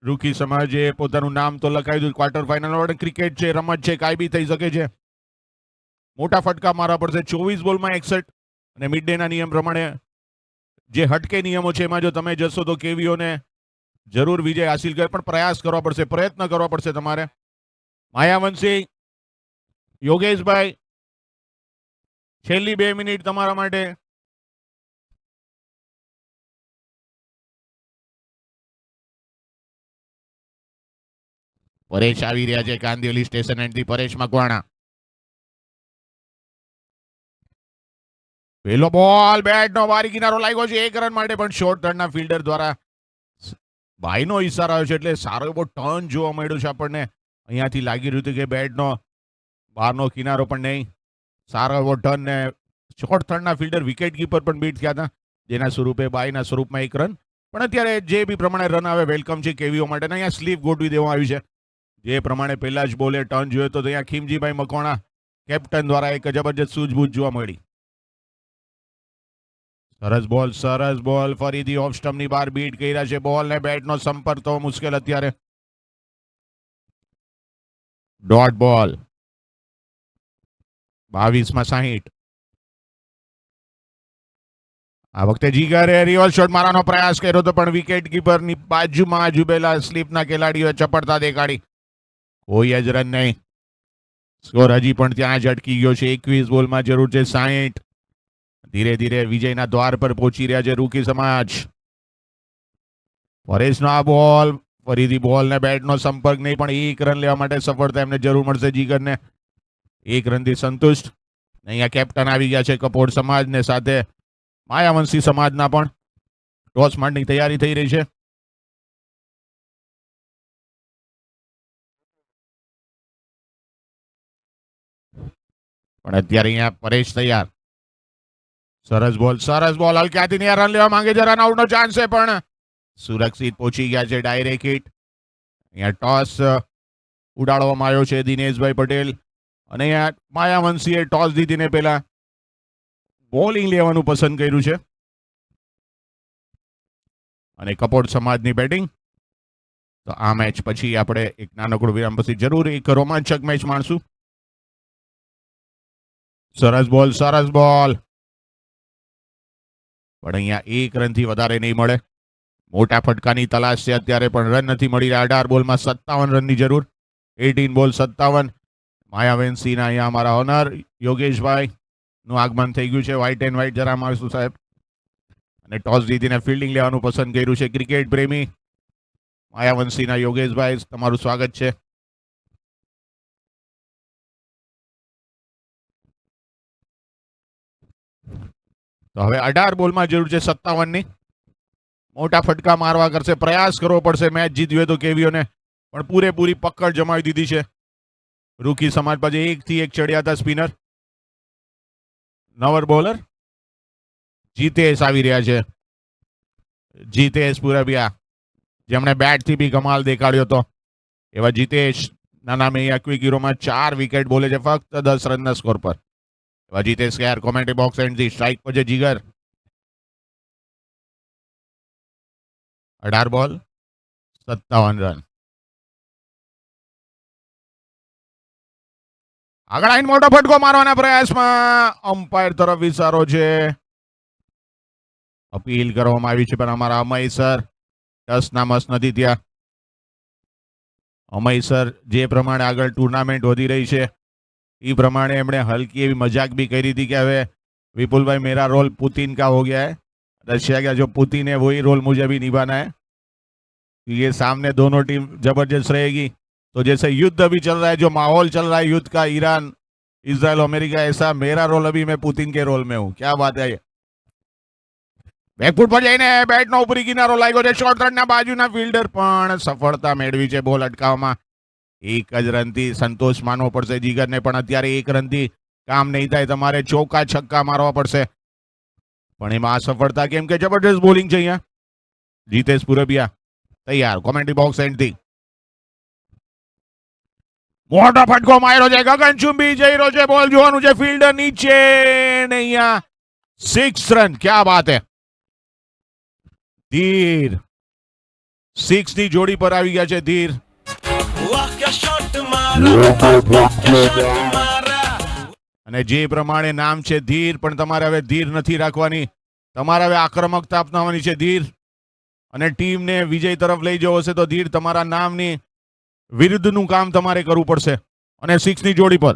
Speaker 2: રૂકી સમાજે પોતાનું નામ તો લખાવી દીધું. ક્વાર્ટર ફાઇનલ વાળા ક્રિકેટ છે, રમત છે, કાંઈ બી થઈ શકે છે. મોટા ફટકા મારવા પડશે. 24 બોલમાં 61 અને મિડ ડે ના નિયમ પ્રમાણે જે હટકે નિયમો છે એમાં જો તમે જશો તો કેવીઓને જરૂર વિજય હાસિલ કરે, પણ પ્રયાસ કરવા પડશે, પ્રયત્ન કરવા પડશે તમારે. માયાવંશી, યોગેશભાઈ, છેલ્લી 2 મિનિટ તમારા માટે. પરેશ આવી રહ્યા છે કાંદિવલી સ્ટેશન એન્ડથી. પરેશ મકવાણા, પેલો બોલ બેટનો બારી કિનારો લાગ્યો છે 1 રન માટે, પણ શોર્ટ ટર્નના ફિલ્ડર દ્વારા ભાઈનો ઈશારો આવ્યો છે એટલે સારો એવો ટર્ન જોવા મળ્યો છે આપણને. અહીંયાથી લાગી રહ્યું હતું કે બેટનો બહારનો કિનારો પણ નહીં. સારો એવો ટર્ન ને શોર્ટ ટર્નના ફિલ્ડર વિકેટ કીપર પણ બીટ થયા હતા, જેના સ્વરૂપે બાયના સ્વરૂપમાં 1 રન. પણ અત્યારે જે બી પ્રમાણે રન આવે વેલકમ છે કેવીઓ માટે. અહીંયા સ્લીપ ગોઠવી દેવામાં આવી છે. જે પ્રમાણે પહેલા જ બોલે ટર્ન જોયો તો અહીંયા ખીમજીભાઈ મકવાણા કેપ્ટન દ્વારા એક જબરજસ્ત સૂઝબૂઝ જોવા મળી. સરસ બોલ ફરીથી ઓફ સ્ટમ્પની બહાર બીટ કર્યા છે. બોલ ને બેટનો સંપર્ક તો મુશ્કેલ અત્યારે. ડોટ બોલ 22 માં 60. આ વખતે જીગરે રિવર્સ શોટ મારવાનો પ્રયાસ કર્યો હતો, પણ વિકેટ કીપરની બાજુમાં જુબેલા સ્લીપના ખેલાડીઓએ ચપળતા દેખાડી. કોઈ જ રન નહીં. સ્કોર હજી પણ ત્યાં જ અટકી ગયો છે. 21 બોલમાં જરૂર છે 60. ધીરે ધીરે વિજયના દ્વાર પર પહોંચી રહ્યા છે રૂકી સમાજ. પરેશનો આ બોલ, ફરીથી બોલ ને બેટનો સંપર્ક નહીં, પણ 1 રન લેવા માટે સફળતા એમને જરૂર મળશે જીગરને. 1 રનથી સંતુષ્ટ. અહીંયા કેપ્ટન આવી ગયા છે કપોળ સમાજ ને સાથે માયાવંશી સમાજના પણ. ટોસ માંડની તૈયારી થઈ રહી છે. પણ અત્યારે અહીંયા પરેશ તૈયાર. સરસ બોલ હલક્યાથી રન લેવા માંગે છે. રન આઉટનો ચાન્સ છે, પણ સુરક્ષિત પહોંચી ગયા છે. Direct hit. અહીંયા ટોસ ઉડાડવામાં આવ્યો છે દિનેશભાઈ પટેલ, અને અહીંયા માયાવંશીએ ટોસ જીતીને પહેલા બોલિંગ લેવાનું પસંદ કર્યું છે. અને કપોળ સમાજની બેટિંગ. તો આ મેચ પછી આપણે એક નાનકડો વિરામ પછી જરૂર એક રોમાંચક મેચ માણશું. સરસ બોલ પણ અહીંયા 1 રનથી વધારે નહીં મળે. મોટા ફટકાની તલાશ છે અત્યારે, પણ રન નથી મળી રહ્યા. 18 બોલમાં 57 રનની જરૂર. 18 બોલ 57. માયાવંશીના અહીંયા અમારા ઓનર યોગેશભાઈ નું આગમન થઈ ગયું છે. વ્હાઇટ એન્ડ વ્હાઇટ જરા મારશું સાહેબ. અને ટોસ જીતીને ફિલ્ડિંગ લેવાનું પસંદ કર્યું છે ક્રિકેટ પ્રેમી માયાવંશીના યોગેશભાઈ. તમારું સ્વાગત છે. તો હવે 18 બોલમાં જરૂર છે 57ની. મોટા ફટકા મારવા કરશે, પ્રયાસ કરવો પડશે મેચ જીતવી હોય તો કેવીઓને, પણ પૂરેપૂરી પકડ જમાવી દીધી છે રૂકી સમાજ પાસે. 1 થી 1 ચડ્યા હતા સ્પિનર. નવર બોલર જીતેશ આવી રહ્યા છે. જીતેશ પુરબિયા, જેમણે બેટથી બી કમાલ દેખાડ્યો હતો, એવા જીતેશ ના નામે અહીંયા ક્વિક હીરોમાં 4 વિકેટ બોલે છે ફક્ત 10 રનના સ્કોર પર. એવા જીતેશ યાર કોમેન્ટ્રી બોક્સ એન્ડથી સ્ટ્રાઇક પર છે જીગર. 18 બોલ 57 રન. આગળ આવીને મોટો ફટકો મારવાના પ્રયાસમાં અમ્પાયર તરફ ઇશારો છે. અપીલ કરવામાં આવી છે, પણ અમારા અમય સર ટસના મસ નથી ત્યાં. અમય સર જે પ્રમાણે આગળ ટુર્નામેન્ટ વધી રહી છે એ પ્રમાણે એમણે હલકી એવી મજાક બી કરી હતી કે હવે विपुल भाई मेरा रोल पुतिन का हो गया है, रशिया का जो पुतिन है वही रोल मुझे भी निभाना है। ये सामने दोनों टीम जबरदस्त रहेगी। तो जैसे युद्ध अभी चल रहा है, जो माहौल चल रहा है युद्ध का, ईरान इजराइल अमेरिका, ऐसा मेरा रोल अभी मैं पुतिन के रोल में हूँ। क्या बात है। બેકફૂટ પર જઈને બેટનો ઉપરી કિનારો લાગ્યો છે, શોર્ટ રનના બાજુના ફિલ્ડર પણ સફળતા મેળવી છે બોલ અટકાવવામાં। એક જ રનથી સંતોષ માનવો પડશે જીગરને, પણ અત્યારે એક રનથી કામ નહીં થાય, તમારે ચોકા છક્કા મારવા પડશે। પણ એમાં સફળતા કેમ કે જબરદસ્ત બોલિંગ છે અહીંયા। જીતેશ પુરબિયા તૈયાર, કોમેન્ટ્રી બોક્સ એન્ડથી મોટો ફટકો માર્યો છે, ગગનચુંબી જઈ રહ્યો છે બોલ, જોવાનું છે ફિલ્ડર નીચે ને અહીંયા 6 રન। क्या बात है। ધીર 6 ની જોડી પર આવી ગયા છે ધીર।
Speaker 3: वाह क्या शॉट मारा, वाह वाह क्या शॉट मारा।
Speaker 2: અને જે પ્રમાણે નામ છે ધીર, પણ તમારે હવે ધીર નથી રાખવાની, તમારે હવે આક્રમકતા અપનાવવાની છે ધીર। અને ટીમને વિજય તરફ લઈ જવો હશે તો ધીર તમારા નામની વિરુદ્ધનું કામ તમારે કરવું પડશે। અને 6 ની જોડી પર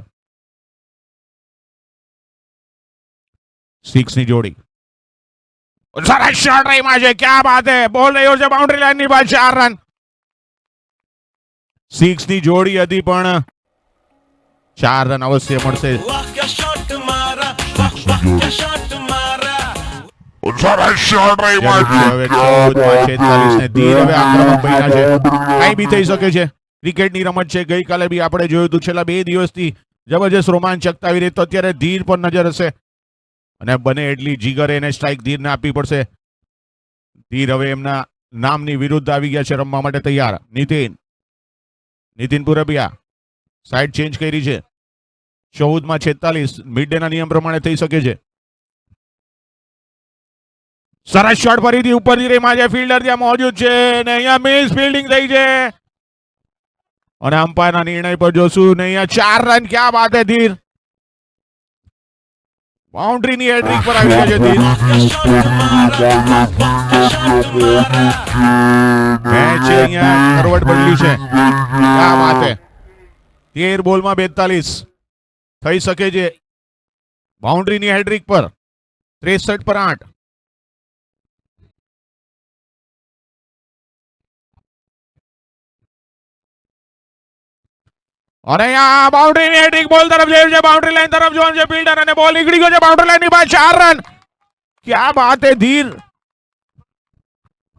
Speaker 2: 6 ની જોડી સરસ શોટ રહીમાં છે। क्या बात है। બોલ રહ્યો છે બાઉન્ડ્રી લાઈન ની બહાર, 4 રન। 6 ની જોડી હતી પણ 4 રન અવશ્ય મળશે।
Speaker 3: वाह क्या शॉट मारा, वाह वाह क्या शॉट मारा।
Speaker 4: સરસ શોટ રહીમાં છે।
Speaker 2: હવે 14 ને ધીર હવે આક્રમક બન્યા છે, કઈ બી થઈ શકે છે। ક્રિકેટની રમત છે, ગઈકાલે બી આપણે જોયું હતું, છેલ્લા 2 દિવસથી જબરજસ્ત રોમાંચકતા આવી રહી, તો અત્યારે ધીર પર નજર હશે અને બને એટલી જીગરે એને સ્ટ્રાઇક ધીરને આપવી પડશે। ધીર હવે એમના નામની વિરુદ્ધ આવી ગયા છે, રમવા માટે તૈયાર। નીતિન પુરબિયા સાઈડ ચેન્જ કરી છે, 14 માં 46 મિડ ડે ના નિયમ પ્રમાણે થઈ શકે છે। સરસ શોટ ફરીથી ઉપરથી રેમાં છે, ફિલ્ડર ત્યાં મોજૂદ છે ને અહીંયા મિસ ફિલ્ડિંગ થઈ છે અને અમ્પાયરના નિર્ણય પર જોશું ને અહીંયા 4 રન। क्या बात है ધીર। બાઉન્ડ્રી ની હેડ્રિક પર આવી ગયા છે ધીર। મેચ અહીંયા કરવટ બદલી છે। क्या बात है। 13 બોલમાં 42 થઈ શકે છે બાઉન્ડ્રી ની હેડ્રિક પર, 63 પર 8। અને અહીંયા બાઉન્ડ્રી ની હેડ્રિક બોલ તરફ જઈ છે, બાઉન્ડ્રી લાઈન તરફ જોવાનું છે ફિલ્ડર અને બોલ નીકળી ગયો છે બાઉન્ડ્રી લાઈન ની બહાર, 4 રન। क्या बात है ધીર।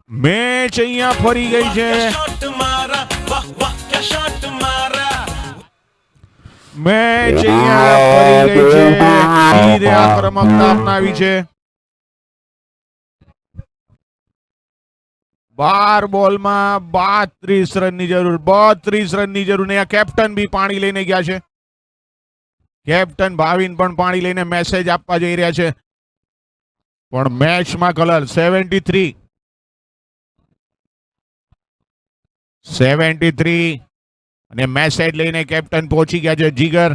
Speaker 2: મેચ અહીંયા ફરી ગઈ છે,
Speaker 3: शॉट मारा, वाह वाह क्या शॉट मारा।
Speaker 2: મેચ અહીંયા ફરી ગઈ છે, ધીરે આક્રમકતા અપનાવી છે। 12 બોલમાં 32 રનની જરૂર, 32 રનની જરૂર ને આ કેપ્ટન બી પાણી લઈને ગયા છે। કેપ્ટન ભાવિન પણ પાણી લઈને મેસેજ આપવા જઈ રહ્યા છે, પણ મેચમાં કલર 73 અને મેસેજ લઈને કેપ્ટન પહોંચી ગયા છે જીગર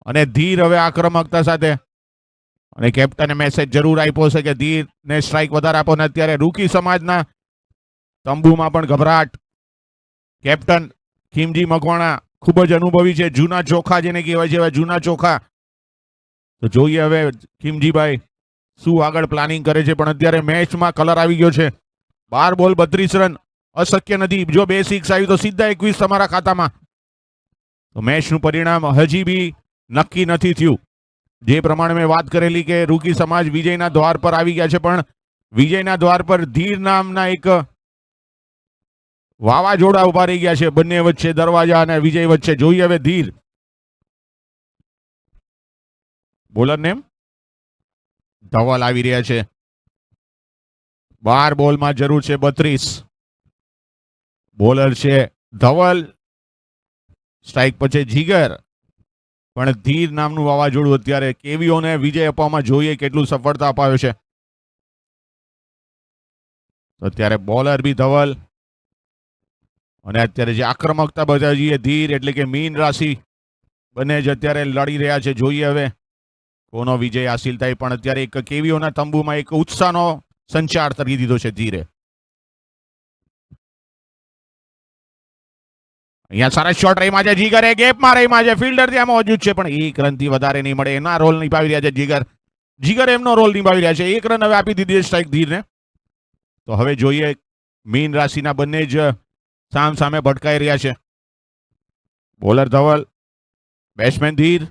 Speaker 2: અને ધીર હવે આક્રમકતા સાથે। અને કેપ્ટને મેસેજ જરૂર આપ્યો છે કે ધીરને સ્ટ્રાઇક વધારે આપો ને અત્યારે રૂકી સમાજના તંબુમાં પણ ગભરાટ। કેપ્ટન ખીમજી મકવાણા ખૂબ જ અનુભવી છે, જૂના ચોખા જેને કહેવાય છે, જૂના ચોખા। તો જોઈએ હવે ખીમજીભાઈ શું આગળ પ્લાનિંગ કરે છે, પણ અત્યારે મેચમાં કલર આવી ગયો છે। 12 બોલ 32 રન અશક્ય નથી, જો 2 સિક્સ આવી તો સીધા 21 તમારા ખાતામાં। તો મેચનું પરિણામ હજી બી નક્કી નથી થયું। જે પ્રમાણે મેં વાત કરેલી કે રૂકી સમાજ વિજયના દ્વાર પર આવી ગયા છે, પણ વિજયના દ્વાર પર ધીર નામના એક વાવાઝોડા ઉભા રહી ગયા છે, બંને વચ્ચે દરવાજા અને વિજય વચ્ચે। જોઈએ હવે ધીર બોલર નેમ ધવલ આવી રહ્યા છે, 12 બોલમાં જરૂર છે 32। બોલર છે ધવલ, સ્ટ્રાઇક પછી જીગર, પણ ધીર નામનું વાવાઝોડું અત્યારે કેવીઓને વિજય અપાવવામાં જોઈએ કેટલું સફળતા અપાવ્યો છે। તો અત્યારે બોલર બી ધવલ અને અત્યારે જે આક્રમકતા બતાવી ધીર, એટલે કે મીન રાશિ બંને જ અત્યારે લડી રહ્યા છે। જોઈએ હવે કોનો વિજય હાસિલ થાય, પણ અત્યારે એક કેવીઓના તંબુમાં એક ઉત્સાહનો સંચાર કરી દીધો છે ધીરે। અહીંયા સરસ શોટ રહીમાં છે, જીગરે ગેપમાં રહીમાં છે, ફિલ્ડર ત્યાં મોજૂદ છે, પણ 1 રનથી વધારે નહીં મળે, એના રોલ નિભાવી રહ્યા છે જીગર। જીગર એમનો રોલ નિભાવી રહ્યા છે. 1 રન હવે આપી દીધી છે સ્ટ્રાઇક ધીરને. તો હવે જોઈએ મીન રાશિના બંને જ સામ સામે ભટકાઈ રહ્યા છે. બોલર ધવલ, બેટ્સમેન ધીર,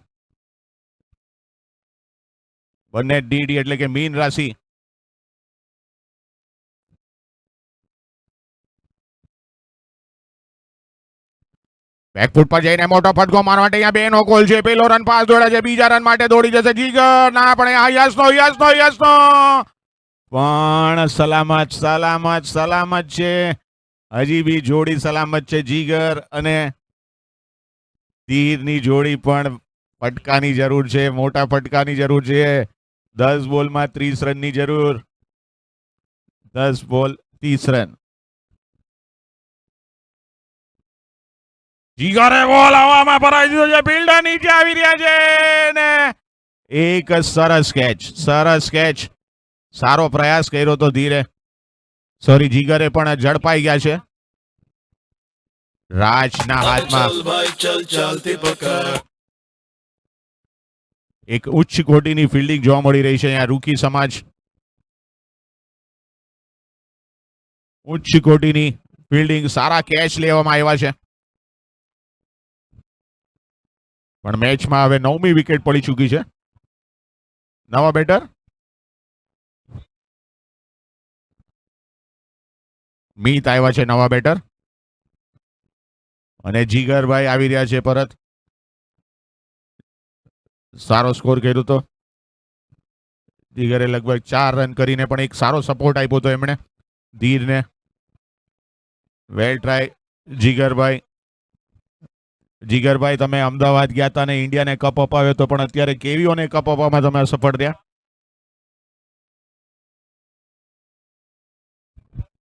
Speaker 2: બંને ડીડી એટલે કે મીન રાશિ. બેકફૂટ પર જઈને મોટો ફટકો મારવા માટે અહીંયા 2 નો કોલ છે. પેલો રન પાસ દોડે છે, બીજા રન માટે દોડી જશે જીગર. ના પણ યસનો પણ સલામત છે. હજી બી જોડી સલામત છે. જીગર અને તીરની જોડી પણ ફટકાની જરૂર છે, મોટા ફટકાની જરૂર છે. 10 બોલમાં 30 રનની જરૂર. 10 બોલ 30 રન. જીગરે બોલ હવામાં ભરાઈ દીધો છે. ફિલ્ડર નીચે આવી રહ્યા છે ને એક સરસ કેચ. સારો પ્રયાસ કર્યો તો ધીરે, સોરી જીગરે પણ ઝડપાઈ ગયા છે. રાજના હાથમાં
Speaker 3: चल भाई चल चलती पकड़
Speaker 2: એક ઉચ્ચ કોટીની ફિલ્ડિંગ જોવા મળી રહી છે. અહીંયા રૂકી સમાજ ઉચ્ચ કોટીની ફિલ્ડિંગ, સારા કેચ લેવામાં આવ્યા છે. પણ મેચમાં હવે 9મી વિકેટ પડી ચૂકી છે. નવા બેટર મીત આવ્યા છે, નવા બેટર, અને જીગરભાઈ આવી રહ્યા છે પરત. સારો સ્કોર કર્યો તો જીગરે, લગભગ 4 રન કરીને પણ એક સારો સપોર્ટ આપ્યો હતો એમણે ધીરને. વેલ ટ્રાય જીગરભાઈ, તમે અમદાવાદ ગયા હતા ને ઇન્ડિયાને કપ અપાવ્યો હતો, પણ અત્યારે કેવીઓને કપ અપાવવામાં તમે સફળ થયા.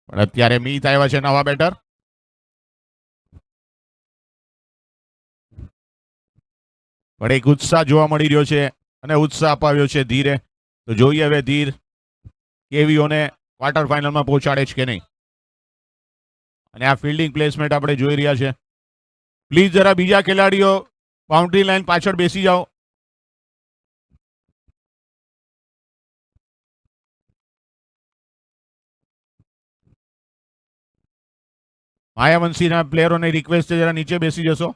Speaker 2: પણ અત્યારે મીત આવ્યા છે, નવા બેટર. પણ એક ઉત્સાહ જોવા મળી રહ્યો છે અને ઉત્સાહ અપાવ્યો છે ધીરે. તો જોઈએ હવે ધીર કેવીઓને ક્વાર્ટર ફાઇનલમાં પહોંચાડે છે કે નહીં. અને આ ફિલ્ડિંગ પ્લેસમેન્ટ આપણે જોઈ રહ્યા છે. પ્લીઝ જરા બીજા ખેલાડીઓ બાઉન્ડ્રી લાઈન પાછળ બેસી જાઓ. માયાવંશીના પ્લેયરોને રિક્વેસ્ટ છે જરા નીચે બેસી જશો.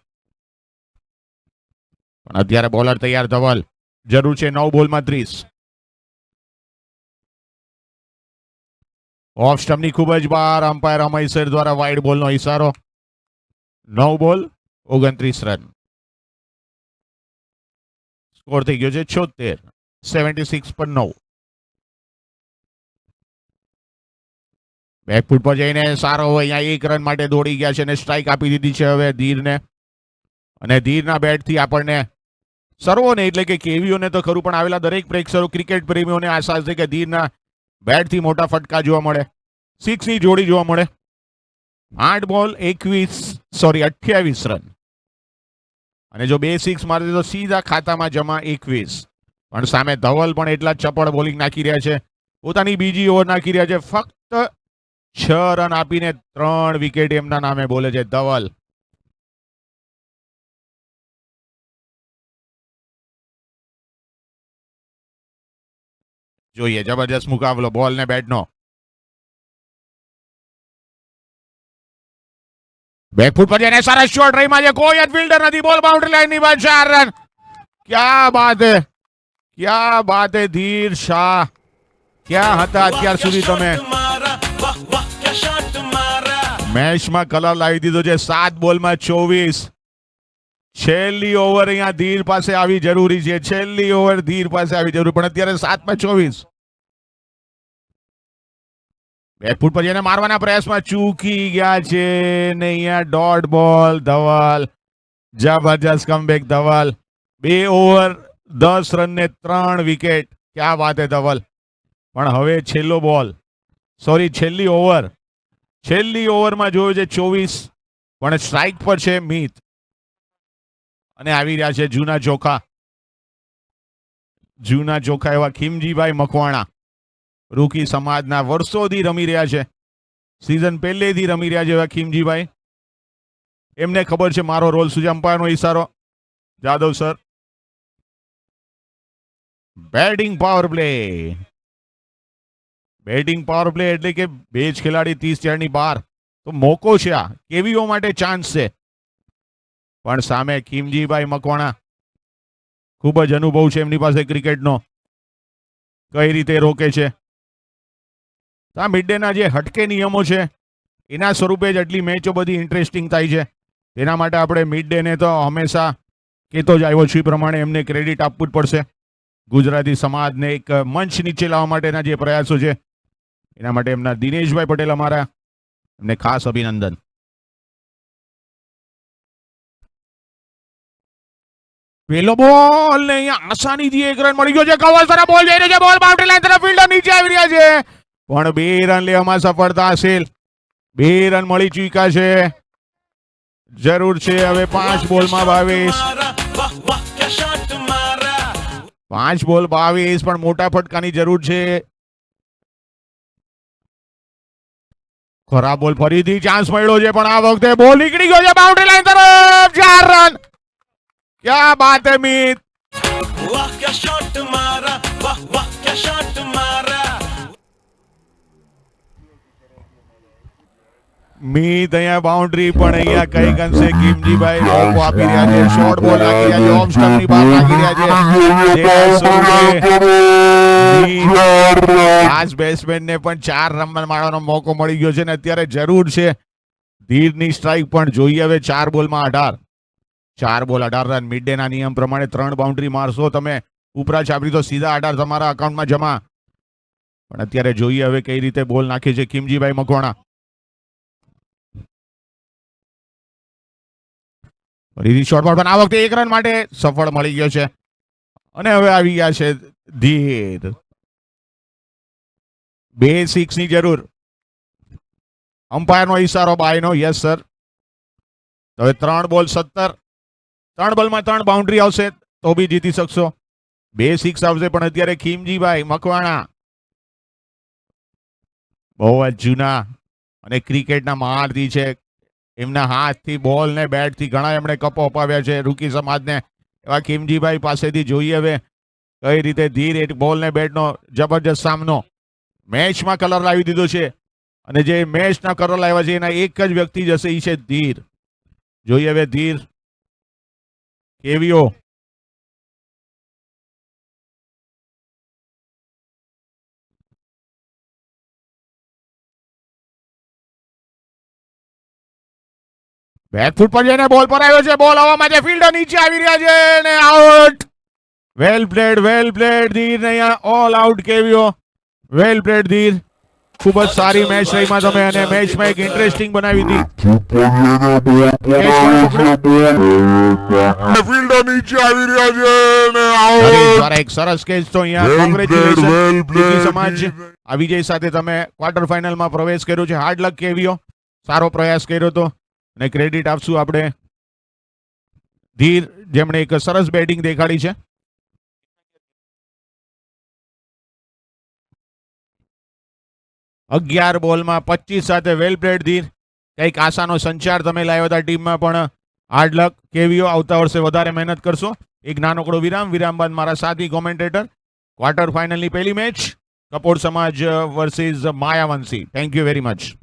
Speaker 2: પણ અત્યારે બોલર તૈયાર ધવલ, જરૂર છે 9 બોલમાં 30. ઓફ સ્ટમ્પની ખૂબ જ બહાર, અમ્પાયર અમયસર દ્વારા વાઇડ બોલનો ઇશારો. 9 બોલ 29 રન. સ્કોર થઈ ગયો છે 76, 76 પર 9. બેકફૂટ પર જઈને સારો હોય, અહીંયા 1 રન માટે દોડી ગયા છે અને સ્ટ્રાઇક આપી દીધી છે હવે ધીરને. અને ધીરના બેટથી આપણને સર્વોને એટલે કે કેવીઓને તો ખરું, પણ આવેલા દરેક પ્રેક્ષકો ક્રિકેટ પ્રેમીઓને આશા છે કે ધીરના બેટથી મોટા ફટકા જોવા મળે, 6ની જોડી જોવા મળે. 8 બોલ 28 રન. અને જો 2 6 મારી દે તો સીધા ખાતામાં જમા 21. પણ સામે ધવલ પણ એટલા જ ચપળ બોલિંગ નાખી રહ્યા છે. પોતાની બીજી ઓવર નાખી રહ્યા છે. ફક્ત 6 રન આપીને 3 વિકેટ એમના નામે બોલે છે ધવલ. જોઈએ જબરજસ્ત મુકાબલો બોલ ને બેટનો. બેકફૂટ પર જઈને સરસ શોટ રહીમાં છે, કોઈ જ ફિલ્ડર નથી. બોલ બાઉન્ડ્રી લાઈન ની બહાર, 4 રન. ક્યા બાત હે ધીર શાહ, ક્યાં હતા અત્યાર સુધી તમે?
Speaker 3: मारा वाह वाह क्या शॉट मारा
Speaker 2: મેચમાં કલર લાવી દીધો છે. 7 બોલમાં 24. છેલ્લી ઓવર અહીંયા ધીર પાસે આવી જરૂરી છે. પણ અત્યારે 7માં 24. બેકફૂટ પર જઈને મારવાના પ્રયાસમાં ચૂકી ગયા છે ને અહીંયા ડોટ બોલ. ધવલ, જબરજસ્ત કમબેક ધવલ. 2 ઓવર 10 રન ને 3 વિકેટ. ક્યાં વાત હે ધવલ. પણ હવે છેલ્લી ઓવરમાં જોયું છે 24. પણ સ્ટ્રાઇક પર છે મીત. અને આવી રહ્યા છે જૂના જોખા એવા ખીમજીભાઈ મકવાણા. રૂકી સમાજના વર્ષોથી રમી રહ્યા છે, સિઝન પહેલેથી રમી રહ્યા છે એવા ખીમજીભાઈ. એમને ખબર છે મારો રોલ શું છે. અમ્પાયરનો ઈશારો Jadhav sir. Batting power play. Batting power play એટલે કે બે જ ખેલાડી 30 યાર્ડની બહાર, તો મોકો છે આ, કેવીઓ માટે ચાન્સ છે. પણ સામે ખીમજીભાઈ મકવાણા, ખૂબ જ અનુભવ છે એમની પાસે ક્રિકેટનો, કઈ રીતે રોકે છે. તો આ મિડ ડેના જે હટકે નિયમો છે એના સ્વરૂપે જ આટલી મેચો બધી ઇન્ટરેસ્ટિંગ થાય છે. તેના માટે આપણે મિડ ડેને તો હંમેશા કહેતો જ આવ્યો છું એ પ્રમાણે એમને ક્રેડિટ આપવું જ પડશે. ગુજરાતી સમાજને એક મંચ નીચે લાવવા માટેના જે પ્રયાસો છે એના માટે એમના દિનેશભાઈ પટેલ અમારા, એમને ખાસ અભિનંદન. પેલો બોલ ને અહીંયા આસાનીથી 1 રન મળી ગયો છે. કવલસરા બોલ જઈ રહ્યો છે, બોલ બાઉન્ડ્રી લાઈન તરફ, ફિલ્ડર નીચે આવી રહ્યા છે, પણ 2 રન લેવામાં સફળતા હાંસિલ. 2 રન મળી ચૂક્યા છે. જરૂર છે હવે 5 બોલમાં 22.
Speaker 3: मारा वाह वाह क्या शॉट मारा
Speaker 2: 5 બોલ 22, પણ મોટા ફટકાની જરૂર છે. ખરાબ બોલ, ફરીથી ચાન્સ મળ્યો છે, પણ આ વખતે બોલ નીકળી ગયો છે બાઉન્ડ્રી લાઈન તરફ. 4 રન. ક્યા બાત હે મીત.
Speaker 3: वाह क्या शॉट मारा वाह वाह क्या शॉट मारा
Speaker 2: મીત અહીંયા બાઉન્ડ્રી, પણ અહીંયા કઈક અંશે કિમજીભાઈ મોકો આપી રહ્યા છે. શોર્ટ બોલ નાખી રહ્યા છે, ઓફ સ્ટમ્પની બહાર નાખી રહ્યા છે. જેના સ્વરૂપે મીત ખાસ બેટ્સમેનને પણ 4 રન મારવાનો મોકો મળી ગયો છે ને અત્યારે જરૂર છે ધીરની સ્ટ્રાઇક પણ જોઈએ. હવે 4 બોલમાં 18. 4 બોલ 18 રન. મિડ ડે ના નિયમ પ્રમાણે 3 બાઉન્ડ્રી મારશો તમે ઉપરા છાપરી તો સીધા 18 તમારા અકાઉન્ટમાં જમા. પણ અત્યારે જોઈએ હવે કઈ રીતે બોલ નાખે છે કિમજીભાઈ મકવાણા. ફરીથી શોર્ટ બોલ, પણ આ વખતે 1 રન માટે સફળ મળી ગયો છે. અને હવે આવી ગયા છે ધીર. 2 6 ની જરૂર. અમ્પાયરનો ઈશારો બાયનો, યસ સર. હવે 3 બોલ 17. 3 બોલમાં 3 બાઉન્ડ્રી આવશે તો બી જીતી શકશો. 2 6 આવશે, પણ અત્યારે ખીમજીભાઈ મકવાણા બહુ જ જૂના અને ક્રિકેટના મહારથી છે. એમના હાથથી બોલ ને બેટથી ઘણા એમણે કપો અપાવ્યા છે રૂકી સમાજને. એવા ખીમજીભાઈ પાસેથી જોઈએ હવે કઈ રીતે ધીર એક બોલ ને બેટનો જબરજસ્ત સામનો. મેચમાં કલર લાવી દીધો છે અને જે મેચના કલર લાવ્યા છે એના એક જ વ્યક્તિ જશે, એ છે ધીર. જોઈએ હવે ધીર કેવીઓ. બેકફૂટ પર જઈને બોલ પર આવ્યો છે, બોલ હવામાં છે, ફિલ્ડર નીચે આવી રહ્યા છે અને આઉટ. વેલ પ્લેડ ધીર ને અહીંયા ઓલ આઉટ કેવીઓ. વેલ પ્લેડ ધીર. ખૂબ જ સારી મેચ રહીમાં તમે અને મેચમાં એક ઇન્ટરેસ્ટિંગ બનાવી હતી.
Speaker 4: ફિલ્ડર નીચે આવી રહ્યા છે અને
Speaker 2: હરીશ દ્વારા એક સરસ કેચ તો અહીંયા કોંગ્રેચ્યુલેશન રૂકી સમાજ. આ વિજય સાથે તમે ક્વાર્ટર ફાઇનલમાં પ્રવેશ કર્યો છે. હાર્ડ લક કેવીઓ. સારો પ્રયાસ કર્યો હતો અને ક્રેડિટ આપશું આપણે ધીર, જેમણે એક સરસ બેટિંગ દેખાડી છે. અગિયાર બોલમાં 25 સાથે વેલ પ્લેડ ધીર. કંઈક આશાનો સંચાર તમે લાવ્યા હતા ટીમમાં, પણ હાર્ડ લક કેવીઓ. આવતા વર્ષે વધારે મહેનત કરશો. એક નાનકડો વિરામ બાદ મારા સાથી કોમેન્ટેટર. ક્વાર્ટર ફાઇનલની પહેલી મેચ કપોળ સમાજ versus માયાવંશી. Thank you very much.